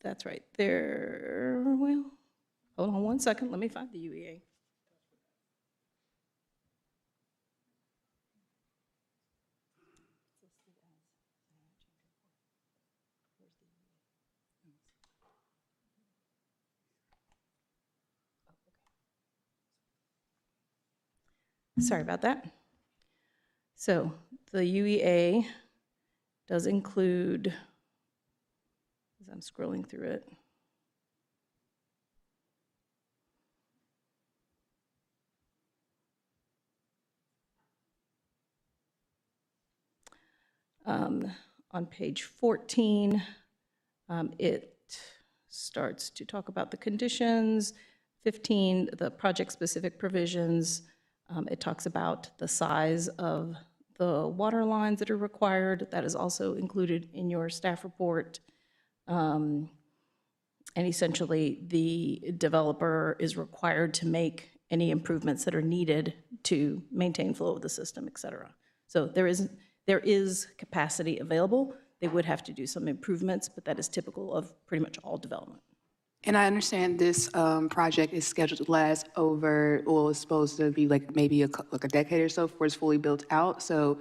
Speaker 13: That's right. There, well, hold on 1 second. Let me find the UEA. Sorry about that. So the UEA does include, as I'm scrolling through it, on page 14, it starts to talk about the conditions. 15, the project-specific provisions. It talks about the size of the water lines that are required. That is also included in your staff report. And essentially, the developer is required to make any improvements that are needed to maintain flow of the system, et cetera. So there is capacity available. They would have to do some improvements, but that is typical of pretty much all development.
Speaker 14: And I understand this project is scheduled to last over, well, it's supposed to be like maybe a decade or so before it's fully built out. So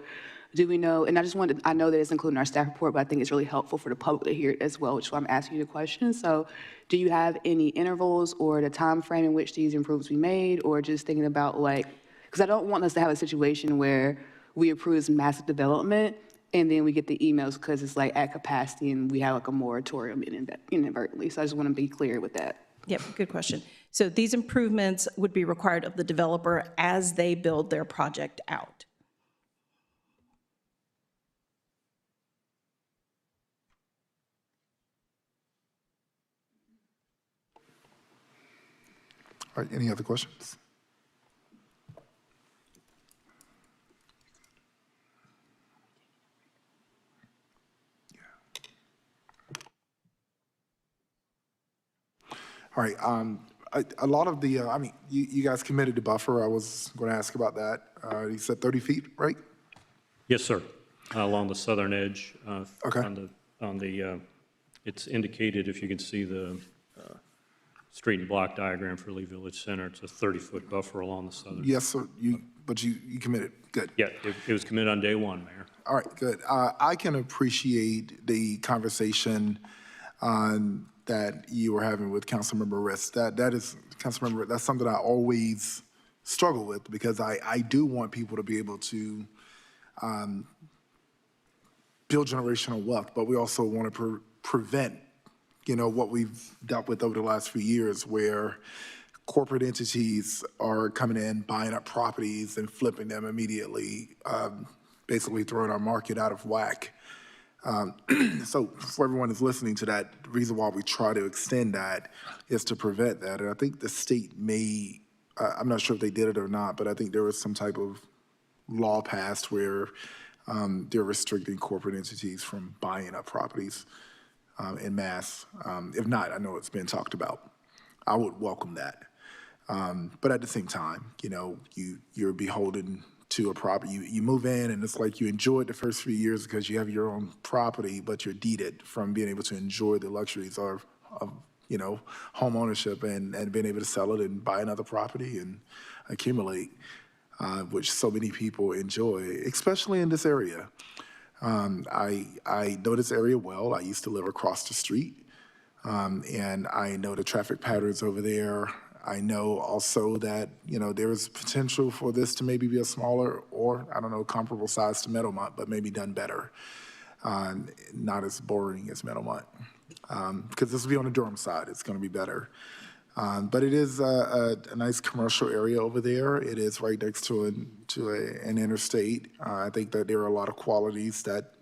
Speaker 14: do we know, and I know that it's included in our staff report, but I think it's really helpful for the public to hear it as well, which is why I'm asking you the question. So do you have any intervals or the time frame in which these improvements will be made, or just thinking about like, because I don't want us to have a situation where we approve this massive development and then we get the emails because it's like at capacity and we have like a moratorium inadvertently. So I just want to be clear with that.
Speaker 13: Yep, good question. So these improvements would be required of the developer as they build their project out.
Speaker 1: All right, any other questions? All right, a lot of the, I mean, you guys committed to buffer. I was going to ask about that. You said 30 feet, right?
Speaker 18: Yes, sir. along the southern edge.
Speaker 1: Okay.
Speaker 18: On the, it's indicated, if you can see the street and block diagram for Lee Village Center, it's a 30-foot buffer along the southern.
Speaker 1: Yes, sir. But you committed. Good.
Speaker 18: Yeah, it was committed on day one, Mayor.
Speaker 1: All right, good. I can appreciate the conversation that you were having with Councilmember Riss. That is, Councilmember, that's something I always struggle with because I do want people to be able to build generational wealth, but we also want to prevent, what we've dealt with over the last few years where corporate entities are coming in, buying up properties and flipping them immediately, basically throwing our market out of whack. So for everyone who's listening to that, the reason why we try to extend that is to prevent that. And I think the state may, I'm not sure if they did it or not, but I think there was some type of law passed where they're restricting corporate entities from buying up properties en masse. If not, I know it's been talked about. I would welcome that. But at the same time, you're beholden to a property. You move in and it's like you enjoy it the first few years because you have your own property, but you're deeded from being able to enjoy the luxuries of home ownership and being able to sell it and buy another property and accumulate, which so many people enjoy, especially in this area. I know this area well. I used to live across the street, and I know the traffic patterns over there. I know also that, there is potential for this to maybe be a smaller or, I don't know, comparable size to Meadowmont, but maybe done better. Not as boring as Meadowmont. Because this will be on the Durham side. It's going to be better. But it is a nice commercial area over there. It is right next to an interstate. I think that there are a lot of qualities that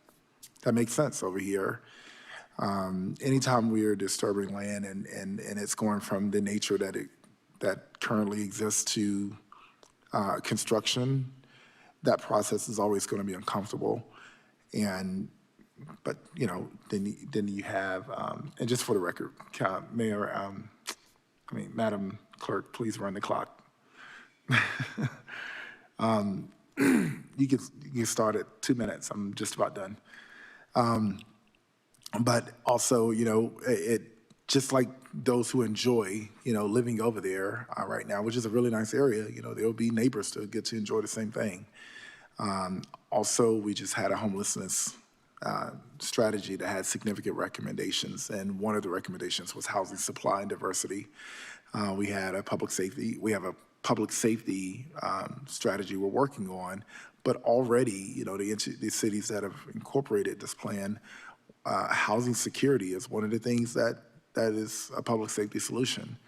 Speaker 1: make sense over here. Anytime we are disturbing land and it's going from the nature that currently exists to construction, that process is always going to be uncomfortable. But then you have, and just for the record, Madam Clerk, please run the clock. You can start at 2 minutes. I'm just about done. But also, it just like those who enjoy, living over there right now, which is a really nice area, there'll be neighbors to get to enjoy the same thing. Also, we just had a homelessness strategy that had significant recommendations, and one of the recommendations was housing supply and diversity. We have a public safety strategy we're working on, but already, the cities that have incorporated this plan, housing security is one of the things that is a public safety solution.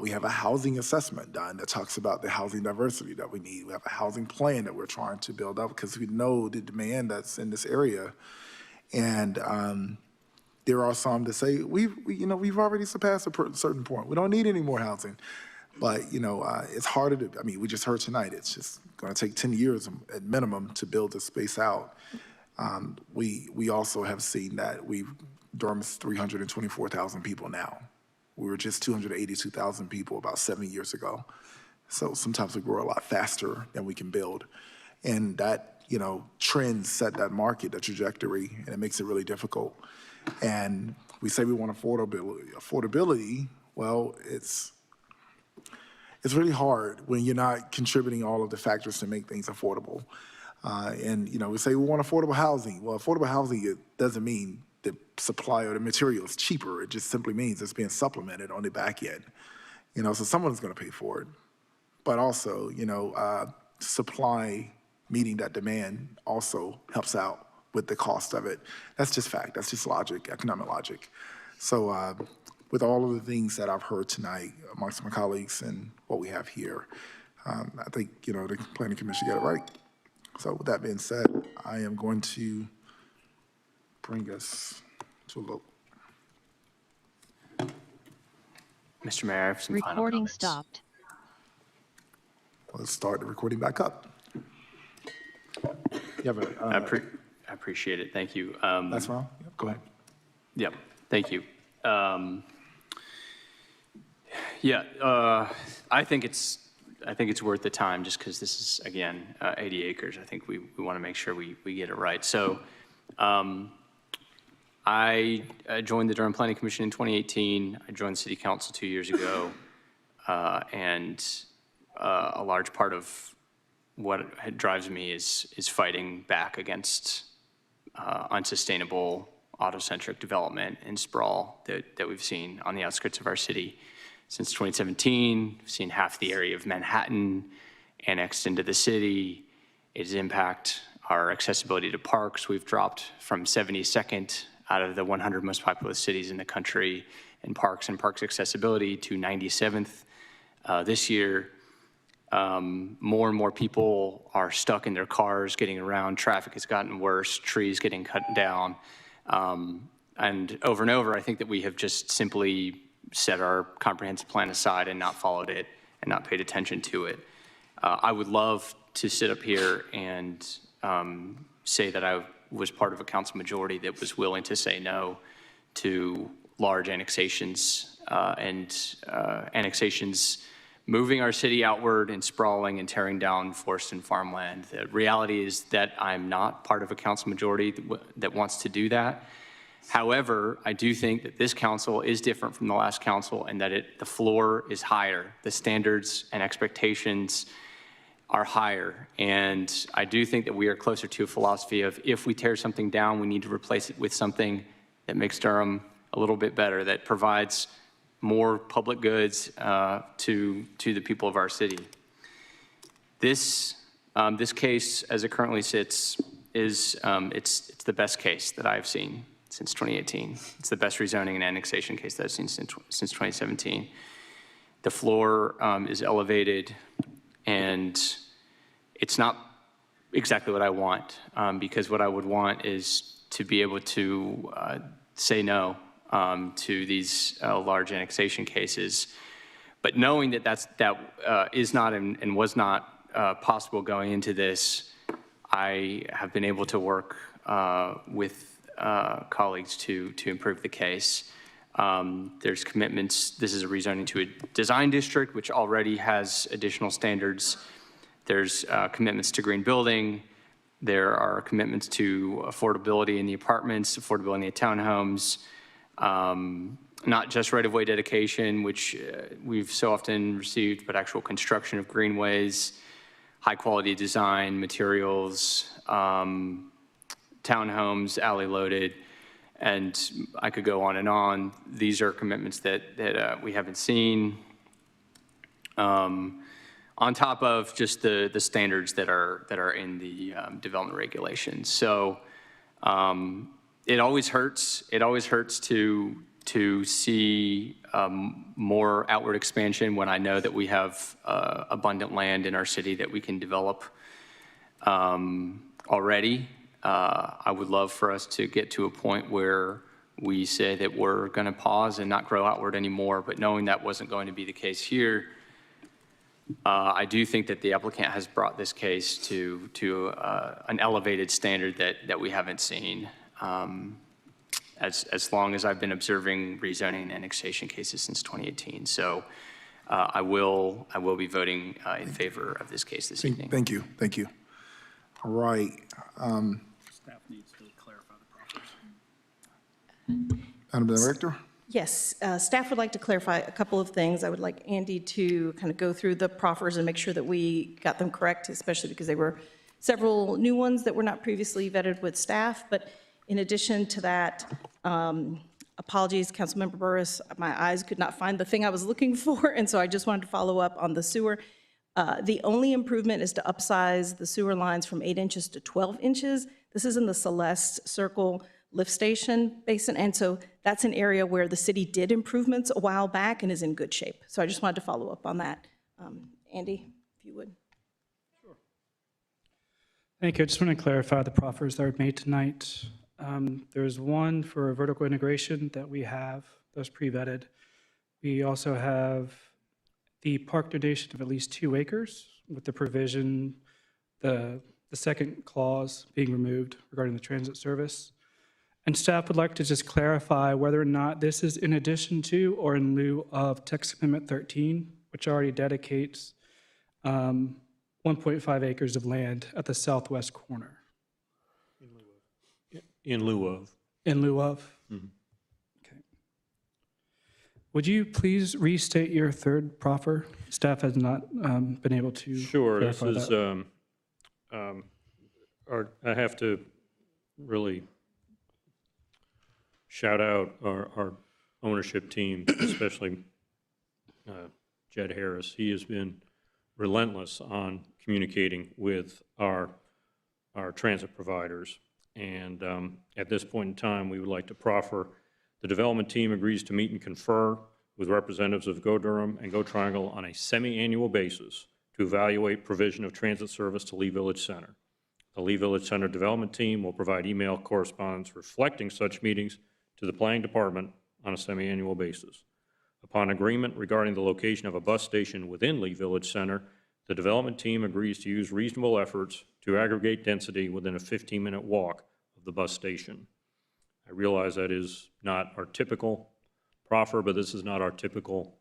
Speaker 1: We have a housing assessment done that talks about the housing diversity that we need. We have a housing plan that we're trying to build up because we know the demand that's in this area. And there are some that say, we've already surpassed a certain point. We don't need any more housing. But, it's harder to, we just heard tonight, it's just going to take 10 years at minimum to build this space out. We also have seen that Durham's 324,000 people now. We were just 282,000 people about 7 years ago. So sometimes we grow a lot faster than we can build. And that, trends set that market, that trajectory, and it makes it really difficult. And we say we want affordability. Affordability, well, it's really hard when you're not contributing all of the factors to make things affordable. And we say we want affordable housing. Well, affordable housing, it doesn't mean the supply or the material is cheaper. It just simply means it's being supplemented on the back end. So someone's going to pay for it. But also, supply meeting that demand also helps out with the cost of it. That's just fact. That's just logic, economic logic. So with all of the things that I've heard tonight amongst my colleagues and what we have here, I think, the Planning Commission got it right. So with that being said, I am going to bring us to a vote.
Speaker 11: Mr. Mayor, I have some final
Speaker 9: Recording
Speaker 11: comments.
Speaker 9: stopped.
Speaker 1: Let's start the recording back up. You have
Speaker 11: I appreciate it. Thank you.
Speaker 1: That's wrong. Go ahead.
Speaker 11: Yep. Thank you. I think it's it's worth the time just because this is, again, 80 acres. I think we want to make sure we get it right. So I joined the Durham Planning Commission in 2018. I joined the City Council 2 years ago. And a large part of what drives me is fighting back against unsustainable auto-centric development and sprawl that we've seen on the outskirts of our city. Since 2017, we've seen half the area of Manhattan annexed into the city. It has impacted our accessibility to parks. We've dropped from 72nd out of the 100 most populous cities in the country in parks and parks accessibility to 97th this year. More and more people are stuck in their cars getting around. Traffic has gotten worse, trees getting cut down. And over, I think that we have just simply set our comprehensive plan aside and not followed it and not paid attention to it. I would love to sit up here and say that I was part of a council majority that was willing to say no to large annexations annexations moving our city outward and sprawling and tearing down forest and farmland. The reality is that I'm not part of a council majority that wants to do that. However, I do think that this council is different from the last council and that the floor is higher. The standards and expectations are higher. And I do think that we are closer to a philosophy of if we tear something down, we need to replace it with something that makes Durham a little bit better, that provides more public goods to the people of our city. This case, as it currently sits, is it's the best case that I've seen since 2018. It's the best rezoning and annexation case that I've seen since 2017. The floor is elevated, and it's not exactly what I want, because what I would want is to be able to say no to these large annexation cases. But knowing that that is not and was not possible going into this, I have been able to work with colleagues to improve the case. There's commitments. This is a rezoning to a design district, which already has additional standards. There's commitments to green building. There are commitments to affordability in the apartments, affordability in the townhomes, not just right-of-way dedication, which we've so often received, but actual construction of greenways, high-quality design, materials, townhomes, alley-loaded, and I could go on and on. These are commitments that we haven't seen, on top of just the standards that are in the development regulations. So it always hurts. It always hurts to see more outward expansion when I know that we have abundant land in our city that we can develop already. I would love for us to get to a point where we say that we're going to pause and not grow outward anymore, but knowing that wasn't going to be the case here, I do think that the applicant has brought this case to an elevated standard that we haven't seen as long as I've been observing rezoning and annexation cases since 2018. So I will be voting in favor of this case this evening.
Speaker 1: Thank you. Thank you. All right.
Speaker 9: Staff needs to clarify the process.
Speaker 1: Madam Director?
Speaker 13: Yes, staff would like to clarify a couple of things. I would like Andy to kind of go through the proffers and make sure that we got them correct, especially because there were several new ones that were not previously vetted with staff. But in addition to that, apologies, Councilmember Burris, my eyes could not find the thing I was looking for, and so I just wanted to follow up on the sewer. The only improvement is to upsize the sewer lines from 8 inches to 12 inches. This is in the Celeste Circle lift station basin, and so that's an area where the city did improvements a while back and is in good shape. So I just wanted to follow up on that. Andy, if you would.
Speaker 17: Sure. Thank you. I just want to clarify the proffers that were made tonight. There's one for a vertical integration that we have, that's pre-vetted. We also have the park donation of at least 2 acres with the provision, the second clause being removed regarding the transit service. And staff would like to just clarify whether or not this is in addition to or in lieu of text amendment 13, which already dedicates 1.5 acres of land at the southwest corner.
Speaker 18: In lieu of.
Speaker 17: In lieu of?
Speaker 18: Mhm.
Speaker 17: Okay. Would you please restate your third proffer? Staff has not been able to
Speaker 18: Sure, this
Speaker 17: clarify
Speaker 18: is,
Speaker 17: that.
Speaker 18: I have to really shout out our ownership team, especially Jed Harris. He has been relentless on communicating with our transit providers. And at this point in time, we would like to proffer, the development team agrees to meet and confer with representatives of Go Durham and Go Triangle on a semi-annual basis to evaluate provision of transit service to Lee Village Center. The Lee Village Center development team will provide email correspondence reflecting such meetings to the planning department on a semi-annual basis. Upon agreement regarding the location of a bus station within Lee Village Center, the development team agrees to use reasonable efforts to aggregate density within a 15-minute walk of the bus station. I realize that is not our typical proffer, but this is not our typical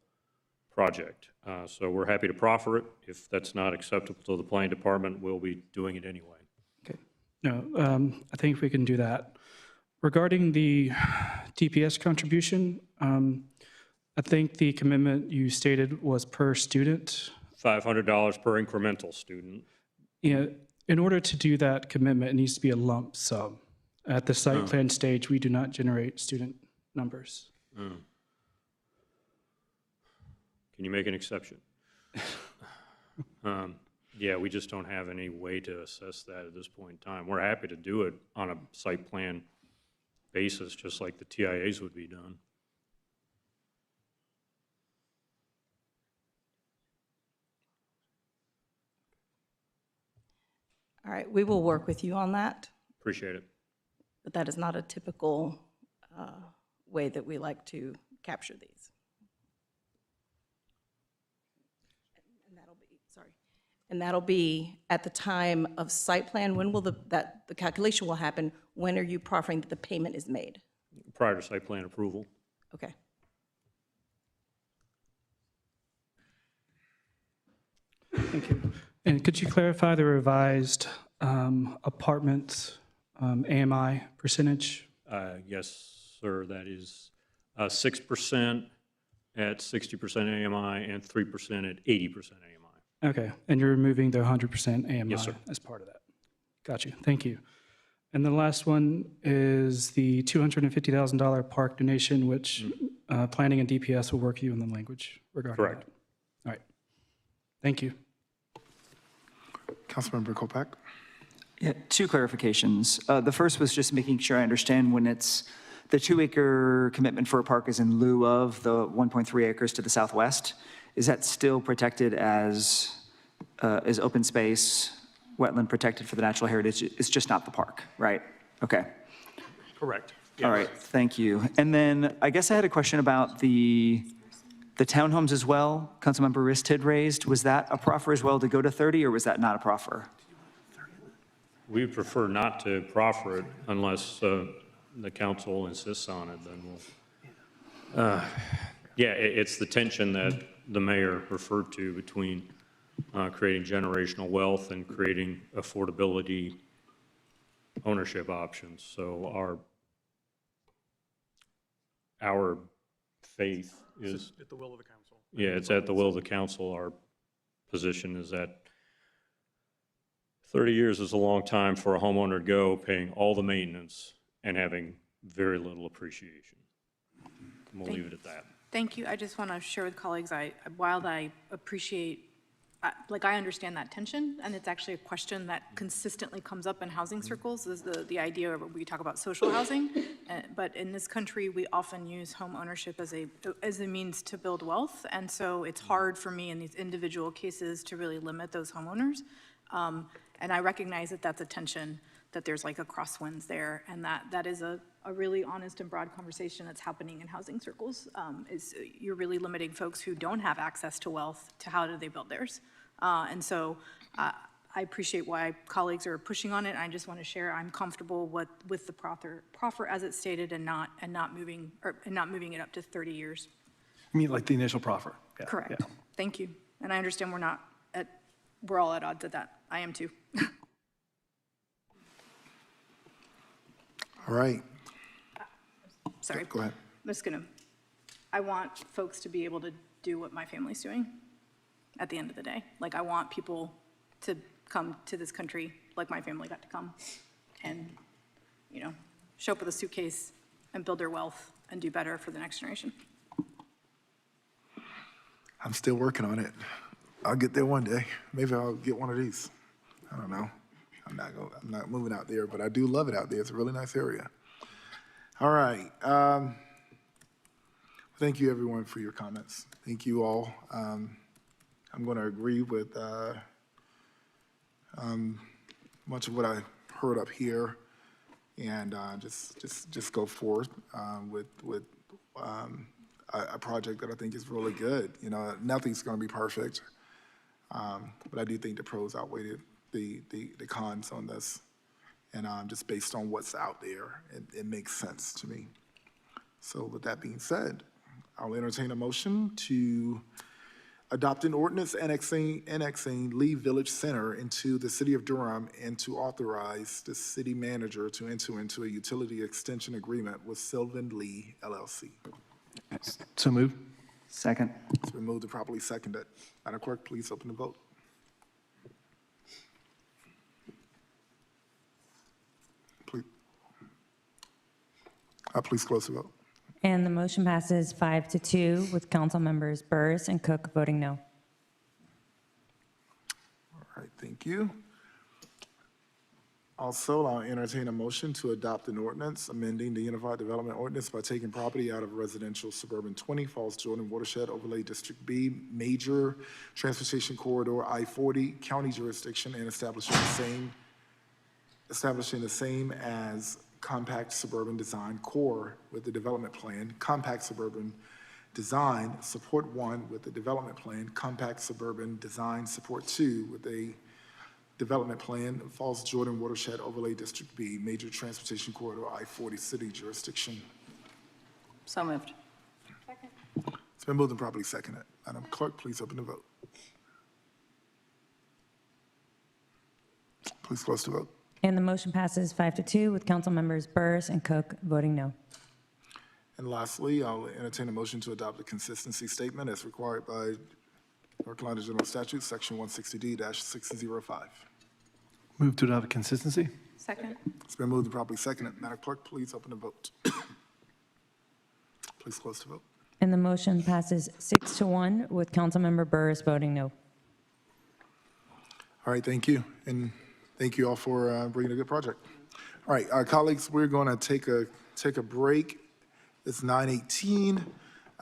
Speaker 18: project. So we're happy to proffer it. If that's not acceptable to the planning department, we'll be doing it anyway.
Speaker 17: Okay. No, I think we can do that. Regarding the DPS contribution, I think the commitment you stated was per student.
Speaker 18: $500 per incremental student.
Speaker 17: Yeah, in order to do that commitment, it needs to be a lump sum. At the site plan stage, we do not generate student numbers.
Speaker 18: Can you make an exception? Yeah, we just don't have any way to assess that at this point in time. We're happy to do it on a site plan basis, just like the TIAs would be done.
Speaker 13: All right, we will work with you on that,
Speaker 18: Appreciate it.
Speaker 13: but that is not a typical way that we like to capture these. And that'll be at the time of site plan. When will the calculation will happen? When are you proffering that the payment is made?
Speaker 18: Prior to site plan approval.
Speaker 13: Okay.
Speaker 17: Thank you. And could you clarify the revised apartment AMI percentage?
Speaker 18: Yes, sir, that is 6% at 60% AMI and 3% at 80% AMI.
Speaker 17: Okay, and you're removing the 100% AMI
Speaker 18: Yes, sir.
Speaker 17: as part of that. Got you, thank you. And the last one is the $250,000 park donation, which planning and DPS will work with you in the language regarding
Speaker 18: Correct.
Speaker 17: that. All right, thank you.
Speaker 1: Councilmember Kopak?
Speaker 5: Yeah, two clarifications. The first was just making sure I understand when it's the 2-acre commitment for a park is in lieu of the 1.3 acres to the southwest. Is that still protected as open space, wetland protected for the natural heritage? It's just not the park, right? Okay.
Speaker 18: Correct.
Speaker 5: All right, thank you. And then I guess I had a question about the townhomes as well. Councilmember Rist had raised. Was that a proffer as well to go to 30, or was that not a proffer?
Speaker 18: We would prefer not to proffer it unless the council insists on it, then we'll. Yeah, it's the tension that the mayor referred to between creating generational wealth and creating affordability ownership options. So our faith is.
Speaker 12: At the will of the council.
Speaker 18: Yeah, it's at the will of the council. Our position is that 30 years is a long time for a homeowner to go paying all the maintenance and having very little appreciation. And we'll leave it at that.
Speaker 10: Thank you. I just want to share with colleagues, while I appreciate, I understand that tension, and it's actually a question that consistently comes up in housing circles, is the idea of, we talk about social housing, but in this country, we often use home ownership as a means to build wealth, and so it's hard for me in these individual cases to really limit those homeowners. And I recognize that that's a tension, that there's like a crosswinds there, and that is a really honest and broad conversation that's happening in housing circles, is you're really limiting folks who don't have access to wealth to how do they build theirs. And so I appreciate why colleagues are pushing on it. And I just want to share, I'm comfortable with the proffer as it's stated and not moving it up to 30 years.
Speaker 4: You mean like the initial proffer? Yeah,
Speaker 10: Correct.
Speaker 4: yeah.
Speaker 10: Thank you. And I understand we're not at we're all at odds at that. I am too.
Speaker 1: All right.
Speaker 10: Sorry.
Speaker 1: Go ahead.
Speaker 10: I'm just gonna, I want folks to be able to do what my family's doing at the end of the day. Like, I want people to come to this country like my family got to come and, you know, show up with a suitcase and build their wealth and do better for the next generation.
Speaker 1: I'm still working on it. I'll get there one day. Maybe I'll get one of these. I don't know. I'm not moving out there, but I do love it out there. It's a really nice area. All right. Thank you, everyone, for your comments. Thank you all. I'm going to agree with much of what I heard up here, and just go forward with a project that I think is really good. You know, nothing's going to be perfect, but I do think the pros outweigh the cons on this, and just based on what's out there, it makes sense to me. So with that being said, I'll entertain a motion to adopt an ordinance annexing Lee Village Center into the city of Durham and to authorize the city manager to enter into a utility extension agreement with Sylvan Lee LLC.
Speaker 4: So moved.
Speaker 5: Second.
Speaker 1: It's been moved and properly seconded. Madam Clerk, please open the vote. Please close the vote.
Speaker 3: And the motion passes 5-2 with council members Burris and Cook voting no.
Speaker 1: All right, thank you. Also, I'll entertain a motion to adopt an ordinance amending the Unified Development Ordinance by taking property out of residential suburban 20 Falls Jordan Watershed Overlay District B, major transportation corridor I-40, county jurisdiction, and establishing the same as compact suburban design core with the development plan, compact suburban design support 1 with the development plan, compact suburban design support 2 with a development plan, Falls Jordan Watershed Overlay District B, major transportation corridor I-40 city jurisdiction.
Speaker 8: So moved.
Speaker 1: It's been moved and properly seconded. Madam Clerk, please open the vote. Please close the vote.
Speaker 3: And the motion passes 5-2 with council members Burris and Cook voting no.
Speaker 1: And lastly, I'll entertain a motion to adopt a consistency statement as required by North Carolina General Statute, Section 160D-605.
Speaker 4: Move to adopt consistency.
Speaker 10: Second.
Speaker 1: It's been moved and properly seconded. Madam Clerk, please open the vote. Please close the vote.
Speaker 3: And the motion passes 6-1 with council member Burris voting no.
Speaker 1: All right, thank you. And thank you all for bringing a good project. All right, colleagues, we're going to take a break. It's 9:18.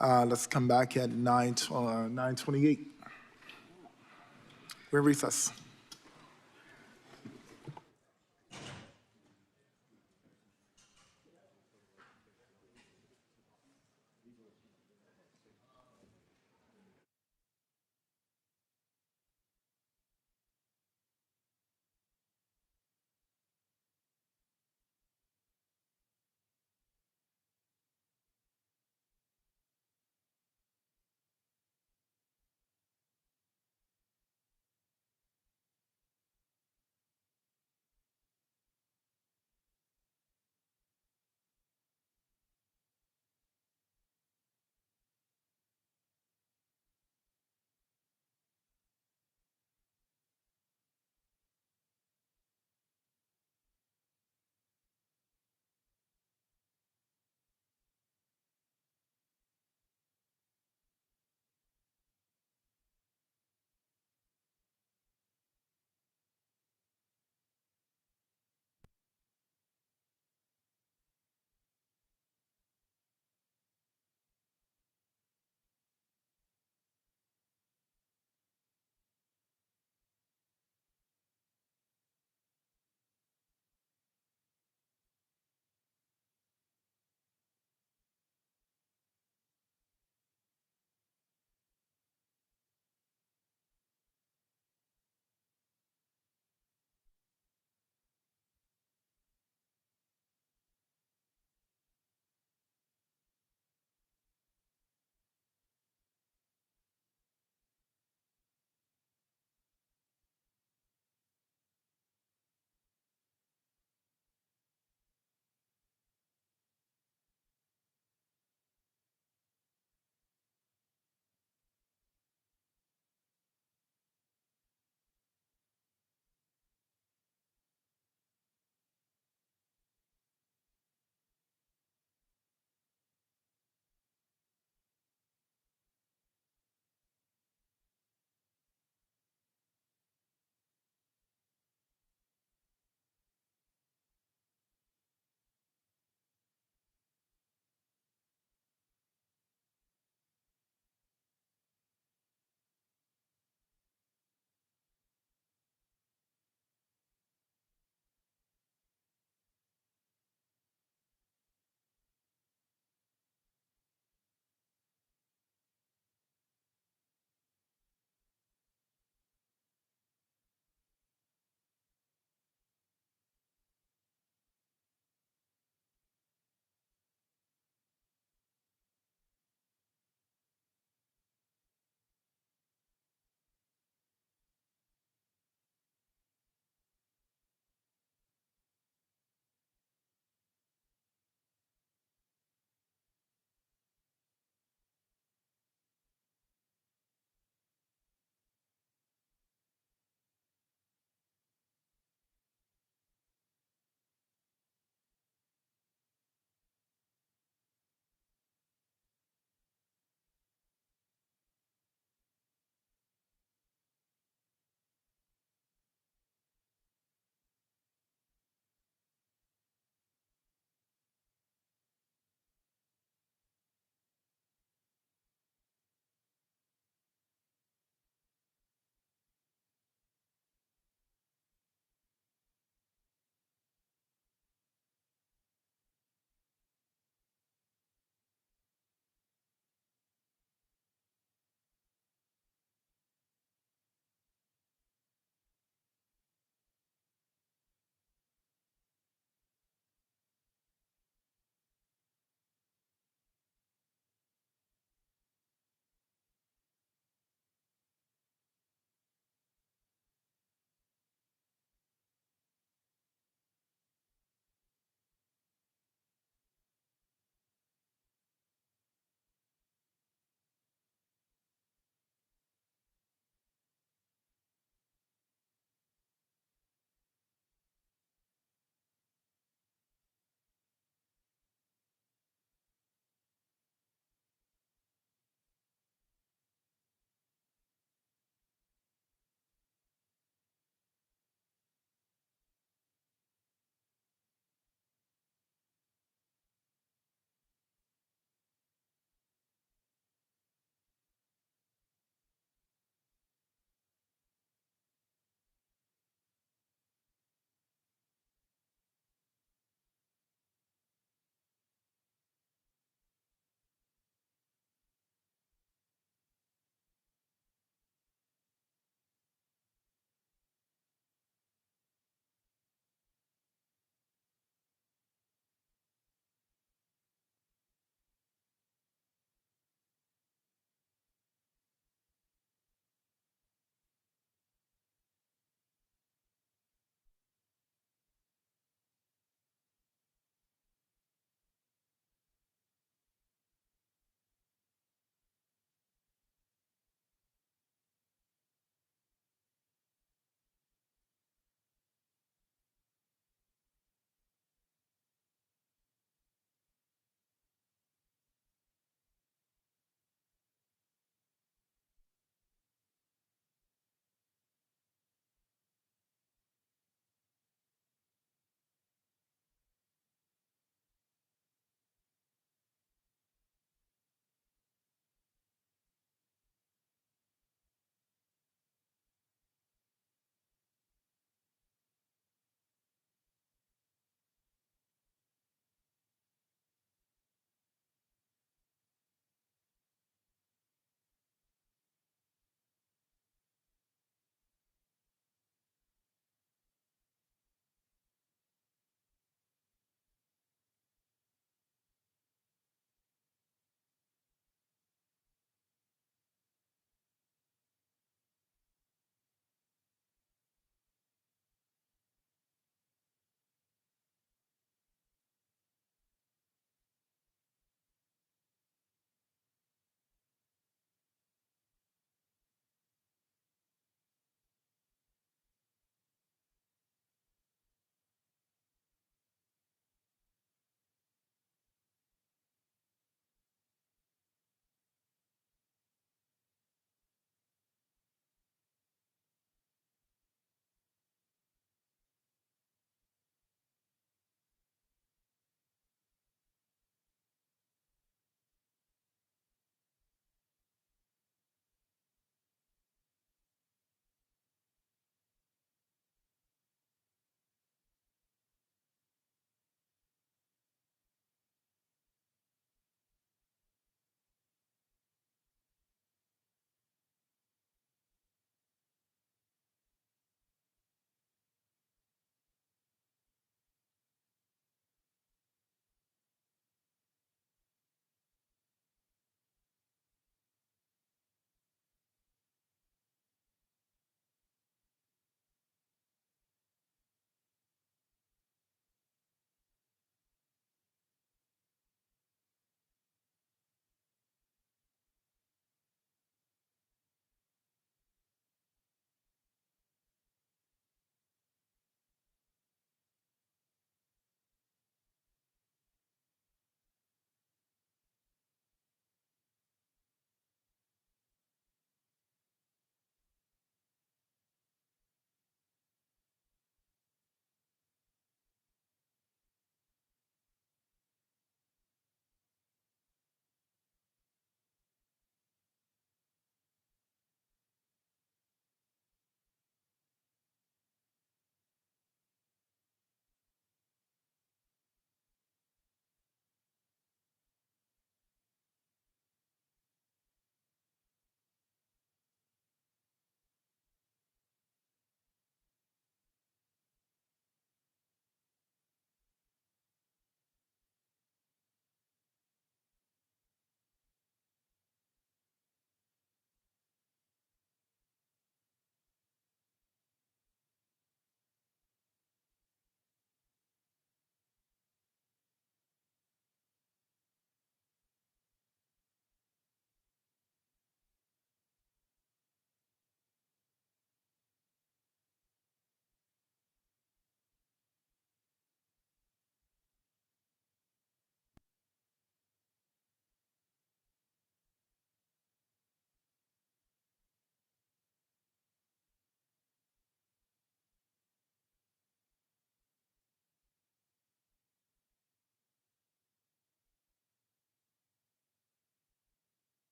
Speaker 1: Let's come back at 9:28. We're in recess.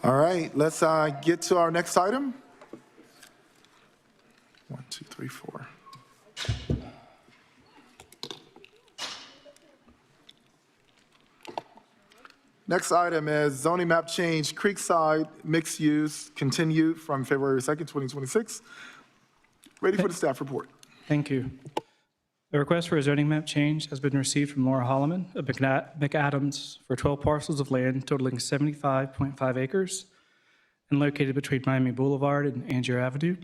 Speaker 1: All right, let's get to our next item. 1, 2, 3, 4. Next item is zoning map change, Creekside mixed use, continued from February 2nd, 2026. Ready for the staff report.
Speaker 17: Thank you. A request for a zoning map change has been received from Laura Holloman of McAdams for 12 parcels of land totaling 75.5 acres and located between Miami Boulevard and Angier Avenue.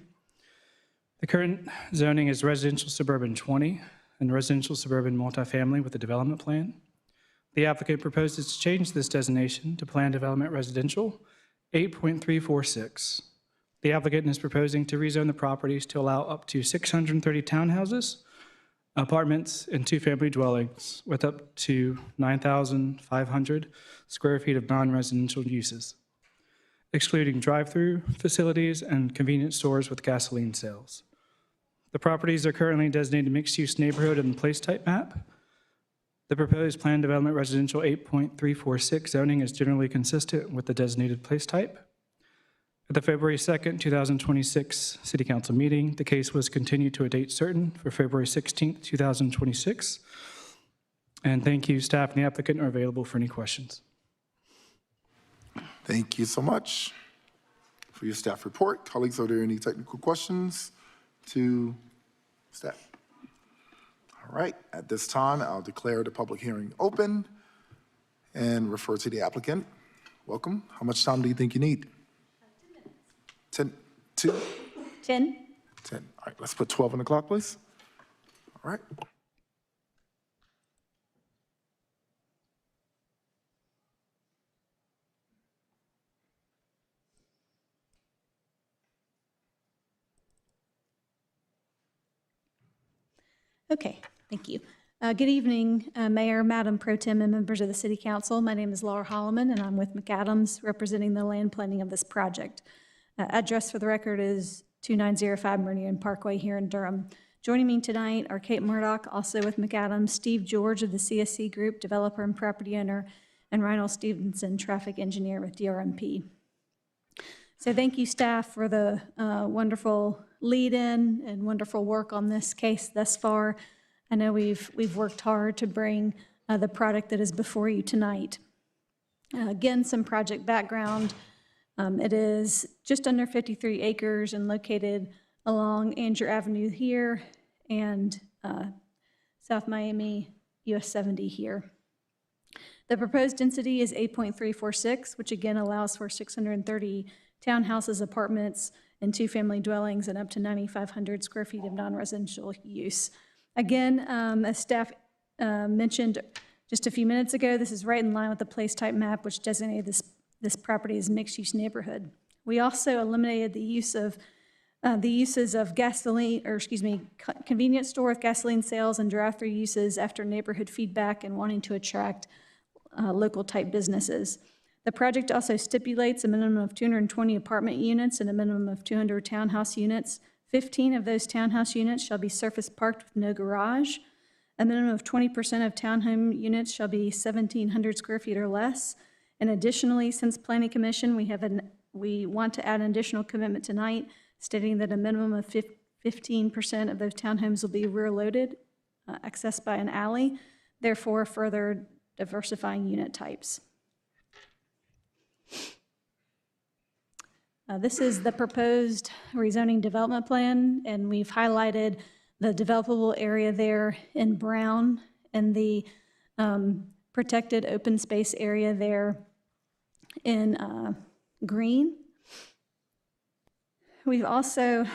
Speaker 17: The current zoning is residential suburban 20 and residential suburban multifamily with a development plan. The applicant proposes to change this designation to Plan Development Residential 8.346. The applicant is proposing to rezone the properties to allow up to 630 townhouses, apartments, and two-family dwellings with up to 9,500 square feet of non-residential uses, excluding drive-through facilities and convenience stores with gasoline sales. The properties are currently designated mixed-use neighborhood in the place type map. The proposed Plan Development Residential 8.346 zoning is generally consistent with the designated place type. At the February 2nd, 2026 City Council meeting, the case was continued to a date certain for February 16th, 2026. And thank you, staff and the applicant are available for any questions.
Speaker 1: Thank you so much for your staff report. Colleagues, are there any technical questions to staff? All right, at this time, I'll declare the public hearing open and refer to the applicant. Welcome. How much time do you think you need? 10, 2?
Speaker 2: 10.
Speaker 1: 10. All right, let's put 12 on the clock, please. All right.
Speaker 15: Okay, thank you. Good evening, Mayor, Madam Pro Tem, and members of the City Council. My name is Laura Holloman, and I'm with McAdams, representing the land planning of this project. Address for the record is 2905 Meridian Parkway here in Durham. Joining me tonight are Kate Murdoch, also with McAdams, Steve George of the CSC Group, developer and property owner, and Reinald Stevenson, traffic engineer with DRMP. So thank you, staff, for the wonderful lead-in and wonderful work on this case thus far. I know we've worked hard to bring the product that is before you tonight. Again, some project background. It is just under 53 acres and located along Angier Avenue here and South Miami US 70 here. The proposed density is 8.346, which again allows for 630 townhouses, apartments, and two-family dwellings and up to 9,500 square feet of non-residential use. Again, as staff mentioned just a few minutes ago, this is right in line with the place type map, which designated this property as mixed-use neighborhood. We also eliminated the uses of convenience store with gasoline sales and drive-through uses after neighborhood feedback and wanting to attract local type businesses. The project also stipulates a minimum of 220 apartment units and a minimum of 200 townhouse units. 15 of those townhouse units shall be surface parked with no garage. A minimum of 20% of townhome units shall be 1,700 square feet or less. And additionally, since Planning Commission, we want to add an additional commitment tonight, stating that a minimum of 15% of those townhomes will be rear-loaded, accessed by an alley, therefore further diversifying unit types. This is the proposed rezoning development plan, and we've highlighted the developable area there in brown and the protected open space area there in green. We've also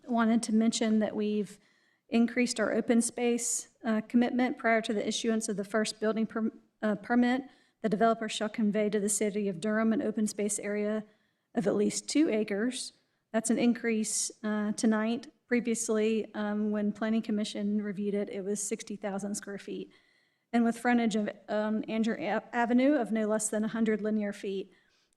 Speaker 15: wanted to mention that we've increased our open space commitment prior to the issuance of the first building permit. The developer shall convey to the city of Durham an open space area of at least 2 acres. That's an increase tonight. Previously, when Planning Commission reviewed it, it was 60,000 square feet. And with frontage of Angier Avenue of no less than 100 linear feet.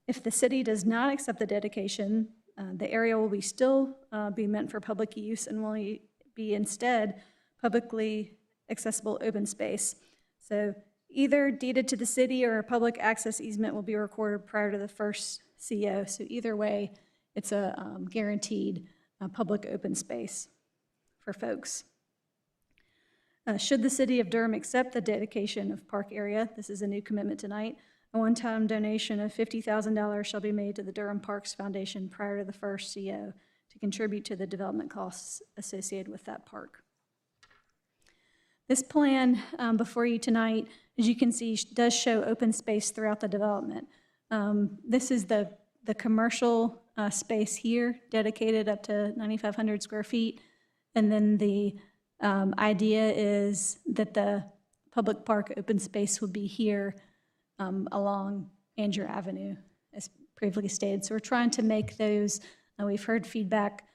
Speaker 15: If the city does not accept the dedication, the area will still be meant for public use and will be instead publicly accessible open space. So either deeded to the city or a public access easement will be recorded prior to the first CO. So either way, it's a guaranteed public open space for folks. Should the city of Durham accept the dedication of park area, this is a new commitment tonight, a one-time donation of $50,000 shall be made to the Durham Parks Foundation prior to the first CO to contribute to the development costs associated with that park. This plan before you tonight, as you can see, does show open space throughout the development. This is the commercial space here, dedicated up to 9,500 square feet. And then the idea is that the public park open space will be here along Andrew Avenue, as previously stated. So we're trying to make those, we've heard feedback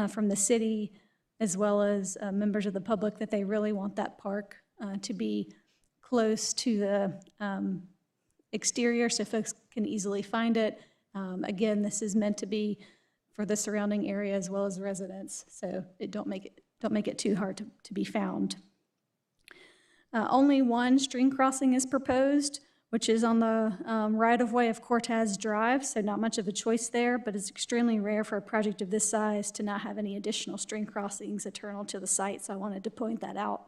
Speaker 15: from the city as well as members of the public that they really want that park to be close to the exterior so folks can easily find it. Again, this is meant to be for the surrounding area as well as residents, so don't make it too hard to be found. Only one stream crossing is proposed, which is on the right-of-way of Cortez Drive, so not much of a choice there, but it's extremely rare for a project of this size to not have any additional stream crossings eternal to the site, so I wanted to point that out.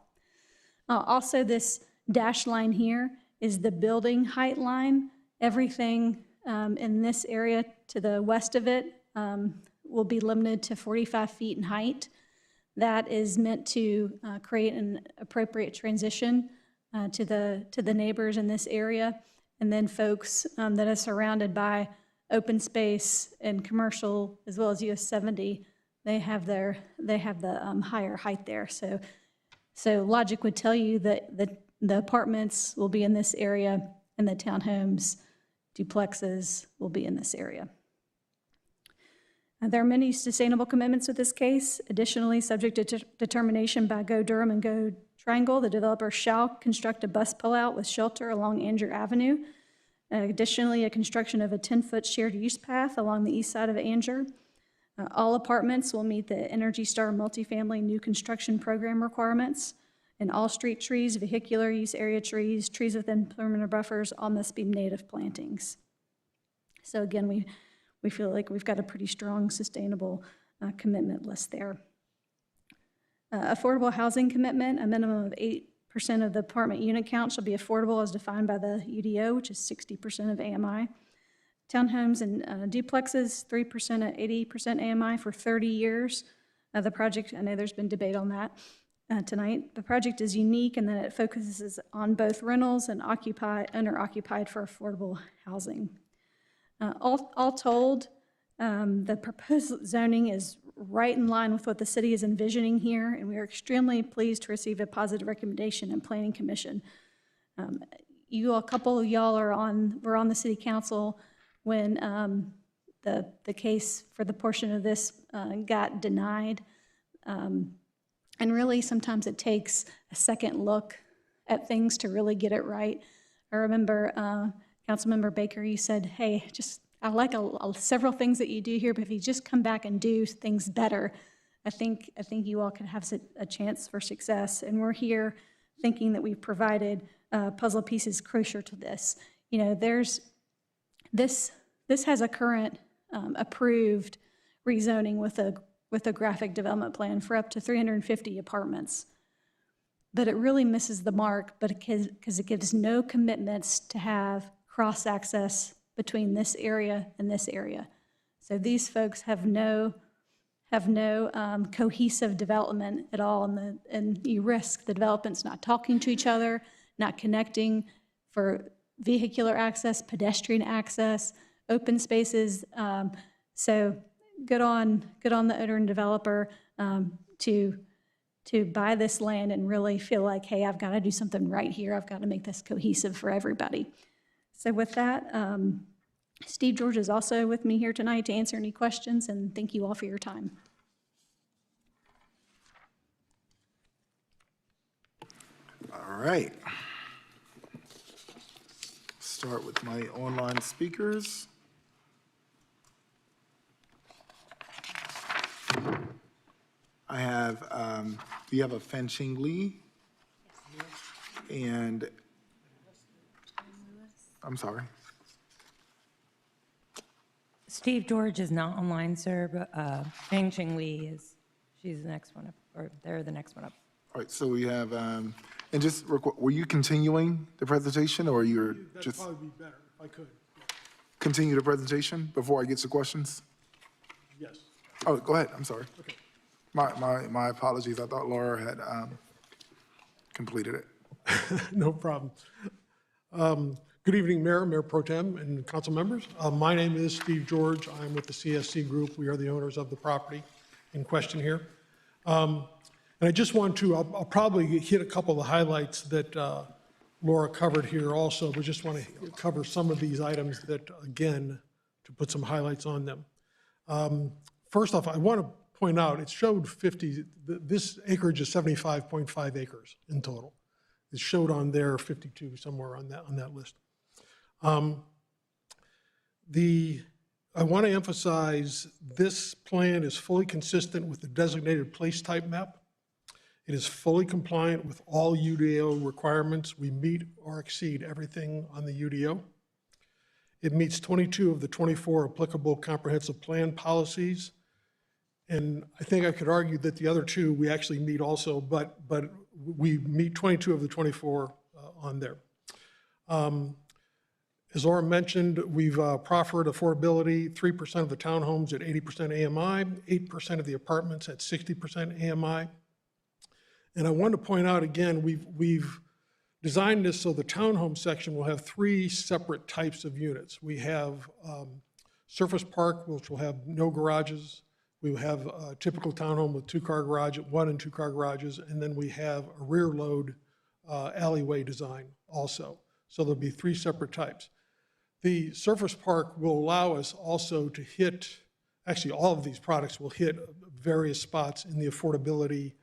Speaker 15: Also, this dashed line here is the building height line. Everything in this area to the west of it will be limited to 45 feet in height. That is meant to create an appropriate transition to the neighbors in this area, and then folks that are surrounded by open space and commercial as well as US 70. They have the higher height there. So logic would tell you that the apartments will be in this area and the townhomes, duplexes will be in this area. There are many sustainable commitments with this case. Additionally, subject to determination by Go Durham and Go Triangle, the developer shall construct a bus pullout with shelter along Andrew Avenue. Additionally, a construction of a 10-foot shared use path along the east side of Andrew. All apartments will meet the Energy Star multifamily new construction program requirements. And all street trees, vehicular use area trees, trees within perimeter buffers, all must be native plantings. So again, we feel like we've got a pretty strong sustainable commitment list there. Affordable housing commitment, a minimum of 8% of the apartment unit count shall be affordable as defined by the UDO, which is 60% of AMI. Townhomes and duplexes, 3% at 80% AMI for 30 years. The project, I know there's been debate on that tonight. The project is unique in that it focuses on both rentals and owner-occupied for affordable housing. All told, the proposed zoning is right in line with what the city is envisioning here, and we are extremely pleased to receive a positive recommendation in Planning Commission. A couple of y'all were on the city council when the case for the portion of this got denied. And really, sometimes it takes a second look at things to really get it right. I remember Councilmember Baker, you said, hey, I like several things that you do here, but if you just come back and do things better, I think you all could have a chance for success. And we're here thinking that we've provided puzzle pieces crucial to this. You know, this has a current approved rezoning with a graphic development plan for up to 350 apartments. But it really misses the mark, because it gives no commitments to have cross-access between this area and this area. So these folks have no cohesive development at all, and you risk the developments not talking to each other, not connecting for vehicular access, pedestrian access, open spaces. So good on the owner and developer to buy this land and really feel like, hey, I've got to do something right here. I've got to make this cohesive for everybody. So with that, Steve George is also with me here tonight to answer any questions, and thank you all for your time.
Speaker 1: All right. Start with my online speakers. I have, we have a Fenching Lee, and I'm sorry.
Speaker 3: Steve George is not online, sir, but Feng Ching Lee is, she's the next one up, or they're the next one up.
Speaker 1: All right, so we have, and just, real quick, were you continuing the presentation, or you're
Speaker 16: That'd
Speaker 1: just
Speaker 16: probably be better if I could.
Speaker 1: continue the presentation before I get to questions?
Speaker 16: Yes.
Speaker 1: Oh, go ahead, I'm sorry. My apologies, I thought Laura had completed it.
Speaker 16: No problem. Good evening, Mayor Pro Tem, and council members. My name is Steve George. I'm with the CSC Group. We are the owners of the property in question here. And I just want to, I'll probably hit a couple of the highlights that Laura covered here also, but just want to cover some of these items that, again, to put some highlights on them. First off, I want to point out, it showed 50, this acreage is 75.5 acres in total. It showed on there 52 somewhere on that list. I want to emphasize this plan is fully consistent with the designated place type map. It is fully compliant with all UDO requirements. We meet or exceed everything on the UDO. It meets 22 of the 24 applicable comprehensive plan policies. And I think I could argue that the other two we actually meet also, but we meet 22 of the 24 on there. As Laura mentioned, we've proffered affordability, 3% of the townhomes at 80% AMI, 8% of the apartments at 60% AMI. And I want to point out again, we've designed this so the townhome section will have 3 separate types of units. We have surface park, which will have no garages. We have a typical townhome with 2-car garage, 1 and 2-car garages, and then we have a rear load alleyway design also. So there'll be 3 separate types. The surface park will allow us also to hit, actually all of these products will hit various spots in the affordability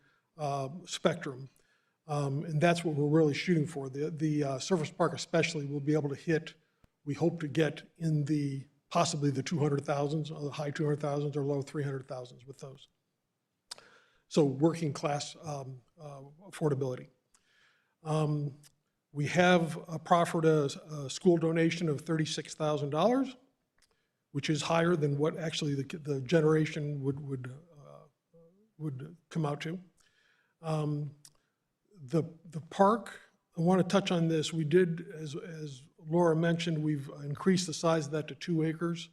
Speaker 16: spectrum. And that's what we're really shooting for. The surface park especially will be able to hit, we hope to get in the possibly the 200,000s, or the high 200,000s or low 300,000s with those. So working class affordability. We have proffered a school donation of $36,000, which is higher than what actually the generation would come out to. The park, I want to touch on this. We did, as Laura mentioned, we've increased the size of that to 2 acres,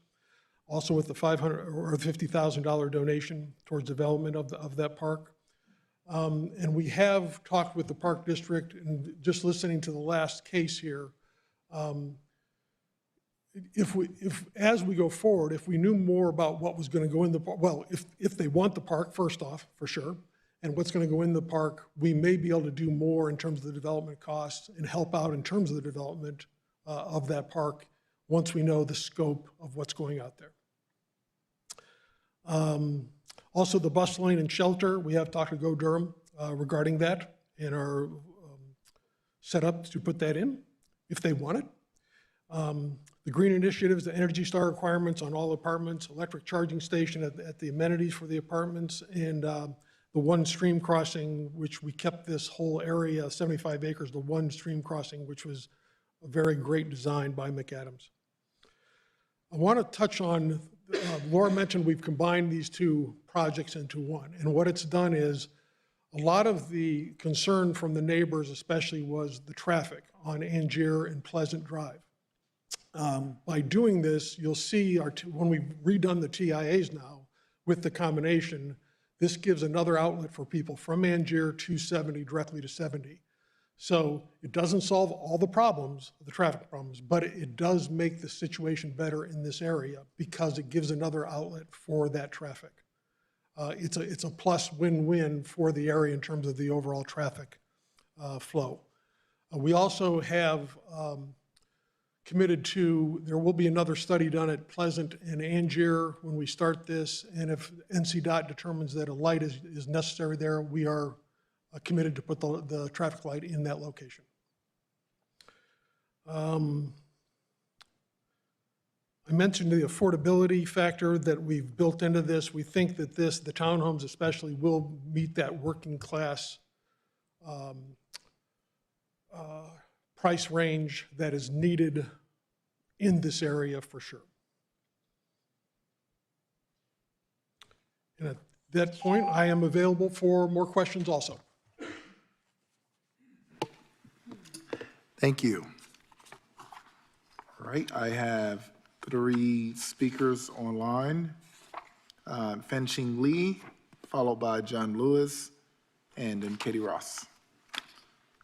Speaker 16: also with the $500 or $50,000 donation towards development of that park. And we have talked with the Park District, and just listening to the last case here, as we go forward, if we knew more about what was going to go in the park, well, if they want the park, first off, for sure, and what's going to go in the park, we may be able to do more in terms of the development costs and help out in terms of the development of that park once we know the scope of what's going out there. Also, the bus lane and shelter, we have talked to Go Durham regarding that and are set up to put that in if they want it. The green initiatives, the Energy Star requirements on all apartments, electric charging station at the amenities for the apartments, and the one stream crossing, which we kept this whole area, 75 acres, the one stream crossing, which was a very great design by McAdams. I want to touch on, Laura mentioned we've combined these 2 projects into one. And what it's done is a lot of the concern from the neighbors especially was the traffic on Angier and Pleasant Drive. By doing this, you'll see when we've redone the TIAs now with the combination, this gives another outlet for people from Angier to 70 directly to 70. So it doesn't solve all the problems, the traffic problems, but it does make the situation better in this area because it gives another outlet for that traffic. It's a plus win-win for the area in terms of the overall traffic flow. We also have committed to, there will be another study done at Pleasant and Angier when we start this, and if NCDOT determines that a light is necessary there, we are committed to put the traffic light in that location. I mentioned the affordability factor that we've built into this. We think that the townhomes especially, will meet that working class price range that is needed in this area for sure. And at that point, I am available for more questions also.
Speaker 1: Thank you. All right, I have 3 speakers online. Fenching Lee, followed by John Lewis, and then Katie Ross.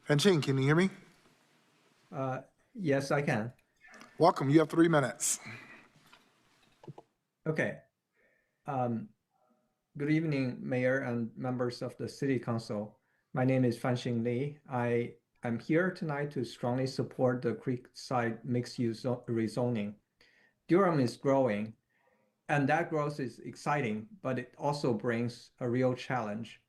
Speaker 1: Fenching, can you hear me?
Speaker 19: Yes, I can.
Speaker 1: Welcome, you have 3 minutes.
Speaker 19: Okay. Good evening, Mayor and members of the City Council. My name is Fanxing Li. I am here tonight to strongly support the Creekside mixed-use rezoning. Durham is growing, and that growth is exciting, but it also brings a real challenge.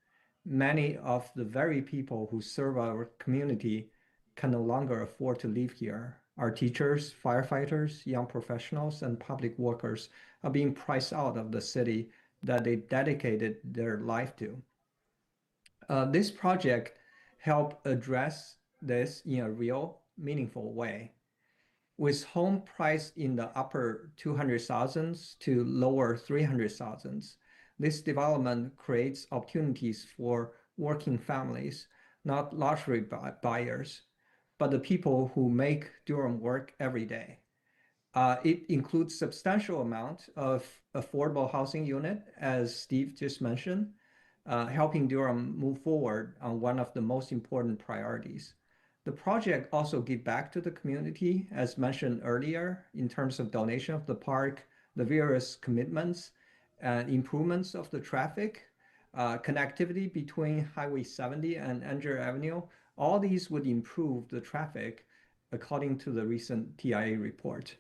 Speaker 19: Many of the very people who serve our community can no longer afford to live here. Our teachers, firefighters, young professionals, and public workers are being priced out of the city that they dedicated their life to. This project helped address this in a real, meaningful way. With home priced in the upper 200,000s to lower 300,000s, this development creates opportunities for working families, not luxury buyers, but the people who make Durham work every day. It includes substantial amount of affordable housing unit, as Steve just mentioned, helping Durham move forward on one of the most important priorities. The project also gives back to the community, as mentioned earlier, in terms of donation of the park, the various commitments and improvements of the traffic, connectivity between Highway 70 and Andrew Avenue. All these would improve the traffic according to the recent TIA report.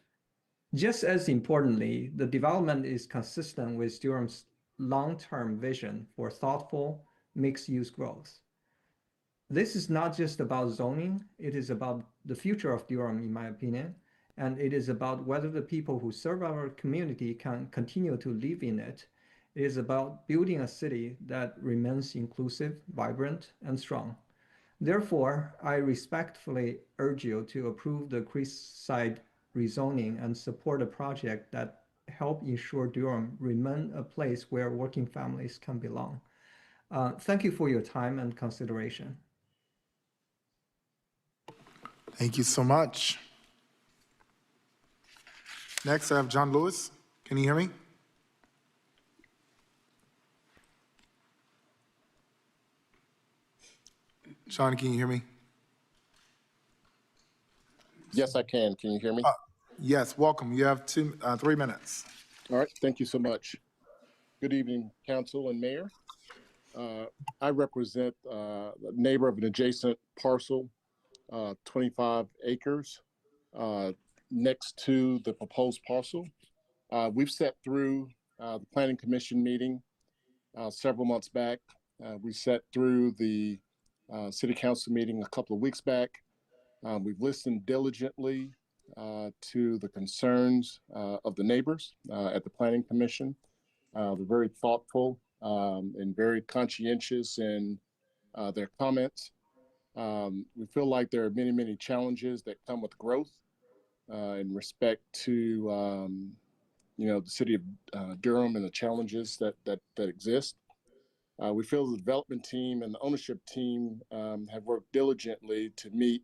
Speaker 19: Just as importantly, the development is consistent with Durham's long-term vision for thoughtful mixed-use growth. This is not just about zoning, it is about the future of Durham, in my opinion, and it is about whether the people who serve our community can continue to live in it. It is about building a city that remains inclusive, vibrant, and strong. Therefore, I respectfully urge you to approve the Creekside rezoning and support a project that help ensure Durham remain a place where working families can belong. Thank you for your time and consideration.
Speaker 1: Thank you so much. Next, I have John Lewis. Can you hear me? Sean, can you hear me?
Speaker 20: Yes, I can. Can you hear me?
Speaker 1: Yes, welcome. You have 3 minutes.
Speaker 20: All right. Thank you so much. Good evening, Council and Mayor. I represent a neighbor of an adjacent parcel, 25 acres next to the proposed parcel. We've sat through the Planning Commission meeting several months back. We sat through the City Council meeting a couple of weeks back. We've listened diligently to the concerns of the neighbors at the Planning Commission. They're very thoughtful and very conscientious in their comments. We feel like there are many, many challenges that come with growth in respect to the city of Durham and the challenges that exist. We feel the development team and the ownership team have worked diligently to meet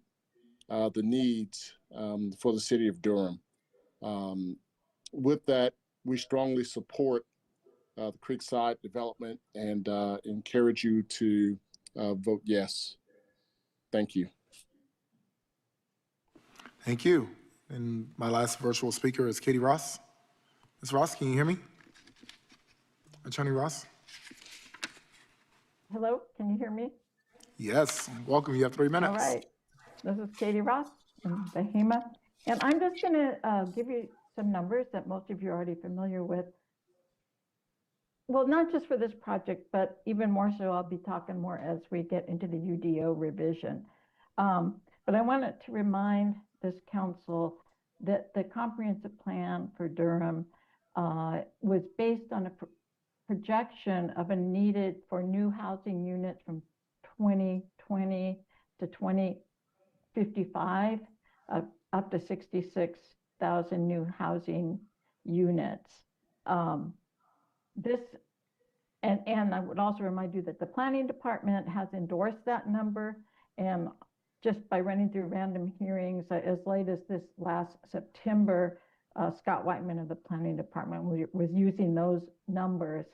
Speaker 20: the needs for the city of Durham. With that, we strongly support the Creekside development and encourage you to vote yes. Thank you.
Speaker 1: Thank you. And my last virtual speaker is Katie Ross. Ms. Ross, can you hear me? Attorney Ross?
Speaker 21: Hello, can you hear me?
Speaker 1: Yes, welcome. You have 3 minutes.
Speaker 21: All right. This is Katie Ross from Bahama. And I'm just going to give you some numbers that most of you are already familiar with. Well, not just for this project, but even more so, I'll be talking more as we get into the UDO revision. But I wanted to remind this council that the comprehensive plan for Durham was based on a projection of a needed for new housing units from 2020 to 2055, up to 66 1,000 new housing units. This, and I would also remind you that the planning department has endorsed that number. And just by running through random hearings, as late as this last September, Scott Whiteman of the planning department was using those numbers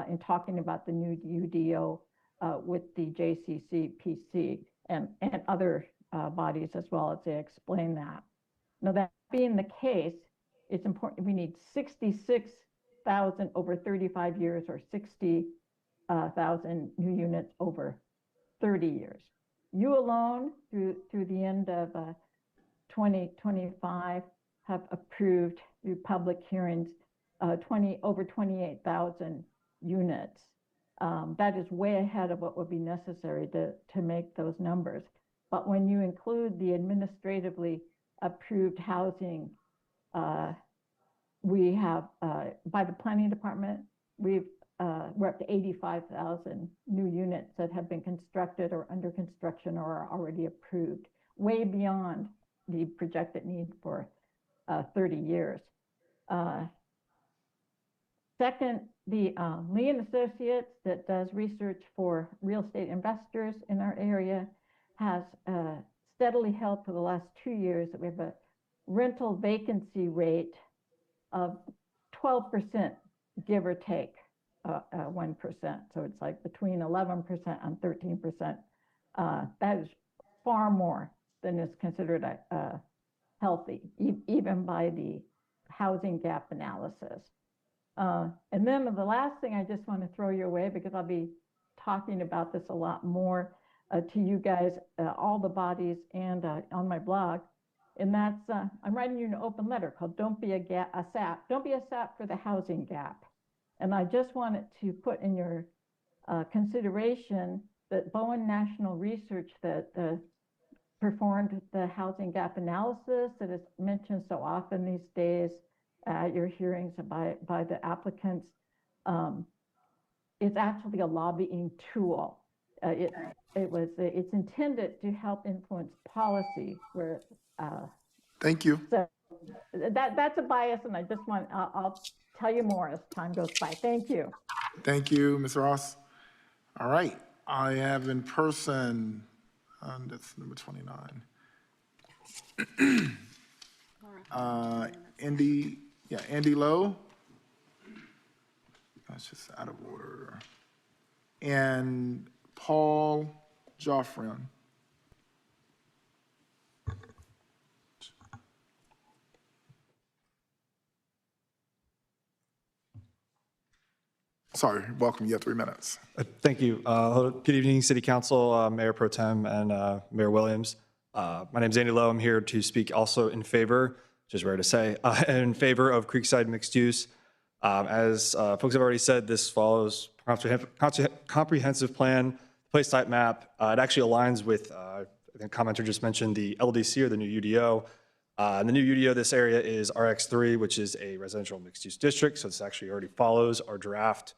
Speaker 21: in talking about the new UDO with the JCCPC and other bodies as well, as they explain that. Now, that being the case, it's important, we need 66,000 over 35 years or 60,000 new units over 30 years. You alone, through the end of 2025, have approved through public hearings over 28,000 units. That is way ahead of what would be necessary to make those numbers. But when you include the administratively approved housing, we have, by the planning department, we're up to 85,000 new units that have been constructed or under construction or are already approved, way beyond the projected need for 30 years. Second, the Lee and Associates that does research for real estate investors in our area has steadily held for the last 2 years that we have a rental vacancy rate of 12%, give or take 1%. So it's like between 11% and 13%. That is far more than is considered healthy, even by the housing gap analysis. And then the last thing I just want to throw your way, because I'll be talking about this a lot more to you guys, all the bodies, and on my blog. And that's, I'm writing you an open letter called Don't Be a SAP. Don't be a SAP for the housing gap. And I just wanted to put in your consideration that Bowen National Research that performed the housing gap analysis that is mentioned so often these days at your hearings by the applicants, it's actually a lobbying tool. It's intended to help influence policy where.
Speaker 1: Thank you.
Speaker 21: So that's a bias, and I just want, I'll tell you more as time goes by. Thank you.
Speaker 1: Thank you, Ms. Ross. All right, I have in person, that's number 29. Andy Lowe. That's just out of order. And Paul Joffrion. Sorry, welcome. You have 3 minutes.
Speaker 6: Thank you. Good evening, City Council, Mayor Pro Tem, and Mayor Williams. My name is Andy Lowe. I'm here to speak also in favor, which is rare to say, in favor of Creekside mixed use. As folks have already said, this follows comprehensive plan, place type map. It actually aligns with, I think commenter just mentioned the LDC or the new UDO. The new UDO, this area is RX3, which is a residential mixed use district. So this actually already follows our draft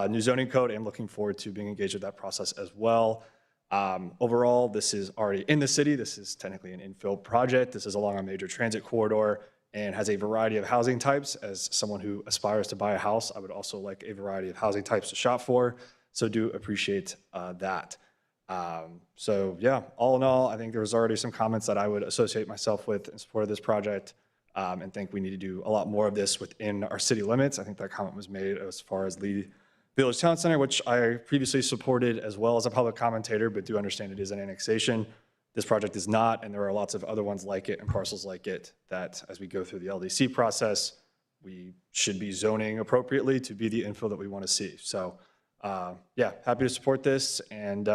Speaker 6: new zoning code. I'm looking forward to being engaged with that process as well. Overall, this is already in the city. This is technically an infill project. This is along a major transit corridor and has a variety of housing types. As someone who aspires to buy a house, I would also like a variety of housing types to shop for. So do appreciate that. So yeah, all in all, I think there was already some comments that I would associate myself with in support of this project, and think we need to do a lot more of this within our city limits. I think that comment was made as far as Lee Village Town Center, which I previously supported as well as a public commentator, but do understand it is an annexation. This project is not, and there are lots of other ones like it and parcels like it that as we go through the LDC process, we should be zoning appropriately to be the infill that we want to see. So yeah, happy to support this. And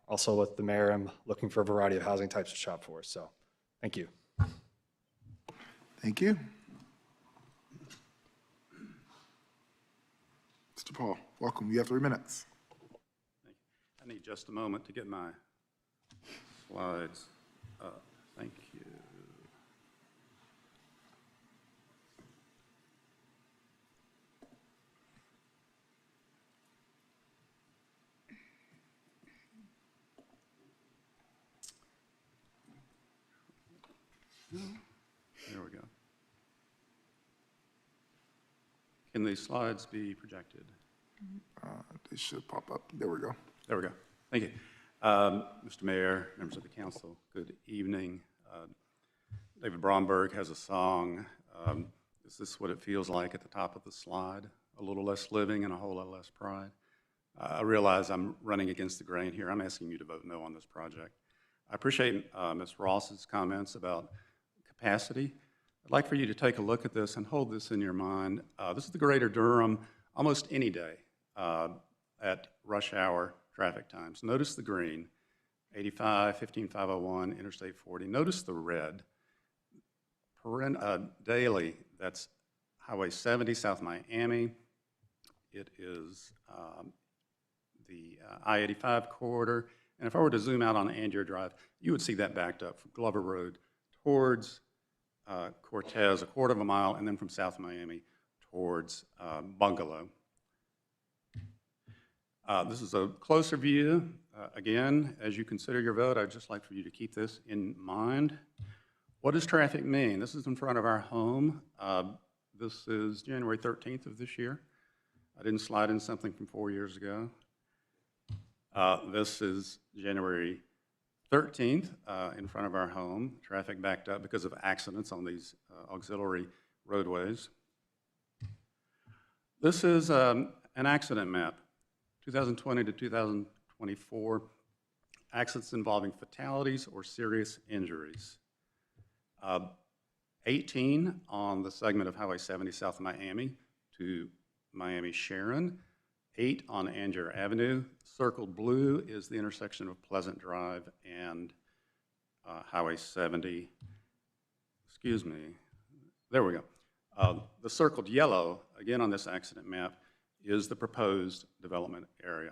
Speaker 6: also with the mayor, I'm looking for a variety of housing types to shop for. So thank you.
Speaker 1: Thank you. Mr. Paul, welcome. You have 3 minutes.
Speaker 9: I need just a moment to get my slides up. Thank you. There we go. Can these slides be projected?
Speaker 1: They should pop up. There we go.
Speaker 9: There we go. Thank you. Mr. Mayor, members of the council, good evening. David Bromberg has a song. Is this what it feels like at the top of the slide? A little less living and a whole lot less pride. I realize I'm running against the grain here. I'm asking you to vote no on this project. I appreciate Ms. Ross's comments about capacity. I'd like for you to take a look at this and hold this in your mind. This is the greater Durham almost any day at rush hour traffic times. Notice the green, 85, 15501, Interstate 40. Notice the red. Daily, that's Highway 70, South Miami. It is the I-85 corridor. And if I were to zoom out on Angier Drive, you would see that backed up from Glover Road towards Cortez, a quarter of a mile, and then from South Miami towards Bungalow. This is a closer view. Again, as you consider your vote, I'd just like for you to keep this in mind. What does traffic mean? This is in front of our home. This is January 13th of this year. I didn't slide in something from 4 years ago. This is January 13th in front of our home. Traffic backed up because of accidents on these auxiliary roadways. This is an accident map, 2020 to 2024, accidents involving fatalities or serious injuries. 18 on the segment of Highway 70 South Miami to Miami Sharon, 8 on Angier Avenue. Circled blue is the intersection of Pleasant Drive and Highway 70. Excuse me. There we go. The circled yellow, again on this accident map, is the proposed development area.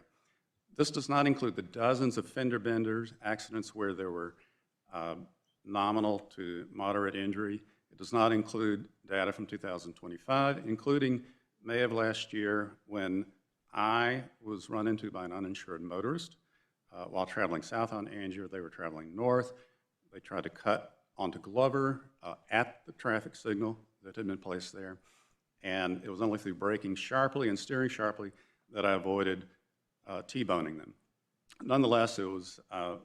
Speaker 9: This does not include the dozens of fender benders, accidents where there were nominal to moderate injury. It does not include data from 2025, including May of last year when I was run into by an uninsured motorist while traveling south on Angier. They were traveling north. They tried to cut onto Glover at the traffic signal that had been placed there. And it was only through braking sharply and steering sharply that I avoided T-boning them. Nonetheless, it was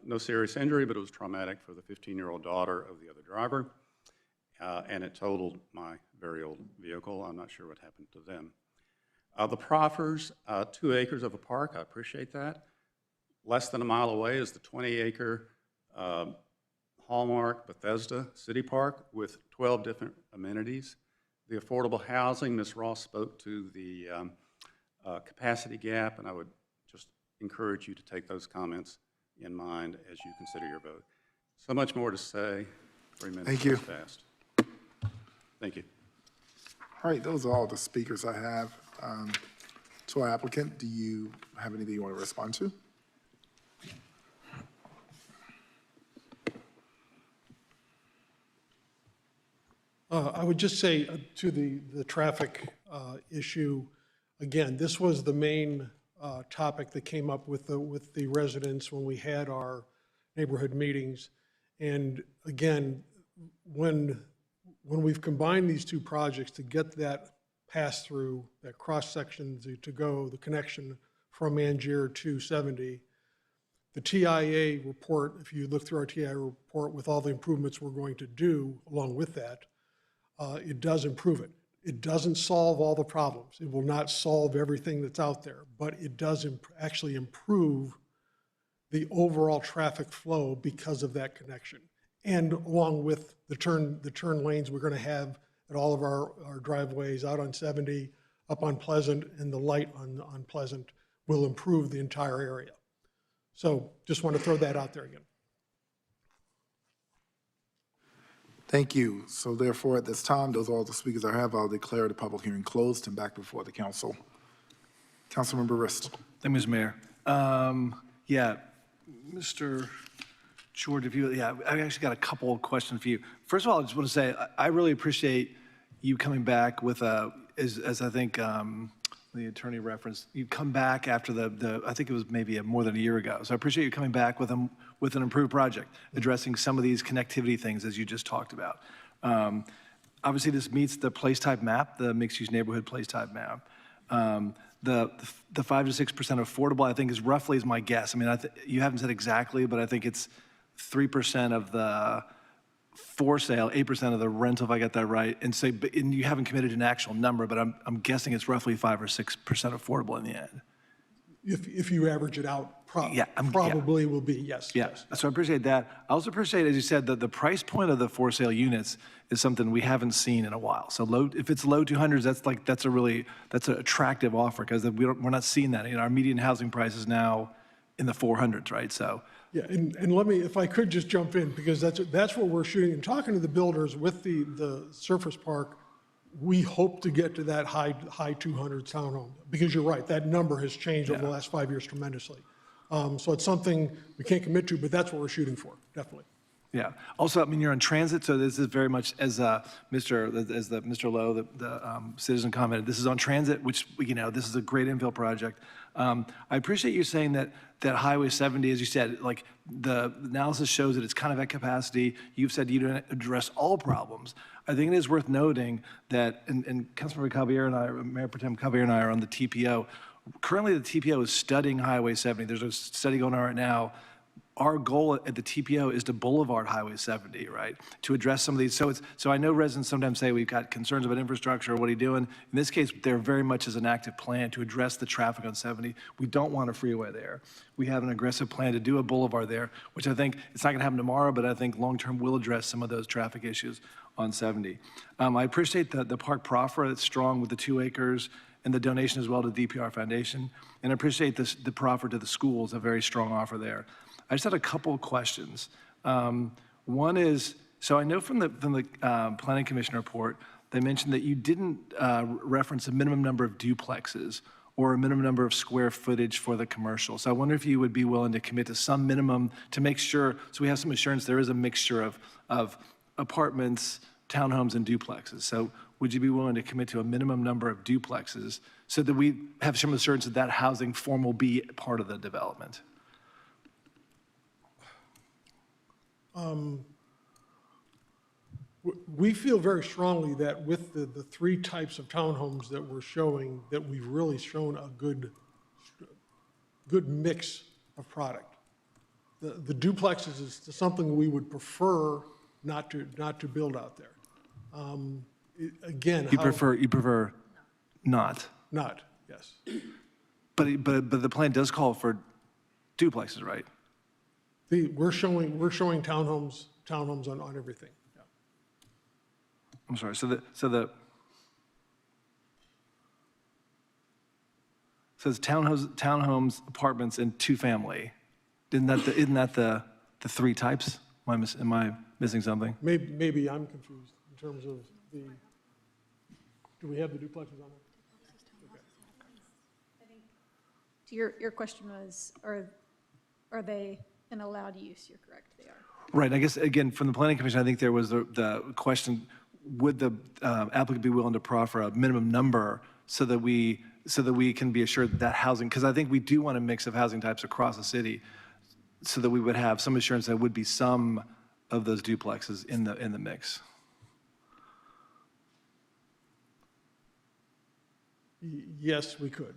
Speaker 9: no serious injury, but it was traumatic for the 15-year-old daughter of the other driver, and it totaled my very old vehicle. I'm not sure what happened to them. The proffers, 2 acres of a park, I appreciate that. Less than a mile away is the 20-acre Hallmark Bethesda City Park with 12 different amenities. The affordable housing, Ms. Ross spoke to the capacity gap, and I would just encourage you to take those comments in mind as you consider your vote. So much more to say. 3 minutes.
Speaker 1: Thank you.
Speaker 9: Fast. Thank you.
Speaker 1: All right, those are all the speakers I have. To our applicant, do you have anything you want to respond to?
Speaker 16: I would just say to the traffic issue, again, this was the main topic that came up with the residents when we had our neighborhood meetings. And again, when we've combined these two projects to get that pass through, that cross section to go, the connection from Angier to 70, the TIA report, if you look through our TIA report with all the improvements we're going to do along with that, it does improve it. It doesn't solve all the problems. It will not solve everything that's out there, but it does actually improve the overall traffic flow because of that connection. And along with the turn lanes we're going to have at all of our driveways out on 70, up on Pleasant, and the light on Pleasant will improve the entire area. So just want to throw that out there again.
Speaker 1: Thank you. So therefore, at this time, those are all the speakers I have. I'll declare the public hearing closed and back before the council. Councilmember Rist.
Speaker 4: Thank you, Mr. Mayor. Yeah, Mr. George, I actually got a couple of questions for you. First of all, I just want to say I really appreciate you coming back with as I think the attorney referenced, you come back after I think it was maybe more than a year ago. So I appreciate you coming back with an improved project, addressing some of these connectivity things as you just talked about. obviously this meets the place type map, the mixed-use neighborhood place type map. The 5 to 6% affordable, I think, is roughly is my guess. I mean, you haven't said exactly, but I think it's 3% of the for sale, 8% of the rental, if I get that right. And so, and you haven't committed an actual number, but I'm guessing it's roughly 5 or 6% affordable in the end.
Speaker 16: If you average it out,
Speaker 4: Yeah,
Speaker 16: probably will be, yes.
Speaker 4: Yeah,
Speaker 16: yes.
Speaker 4: so I appreciate that. I also appreciate, as you said, that the price point of the for sale units is something we haven't seen in a while. So if it's low 200s, that's an attractive offer because we're not seeing that. Our median housing price is now in the 400s, right? So.
Speaker 16: Yeah, and let me, if I could just jump in, because that's what we're shooting. And talking to the builders with the surface park, we hope to get to that high 200s townhome, because you're right, that number has changed over the last 5 years tremendously. So it's something we can't commit to, but that's what we're shooting for, definitely.
Speaker 4: Yeah. Also, I mean, you're on transit, so this is very much as Mr. Lowe, the citizen commented. This is on transit, which this is a great infill project. I appreciate you saying that Highway 70, as you said, like the analysis shows that it's kind of at capacity. You've said you don't address all problems. I think it is worth noting that, and Councilmember Caballero and I, Mayor Pro Tem Caballero and I are on the TPO. Currently, the TPO is studying Highway 70. There's a study going on right now. Our goal at the TPO is to boulevard Highway 70, right? To address some of these. So I know residents sometimes say we've got concerns about infrastructure, what are you doing? In this case, there very much is an active plan to address the traffic on 70. We don't want a freeway there. We have an aggressive plan to do a boulevard there, which I think it's not gonna happen tomorrow, but I think long-term will address some of those traffic issues on 70. I appreciate the park proffer that's strong with the 2 acres and the donation as well to the DPR Foundation. And I appreciate the proffer to the schools, a very strong offer there. I just had a couple of questions. One is, so I know from the Planning Commission report, they mentioned that you didn't reference a minimum number of duplexes or a minimum number of square footage for the commercial. So I wonder if you would be willing to commit to some minimum to make sure, so we have some assurance there is a mixture of apartments, townhomes, and duplexes. So would you be willing to commit to a minimum number of duplexes so that we have some assurance that that housing form will be part of the development?
Speaker 16: We feel very strongly that with the 3 types of townhomes that we're showing, that we've really shown a good mix of product. The duplexes is something we would prefer not to build out there. Again,
Speaker 4: you prefer not.
Speaker 16: Not, yes.
Speaker 4: But the plan does call for duplexes, right?
Speaker 16: We're showing townhomes on everything. Yeah.
Speaker 4: I'm sorry. So it's townhomes, apartments, and 2-family. Isn't that the 3 types? Am I missing something?
Speaker 16: Maybe I'm confused in terms of the. Do we have the duplexes on there? Okay.
Speaker 15: So your question was, are they an allowed use? You're correct, they are.
Speaker 4: Right. I guess, again, from the Planning Commission, I think there was the question, would the applicant be willing to proffer a minimum number so that we can be assured that housing, because I think we do want a mix of housing types across the city, so that we would have some assurance there would be some of those duplexes in the mix.
Speaker 16: Yes, we could.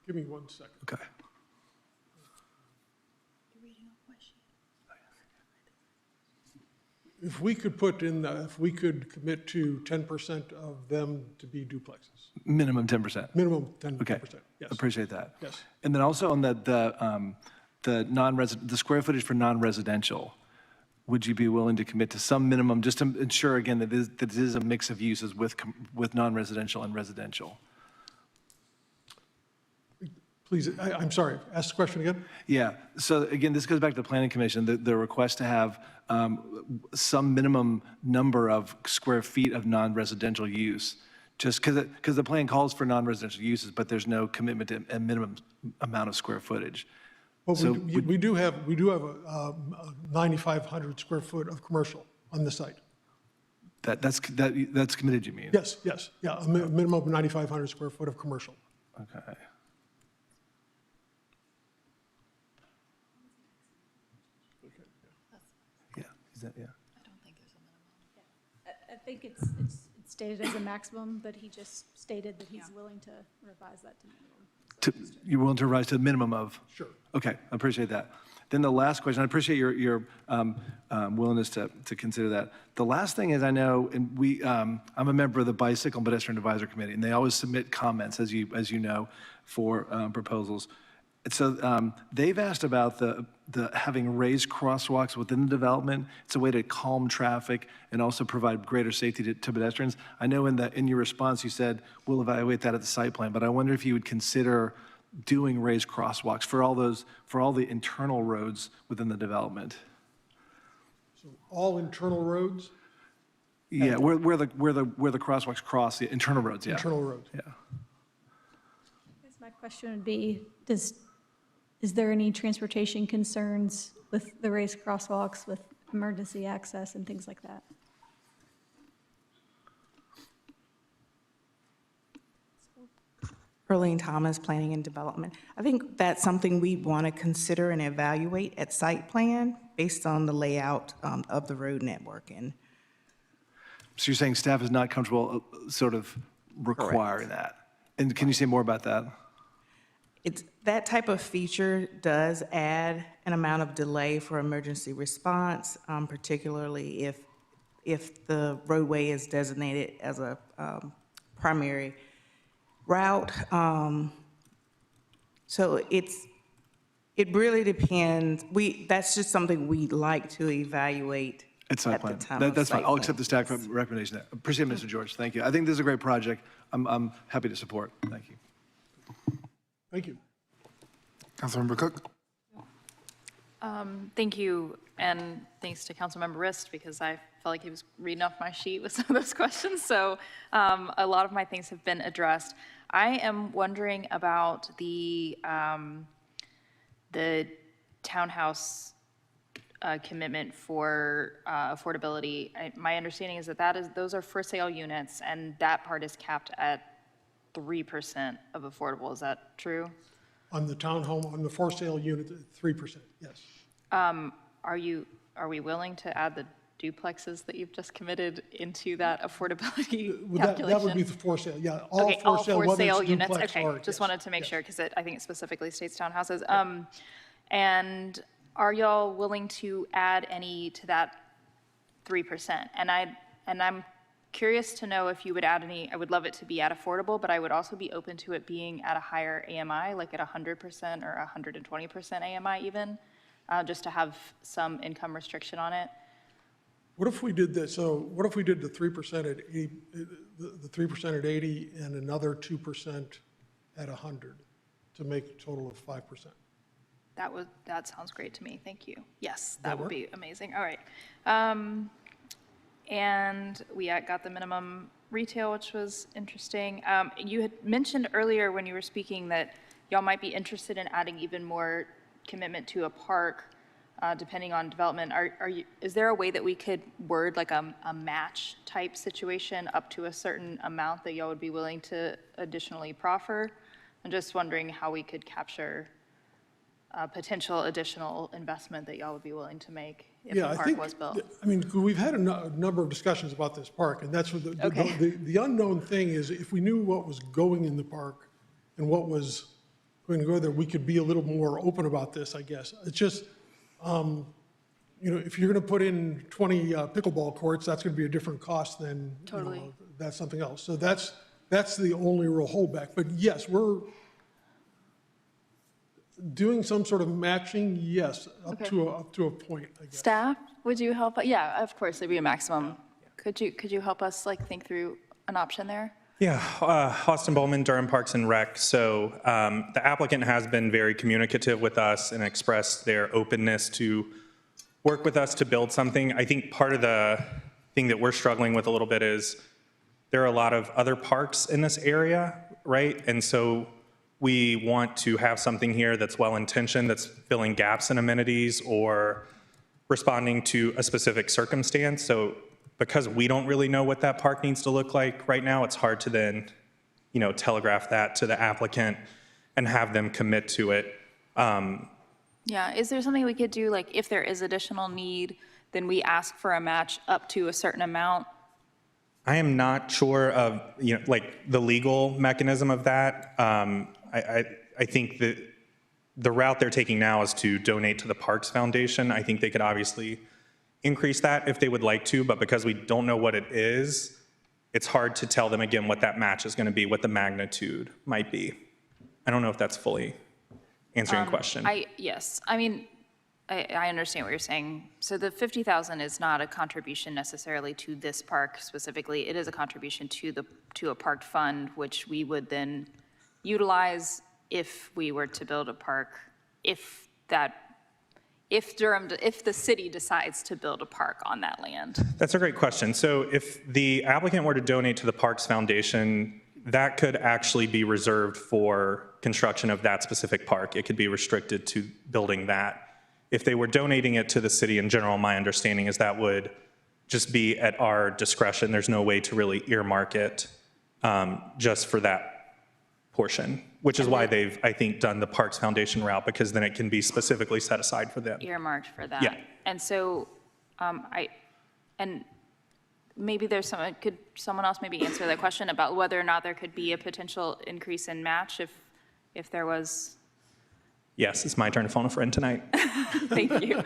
Speaker 16: Give me 1 second.
Speaker 4: Okay.
Speaker 16: If we could commit to 10% of them to be duplexes.
Speaker 4: Minimum 10%.
Speaker 16: Minimum 10%.
Speaker 4: Okay.
Speaker 16: Yes.
Speaker 4: Appreciate that.
Speaker 16: Yes.
Speaker 4: And then also on the square footage for non-residential, would you be willing to commit to some minimum, just to ensure again that this is a mix of uses with non-residential and residential?
Speaker 16: Please, I'm sorry, ask the question again?
Speaker 4: Yeah, so again, this goes back to the Planning Commission, the request to have some minimum number of square feet of non-residential use, just because the plan calls for non-residential uses, but there's no commitment to a minimum amount of square footage.
Speaker 16: Well,
Speaker 4: so
Speaker 16: we do have a 9,500 square foot of commercial on the site.
Speaker 4: That's committed, you mean?
Speaker 16: Yes, yeah, a minimum of 9,500 square foot of commercial.
Speaker 4: Okay. Is that, yeah?
Speaker 15: I think it's stated as a maximum, but he just stated that he's willing to revise that to minimum.
Speaker 4: You're willing to rise to the minimum of?
Speaker 16: Sure.
Speaker 4: Okay, I appreciate that. Then the last question, I appreciate your willingness to consider that. The last thing is, I know, and I'm a member of the Bicycle and Pedestrian Advisory Committee, and they always submit comments, as you know, for proposals. So they've asked about the having raised crosswalks within the development. It's a way to calm traffic and also provide greater safety to pedestrians. I know in your response you said we'll evaluate that at the site plan, but I wonder if you would consider doing raised crosswalks for all the internal roads within the development.
Speaker 16: So all internal roads?
Speaker 4: Yeah, where the crosswalks cross the internal roads. Yeah.
Speaker 16: Internal roads.
Speaker 4: Yeah.
Speaker 15: I guess my question would be, is there any transportation concerns with the raised crosswalks, with emergency access and things like that?
Speaker 7: Earlene Thomas, Planning and Development. I think that's something we want to consider and evaluate at site plan based on the layout of the road network. And
Speaker 4: So you're saying staff is not comfortable sort of requiring that? And can you say more about that?
Speaker 7: that type of feature does add an amount of delay for emergency response, particularly if the roadway is designated as a primary route. So it really depends. That's just something we'd like to evaluate
Speaker 4: at site plan. That's fine. I'll accept the staff recommendation. Appreciate it, Mr. George. Thank you. I think this is a great project. I'm happy to support. Thank you.
Speaker 16: Thank you.
Speaker 1: Councilmember Cook.
Speaker 8: Thank you, and thanks to Councilmember Rist, because I felt like he was reading off my sheet with some of those questions. So a lot of my things have been addressed. I am wondering about the townhouse commitment for affordability. My understanding is that those are for sale units, and that part is capped at 3% of affordable. Is that true?
Speaker 16: On the townhome, on the for sale unit, 3%, yes.
Speaker 8: Are we willing to add the duplexes that you've just committed into that affordability
Speaker 16: That
Speaker 8: calculation?
Speaker 16: would be the for sale, yeah.
Speaker 8: Okay, all for sale units,
Speaker 16: duplex
Speaker 8: okay.
Speaker 16: or-
Speaker 8: Just
Speaker 16: yes,
Speaker 8: wanted to make
Speaker 16: yes.
Speaker 8: sure, because I think it specifically states townhouses. And are y'all willing to add any to that 3%? And I'm curious to know if you would add any. I would love it to be at affordable, but I would also be open to it being at a higher AMI, like at 100% or 120% AMI even, just to have some income restriction on it.
Speaker 16: What if we did this, so what if we did the 3% at 80, the 3% at 80 and another 2% at 100 to make a total of 5%?
Speaker 8: That sounds great to me, thank you. Yes,
Speaker 16: That
Speaker 8: that would
Speaker 16: work?
Speaker 8: be amazing, all right. And we got the minimum retail, which was interesting. You had mentioned earlier when you were speaking that y'all might be interested in adding even more commitment to a park, depending on development. Is there a way that we could word like a match type situation up to a certain amount that y'all would be willing to additionally proffer? I'm just wondering how we could capture potential additional investment that y'all would be willing to make if the park was built.
Speaker 16: I mean, we've had a number of discussions about this park, and that's what the unknown thing is. If we knew what was going in the park and what was going to go there, we could be a little more open about this, I guess. It's just, you know, if you're going to put in 20 pickleball courts, that's going to be a different cost than,
Speaker 8: Totally.
Speaker 16: you know, that's something else. So that's the only real holdback. But yes, we're doing some sort of matching, yes, up to a point, I guess.
Speaker 8: Staff, would you help? Yeah, of course, there'd be a maximum. Could you help us like think through an option there?
Speaker 22: Yeah, Austin Bowman, Durham Parks and Rec. So the applicant has been very communicative with us and expressed their openness to work with us to build something. I think part of the thing that we're struggling with a little bit is there are a lot of other parks in this area, right? And so we want to have something here that's well-intentioned, that's filling gaps in amenities or responding to a specific circumstance. So because we don't really know what that park needs to look like right now, it's hard to then, you know, telegraph that to the applicant and have them commit to it.
Speaker 8: Yeah, is there something we could do, like if there is additional need, then we ask for a match up to a certain amount?
Speaker 22: I am not sure of, like the legal mechanism of that. I think that the route they're taking now is to donate to the Parks Foundation. I think they could obviously increase that if they would like to, but because we don't know what it is, it's hard to tell them again what that match is going to be, what the magnitude might be. I don't know if that's fully answering your question.
Speaker 8: Yes. I mean, I understand what you're saying. So the 50,000 is not a contribution necessarily to this park specifically. It is a contribution to a park fund, which we would then utilize if we were to build a park, if the city decides to build a park on that land.
Speaker 22: That's a great question. So if the applicant were to donate to the Parks Foundation, that could actually be reserved for construction of that specific park. It could be restricted to building that. If they were donating it to the city in general, my understanding is that would just be at our discretion. There's no way to really earmark it just for that portion, which is why they've, I think, done the Parks Foundation route, because then it can be specifically set aside for them.
Speaker 8: Earmarked for that.
Speaker 22: Yeah.
Speaker 8: And so, and maybe could someone else maybe answer that question about whether or not there could be a potential increase in match if there was?
Speaker 22: Yes, it's my turn to phone a friend tonight.
Speaker 8: Thank you.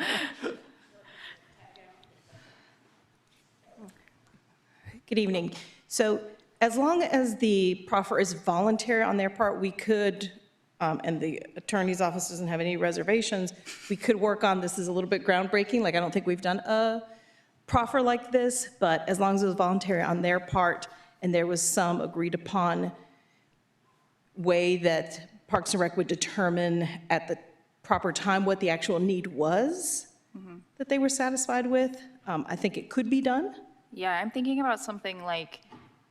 Speaker 13: Good evening. So as long as the proffer is voluntary on their part, we could, and the attorney's office doesn't have any reservations, we could work on this. Is a little bit groundbreaking. Like, I don't think we've done a proffer like this, but as long as it was voluntary on their part and there was some agreed upon way that Parks and Rec would determine at the proper time what the actual need was that they were satisfied with, I think it could be done.
Speaker 8: Yeah, I'm thinking about something like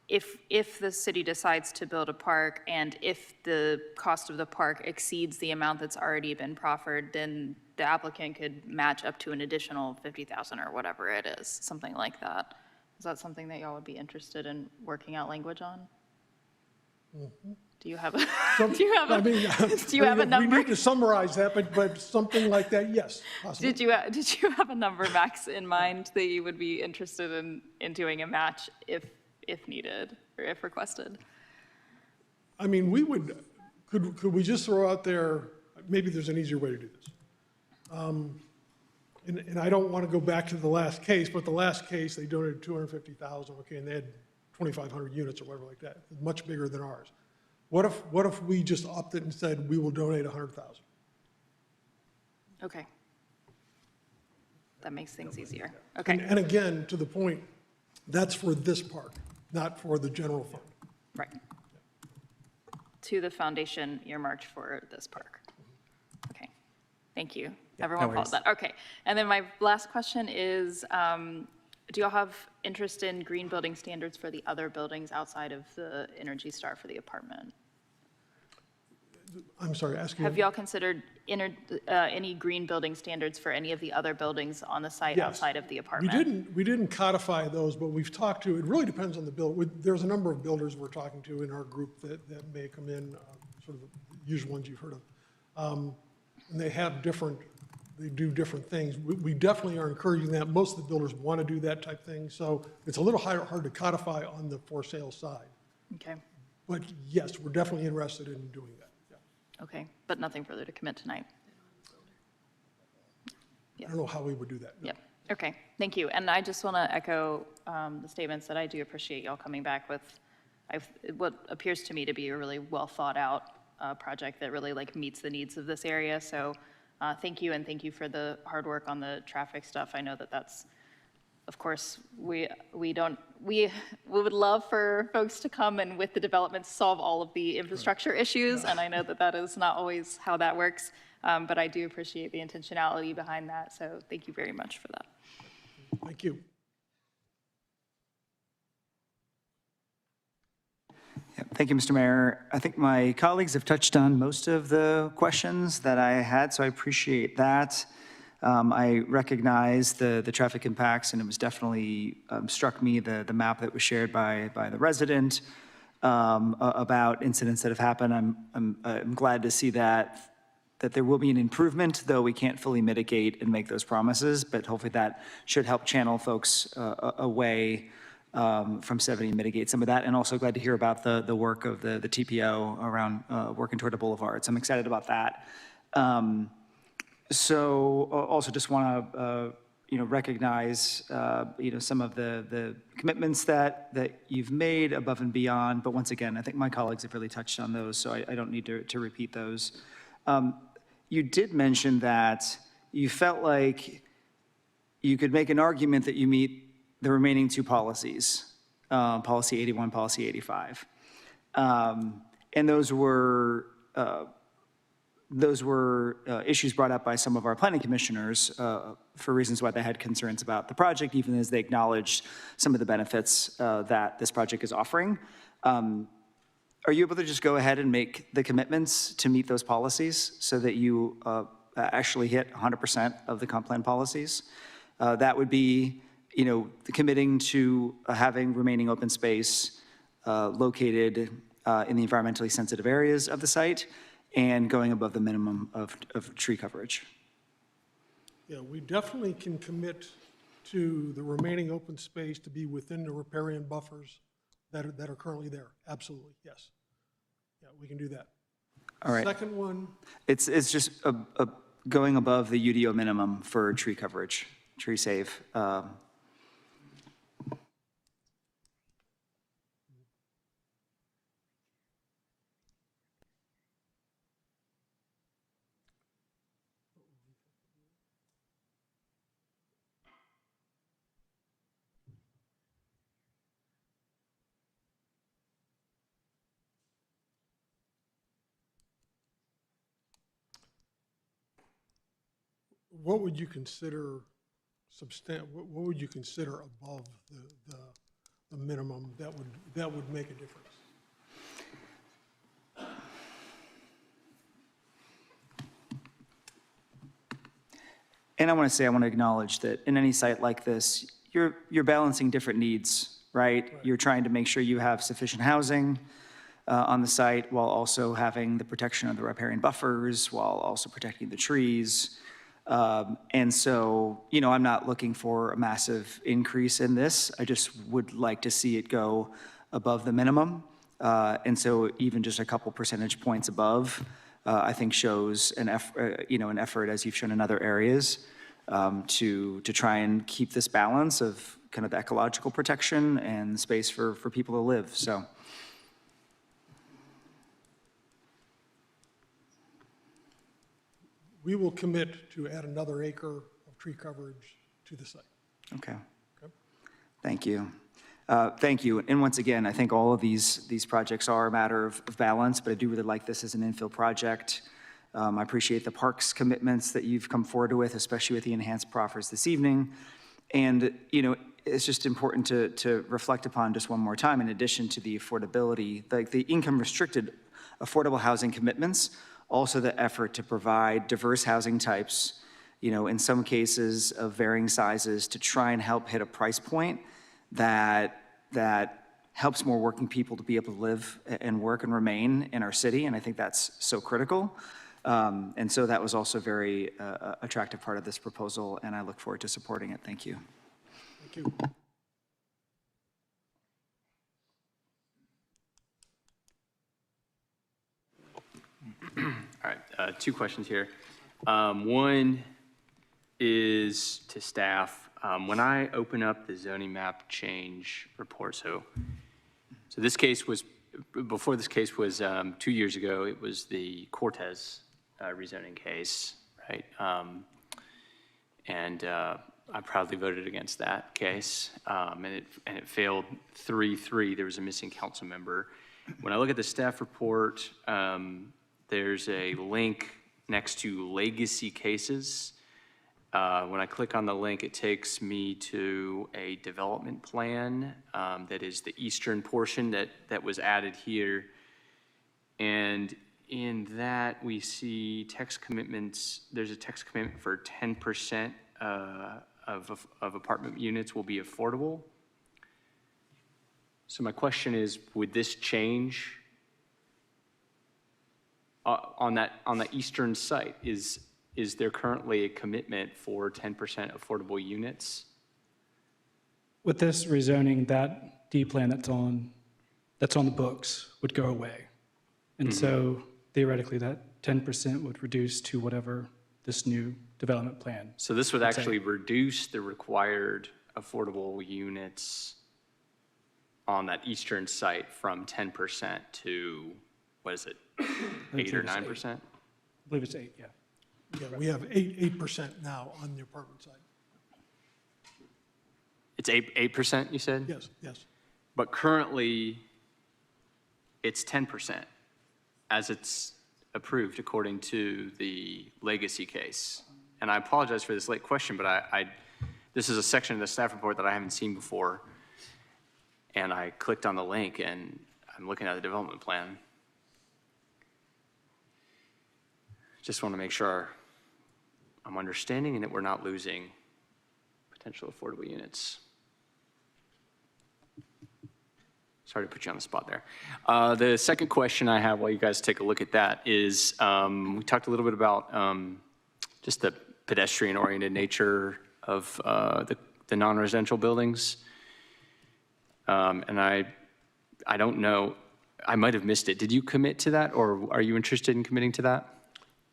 Speaker 8: if the city decides to build a park and if the cost of the park exceeds the amount that's already been proffered, then the applicant could match up to an additional 50,000 or whatever it is, something like that. Is that something that y'all would be interested in working out language on? Do you have a, do you have a number?
Speaker 16: We need to summarize that, but something like that, yes, possibly.
Speaker 8: Did you have a number, Max, in mind that you would be interested in doing a match if needed or if requested?
Speaker 16: I mean, we would, could we just throw out there, maybe there's an easier way to do this. And I don't want to go back to the last case, but the last case, they donated 250,000, okay, and they had 2,500 units or whatever like that, much bigger than ours. What if we just upped it and said, we will donate 100,000?
Speaker 8: Okay. That makes things easier. Okay.
Speaker 16: And again, to the point, that's for this park, not for the general fund.
Speaker 8: Right. To the foundation earmarked for this park. Okay. Thank you. Everyone followed that. Okay. And then my last question is, do y'all have interest in green building standards for the other buildings outside of the Energy Star for the apartment?
Speaker 16: I'm sorry, asking.
Speaker 8: Have y'all considered any green building standards for any of the other buildings on the site outside of the apartment?
Speaker 16: We didn't codify those, but we've talked to, it really depends on the build. There's a number of builders we're talking to in our group that may come in, sort of the usual ones you've heard of. And they do different things. We definitely are encouraging that. Most of the builders want to do that type thing. So it's a little hard to codify on the for sale side.
Speaker 8: Okay.
Speaker 16: But yes, we're definitely interested in doing that. Yeah.
Speaker 8: Okay, but nothing further to commit tonight.
Speaker 16: I don't know how we would do that. No.
Speaker 8: Yep. Okay, thank you. And I just want to echo the statements that I do appreciate y'all coming back with what appears to me to be a really well thought out project that really meets the needs of this area. So thank you, and thank you for the hard work on the traffic stuff. I know that that's, of course, we would love for folks to come and with the development solve all of the infrastructure issues, and I know that that is not always how that works, but I do appreciate the intentionality behind that, so thank you very much for that.
Speaker 16: Thank you.
Speaker 5: Yeah, thank you, Mr. Mayor. I think my colleagues have touched on most of the questions that I had, so I appreciate that. I recognize the traffic impacts, and it was definitely struck me the map that was shared by the resident about incidents that have happened. I'm glad to see that that there will be an improvement, though we can't fully mitigate and make those promises, but hopefully that should help channel folks away from 70 and mitigate some of that. And also glad to hear about the work of the TPO around working toward a boulevard. So I'm excited about that. So also just want to recognize some of the commitments that you've made above and beyond. But once again, I think my colleagues have really touched on those, so I don't need to repeat those. You did mention that you felt like you could make an argument that you meet the remaining two policies, Policy 81, Policy 85. And those were issues brought up by some of our planning commissioners for reasons why they had concerns about the project, even as they acknowledged some of the benefits that this project is offering. Are you able to just go ahead and make the commitments to meet those policies so that you actually hit 100% of the comp plan policies? That would be, committing to having remaining open space located in the environmentally sensitive areas of the site and going above the minimum of tree coverage.
Speaker 16: Yeah, we definitely can commit to the remaining open space to be within the riparian buffers that are currently there. Absolutely, yes. Yeah, we can do that.
Speaker 5: All right.
Speaker 16: Second one.
Speaker 5: It's just going above the UDO minimum for tree coverage, tree save.
Speaker 16: What would you consider what would you consider above the minimum that would make a difference?
Speaker 5: And I want to acknowledge that in any site like this, you're balancing different needs, right? You're trying to make sure you have sufficient housing on the site while also having the protection of the riparian buffers, while also protecting the trees. And so, I'm not looking for a massive increase in this. I just would like to see it go above the minimum. And so even just a couple percentage points above, I think shows an effort, as you've shown in other areas, to try and keep this balance of kind of the ecological protection and space for people to live. So.
Speaker 16: We will commit to add another acre of tree coverage to the site.
Speaker 5: Okay. Thank you. Thank you. And once again, I think all of these projects are a matter of balance, but I do really like this as an infill project. I appreciate the parks commitments that you've come forward with, especially with the enhanced proffers this evening. And, it's just important to reflect upon just one more time, in addition to the affordability, like the income restricted affordable housing commitments, also the effort to provide diverse housing types, in some cases of varying sizes, to try and help hit a price point that helps more working people to be able to live and work and remain in our city. And I think that's so critical. And so that was also a very attractive part of this proposal, and I look forward to supporting it. Thank you.
Speaker 16: Thank you.
Speaker 11: All right, two questions here. One is to staff. When I open up the zoning map change report, so this case was, before this case was 2 years ago, it was the Cortez rezoning case, right? And I proudly voted against that case, and it failed 3-3. There was a missing council member. When I look at the staff report, there's a link next to legacy cases. When I click on the link, it takes me to a development plan that is the eastern portion that was added here. And in that, we see text commitments. There's a text commitment for 10% of apartment units will be affordable. So my question is, would this change on that eastern site, is there currently a commitment for 10% affordable units?
Speaker 17: With this rezoning, that D plan that's on the books would go away. And so theoretically, that 10% would reduce to whatever this new development plan.
Speaker 11: So this would actually reduce the required affordable units on that eastern site from 10% to, what is it, 8 or 9%?
Speaker 17: I believe it's 8, yeah.
Speaker 16: Yeah, we have 8% now on the apartment side.
Speaker 11: It's 8%, you said?
Speaker 16: Yes, yes.
Speaker 11: But currently, it's 10% as it's approved according to the legacy case. And I apologize for this late question, but this is a section of the staff report that I haven't seen before. And I clicked on the link and I'm looking at the development plan. Just want to make sure I'm understanding and that we're not losing potential affordable units. Sorry to put you on the spot there. The second question I have while you guys take a look at that is, we talked a little bit about just the pedestrian-oriented nature of the non-residential buildings. And I don't know, I might have missed it. Did you commit to that, or are you interested in committing to that?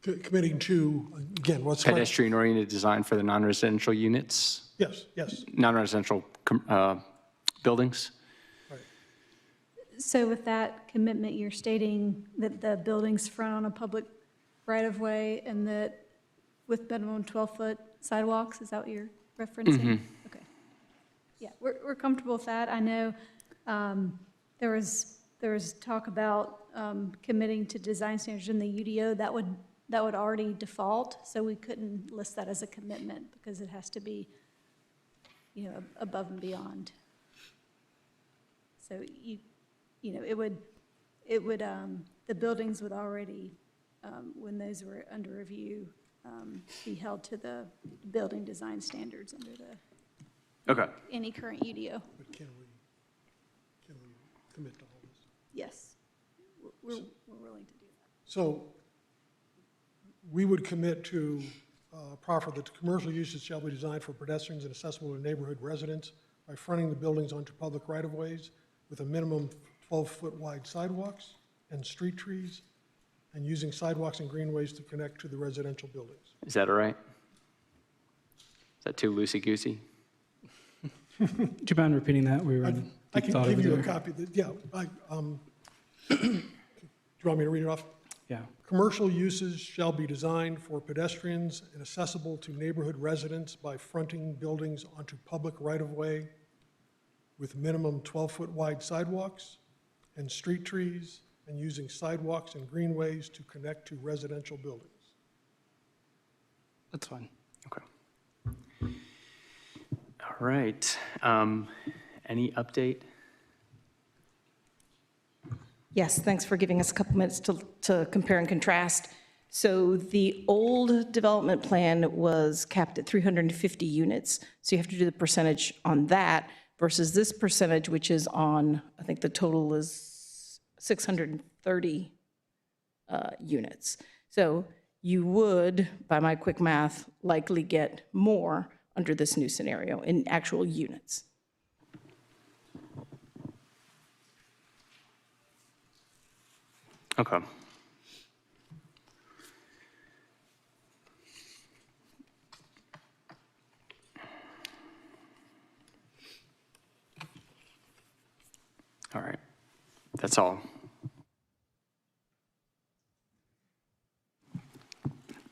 Speaker 16: Committing to, again, what's
Speaker 11: Pedestrian-oriented design for the non-residential units?
Speaker 16: Yes, yes.
Speaker 11: Non-residential buildings?
Speaker 15: So with that commitment, you're stating that the buildings front on a public right-of-way and that with minimum 12-foot sidewalks, is that what you're referencing? Okay. Yeah, we're comfortable with that. I know there was talk about committing to design standards in the UDO. That would already default, so we couldn't list that as a commitment because it has to be, above and beyond. So the buildings would already, when those were under review, be held to the building design standards under any current UDO.
Speaker 16: But can we commit to all this?
Speaker 15: Yes, we're willing to do that.
Speaker 16: So we would commit to proffer that the commercial uses shall be designed for pedestrians and accessible to neighborhood residents by fronting the buildings onto public right-of-ways with a minimum 12-foot wide sidewalks and street trees, and using sidewalks and greenways to connect to the residential buildings.
Speaker 11: Is that all right? Is that too loosey-goosey?
Speaker 17: Do you mind repeating that?
Speaker 16: I can give you a copy. Do you want me to read it off?
Speaker 17: Yeah.
Speaker 16: Commercial uses shall be designed for pedestrians and accessible to neighborhood residents by fronting buildings onto public right-of-way with minimum 12-foot wide sidewalks and street trees, and using sidewalks and greenways to connect to residential buildings.
Speaker 17: That's fine.
Speaker 11: Okay. All right. Any update?
Speaker 13: Yes, thanks for giving us a couple minutes to compare and contrast. So the old development plan was capped at 350 units. So you have to do the percentage on that versus this percentage, which is on, I think the total is 630 units. So you would, by my quick math, likely get more under this new scenario in actual units.
Speaker 11: Okay. All right. That's all.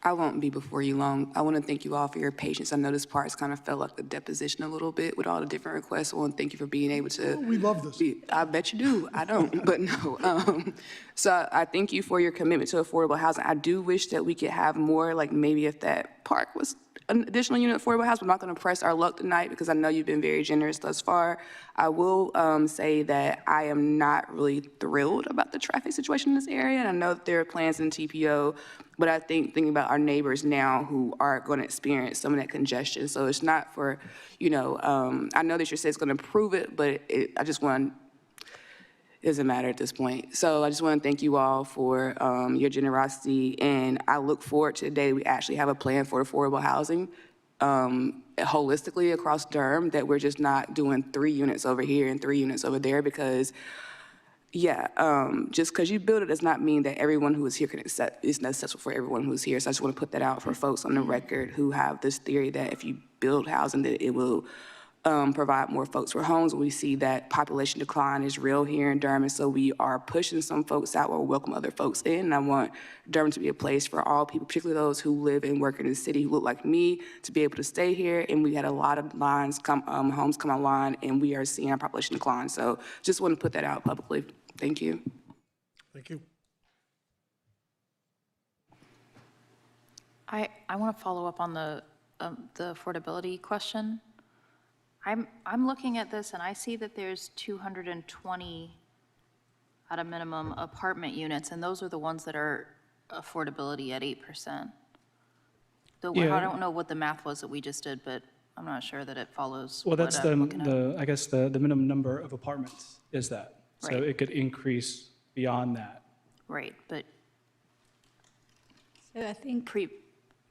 Speaker 12: I won't be before you long. I want to thank you all for your patience. I know this part's kind of felt like the deposition a little bit with all the different requests. I want to thank you for being able to.
Speaker 16: Oh, we love this.
Speaker 12: I bet you do. I don't, but no. So I thank you for your commitment to affordable housing. I do wish that we could have more, like maybe if that park was an additional unit of affordable housing. I'm not going to press our luck tonight because I know you've been very generous thus far. I will say that I am not really thrilled about the traffic situation in this area. And I know that there are plans in TPO, but I think thinking about our neighbors now who are going to experience some of that congestion. So it's not for, I know that you say it's going to improve it, but I just want, doesn't matter at this point. So I just want to thank you all for your generosity, and I look forward to the day we actually have a plan for affordable housing holistically across Durham, that we're just not doing 3 units over here and 3 units over there, because just because you build it does not mean that everyone who is here can accept, it's not successful for everyone who's here. So I just want to put that out for folks on the record who have this theory that if you build housing, that it will provide more folks for homes. We see that population decline is real here in Durham, and so we are pushing some folks out while we welcome other folks in. And I want Durham to be a place for all people, particularly those who live and work in the city who look like me, to be able to stay here. And we had a lot of homes come online, and we are seeing our population decline. So just want to put that out publicly. Thank you.
Speaker 16: Thank you.
Speaker 8: I want to follow up on the affordability question. I'm looking at this and I see that there's 220 at a minimum apartment units, and those are the ones that are affordability at 8%. I don't know what the math was that we just did, but I'm not sure that it follows.
Speaker 17: Well, that's
Speaker 8: what I'm looking at.
Speaker 17: I guess the minimum number of apartments is that. So
Speaker 8: Right.
Speaker 17: it could increase beyond that.
Speaker 8: Right, but
Speaker 15: So I think,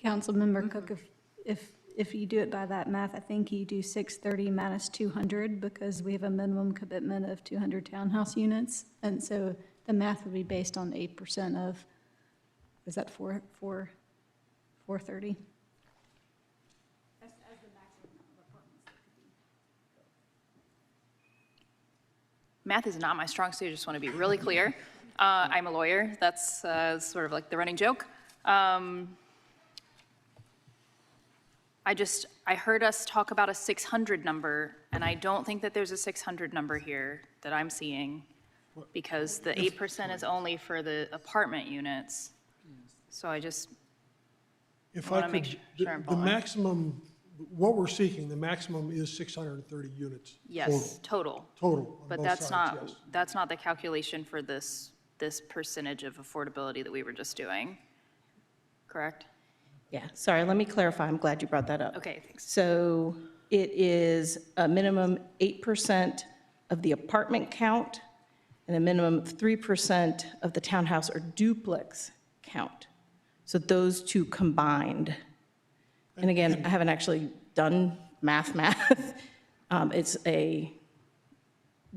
Speaker 15: Councilmember Cook, if you do it by that math, I think you do 630 minus 200, because we have a minimum commitment of 200 townhouse units. And so the math would be based on 8% of, is that 430?
Speaker 8: math is not my strong suit, I just want to be really clear. I'm a lawyer, that's sort of like the running joke. I heard us talk about a 600 number, and I don't think that there's a 600 number here that I'm seeing, because the 8% is only for the apartment units. So I just
Speaker 16: If
Speaker 8: want
Speaker 16: I
Speaker 8: to make
Speaker 16: could,
Speaker 8: sure I'm
Speaker 16: the
Speaker 8: following.
Speaker 16: maximum, what we're seeking, the maximum is 630 units.
Speaker 8: Yes, total.
Speaker 16: Total, on
Speaker 8: But
Speaker 16: both
Speaker 8: that's
Speaker 16: sides,
Speaker 8: not,
Speaker 16: yes.
Speaker 8: that's not the calculation for this percentage of affordability that we were just doing, correct?
Speaker 13: Yeah, sorry, let me clarify. I'm glad you brought that up.
Speaker 8: Okay, thanks.
Speaker 13: So it is a minimum 8% of the apartment count and a minimum of 3% of the townhouse or duplex count. So those two combined. And again, I haven't actually done math. It's a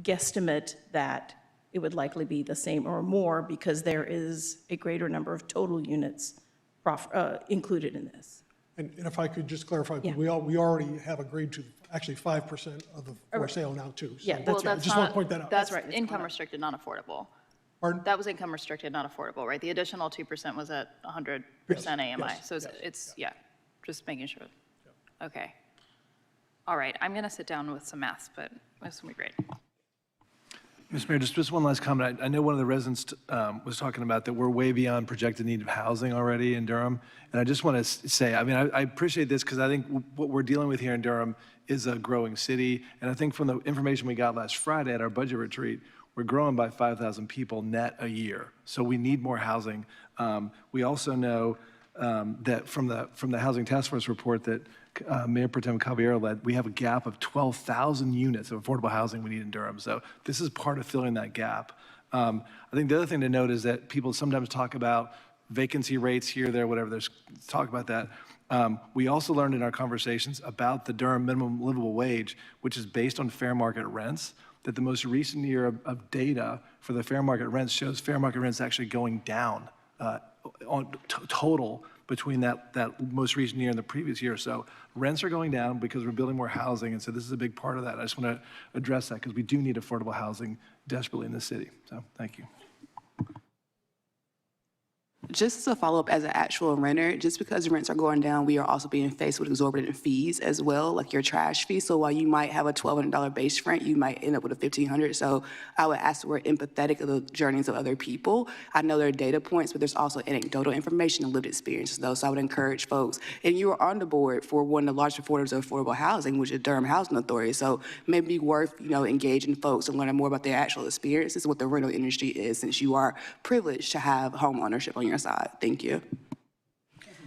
Speaker 13: guesstimate that it would likely be the same or more, because there is a greater number of total units included in this.
Speaker 16: And if I could just clarify,
Speaker 13: Yeah.
Speaker 16: we already have agreed to actually 5% of the for sale now too. So
Speaker 13: Yeah,
Speaker 8: Well,
Speaker 16: I
Speaker 8: that's
Speaker 16: just want
Speaker 8: not,
Speaker 16: to point that out.
Speaker 8: that's
Speaker 13: right, it's
Speaker 8: income restricted, not affordable.
Speaker 16: Pardon?
Speaker 8: That was income restricted, not affordable, right? The additional 2% was at 100% AMI.
Speaker 16: yes,
Speaker 8: So it's, yeah, just making sure. Okay. All right, I'm going to sit down with some maths, but this will be great.
Speaker 4: Mr. Mayor, just one last comment. I know one of the residents was talking about that we're way beyond projected need of housing already in Durham. And I just want to say, I mean, I appreciate this, because I think what we're dealing with here in Durham is a growing city. And I think from the information we got last Friday at our budget retreat, we're growing by 5,000 people net a year. So we need more housing. We also know that from the Housing Task Force report that Mayor Pro Tem Caballero led, we have a gap of 12,000 units of affordable housing we need in Durham. So this is part of filling that gap. I think the other thing to note is that people sometimes talk about vacancy rates here, there, whatever. There's talk about that. We also learned in our conversations about the Durham minimum livable wage, which is based on fair market rents, that the most recent year of data for the fair market rents shows fair market rents actually going down on total between that most recent year and the previous year. So rents are going down because we're building more housing, and so this is a big part of that. I just want to address that, because we do need affordable housing desperately in this city. So thank you.
Speaker 12: Just as a follow-up, as an actual renter, just because rents are going down, we are also being faced with exorbitant fees as well, like your trash fee. So while you might have a $1,200 base rent, you might end up with a $1,500. So I would ask that we're empathetic of the journeys of other people. I know there are data points, but there's also anecdotal information and lived experiences, though. So I would encourage folks, and you are on the board for one of the largest afforders of affordable housing, which is Durham Housing Authority. So maybe worth, engaging folks and learning more about their actual experiences, what the rental industry is, since you are privileged to have home ownership on your side. Thank you.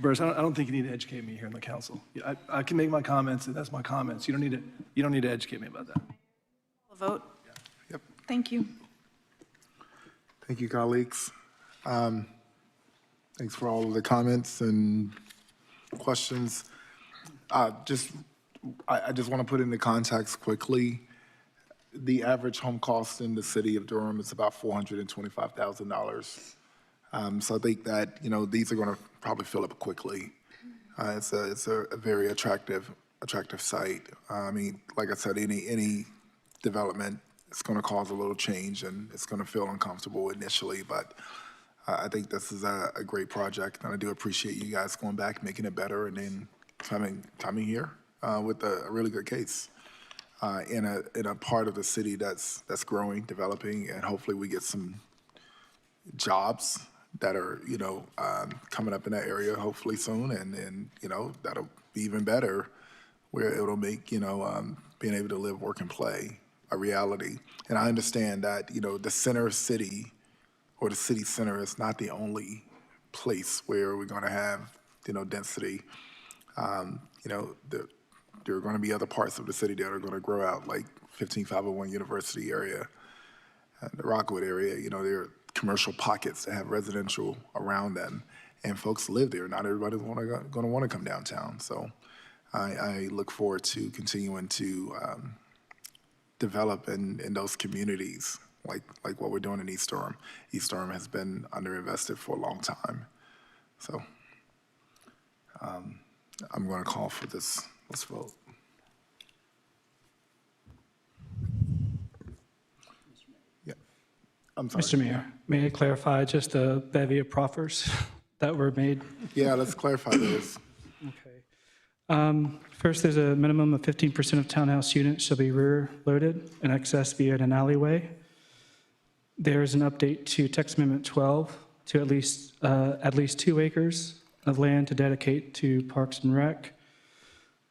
Speaker 4: Burris, I don't think you need to educate me here in the council. I can make my comments, and that's my comments. You don't need to educate me about that.
Speaker 10: Vote. Thank you.
Speaker 1: Thank you, colleagues. Thanks for all of the comments and questions. I just want to put into context quickly, the average home cost in the city of Durham is about $425,000. So I think that, these are going to probably fill up quickly. It's a very attractive site. I mean, like I said, any development, it's going to cause a little change and it's going to feel uncomfortable initially, but I think this is a great project, and I do appreciate you guys going back, making it better, and then coming here with a really good case in a part of the city that's growing, developing, and hopefully we get some jobs that are coming up in that area hopefully soon, and that'll be even better, where it'll make being able to live, work, and play a reality. And I understand that the center city or the city center is not the only place where we're going to have, density. There are going to be other parts of the city that are going to grow out, like 15501 University area, the Rockwood area. There are commercial pockets that have residential around them, and folks live there. Not everybody's going to want to come downtown. So I look forward to continuing to develop in those communities, like what we're doing in East Durham. East Durham has been underinvested for a long time. So I'm going to call for this. Let's vote. Yeah, I'm sorry.
Speaker 17: Mr. Mayor, may I clarify just the bevy of proffers that were made?
Speaker 1: Yeah, let's clarify those.
Speaker 17: First, there's a minimum of 15% of townhouse units shall be rear-loaded and accessed via an alleyway. There's an update to text amendment 12 to at least 2 acres of land to dedicate to Parks and Rec.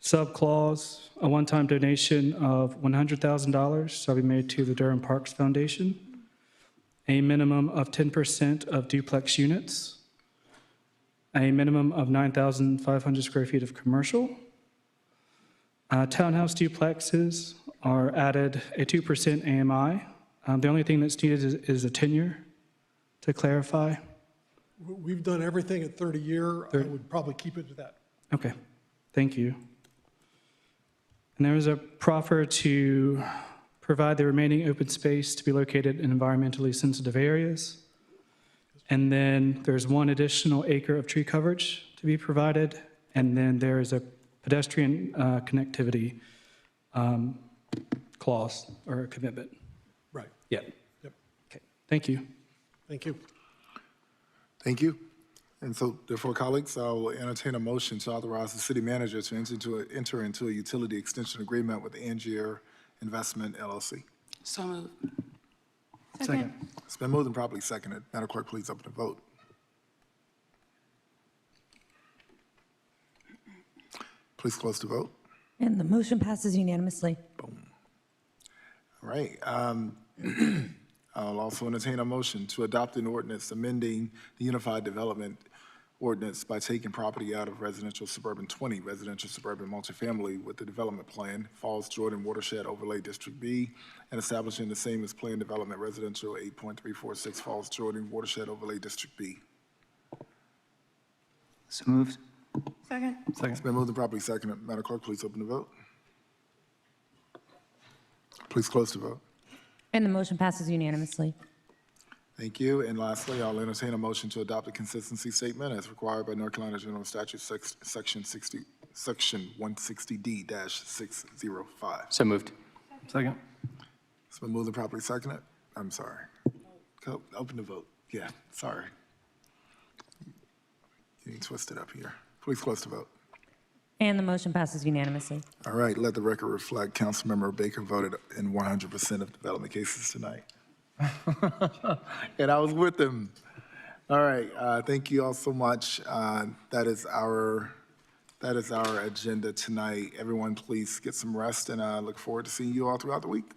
Speaker 17: Subclause, a one-time donation of $100,000 shall be made to the Durham Parks Foundation. A minimum of 10% of duplex units. A minimum of 9,500 square feet of commercial. Townhouse duplexes are added a 2% AMI. The only thing that's needed is a tenure to clarify.
Speaker 16: We've done everything at 30-year. I would probably keep it to that.
Speaker 17: Okay, thank you. And there is a proffer to provide the remaining open space to be located in environmentally sensitive areas. And then there's 1 additional acre of tree coverage to be provided. And then there is a pedestrian connectivity clause or commitment.
Speaker 16: Right.
Speaker 17: Yeah.
Speaker 16: Yep.
Speaker 17: Okay, thank you.
Speaker 16: Thank you.
Speaker 1: Thank you. And so, therefore, colleagues, I will entertain a motion to authorize the city manager to enter into a utility extension agreement with Angier Investment LLC.
Speaker 12: So moved.
Speaker 17: Second.
Speaker 1: It's been moved and properly seconded. Madam Clerk, please open the vote. Please close the vote.
Speaker 3: And the motion passes unanimously.
Speaker 1: All right. I'll also entertain a motion to adopt an ordinance amending the Unified Development Ordinance by taking property out of residential suburban 20, residential suburban multifamily with the development plan, Falls Jordan Watershed Overlay District B, and establishing the same as planned development residential 8.346 Falls Jordan Watershed Overlay District B.
Speaker 5: So moved.
Speaker 10: Second.
Speaker 1: It's been moved and properly seconded. Madam Clerk, please open the vote. Please close the vote.
Speaker 3: And the motion passes unanimously.
Speaker 1: Thank you. And lastly, I'll entertain a motion to adopt a consistency statement as required by North Carolina General Statute Section 160D-605.
Speaker 11: So moved.
Speaker 4: Second.
Speaker 1: It's been moved and properly seconded. I'm sorry. Open the vote. Yeah, sorry. Getting twisted up here. Please close the vote.
Speaker 3: And the motion passes unanimously.
Speaker 1: All right, let the record reflect Councilmember Baker voted in 100% of development cases tonight. And I was with him. All right, thank you all so much. That is our agenda tonight. Everyone, please get some rest, and I look forward to seeing you all throughout the week.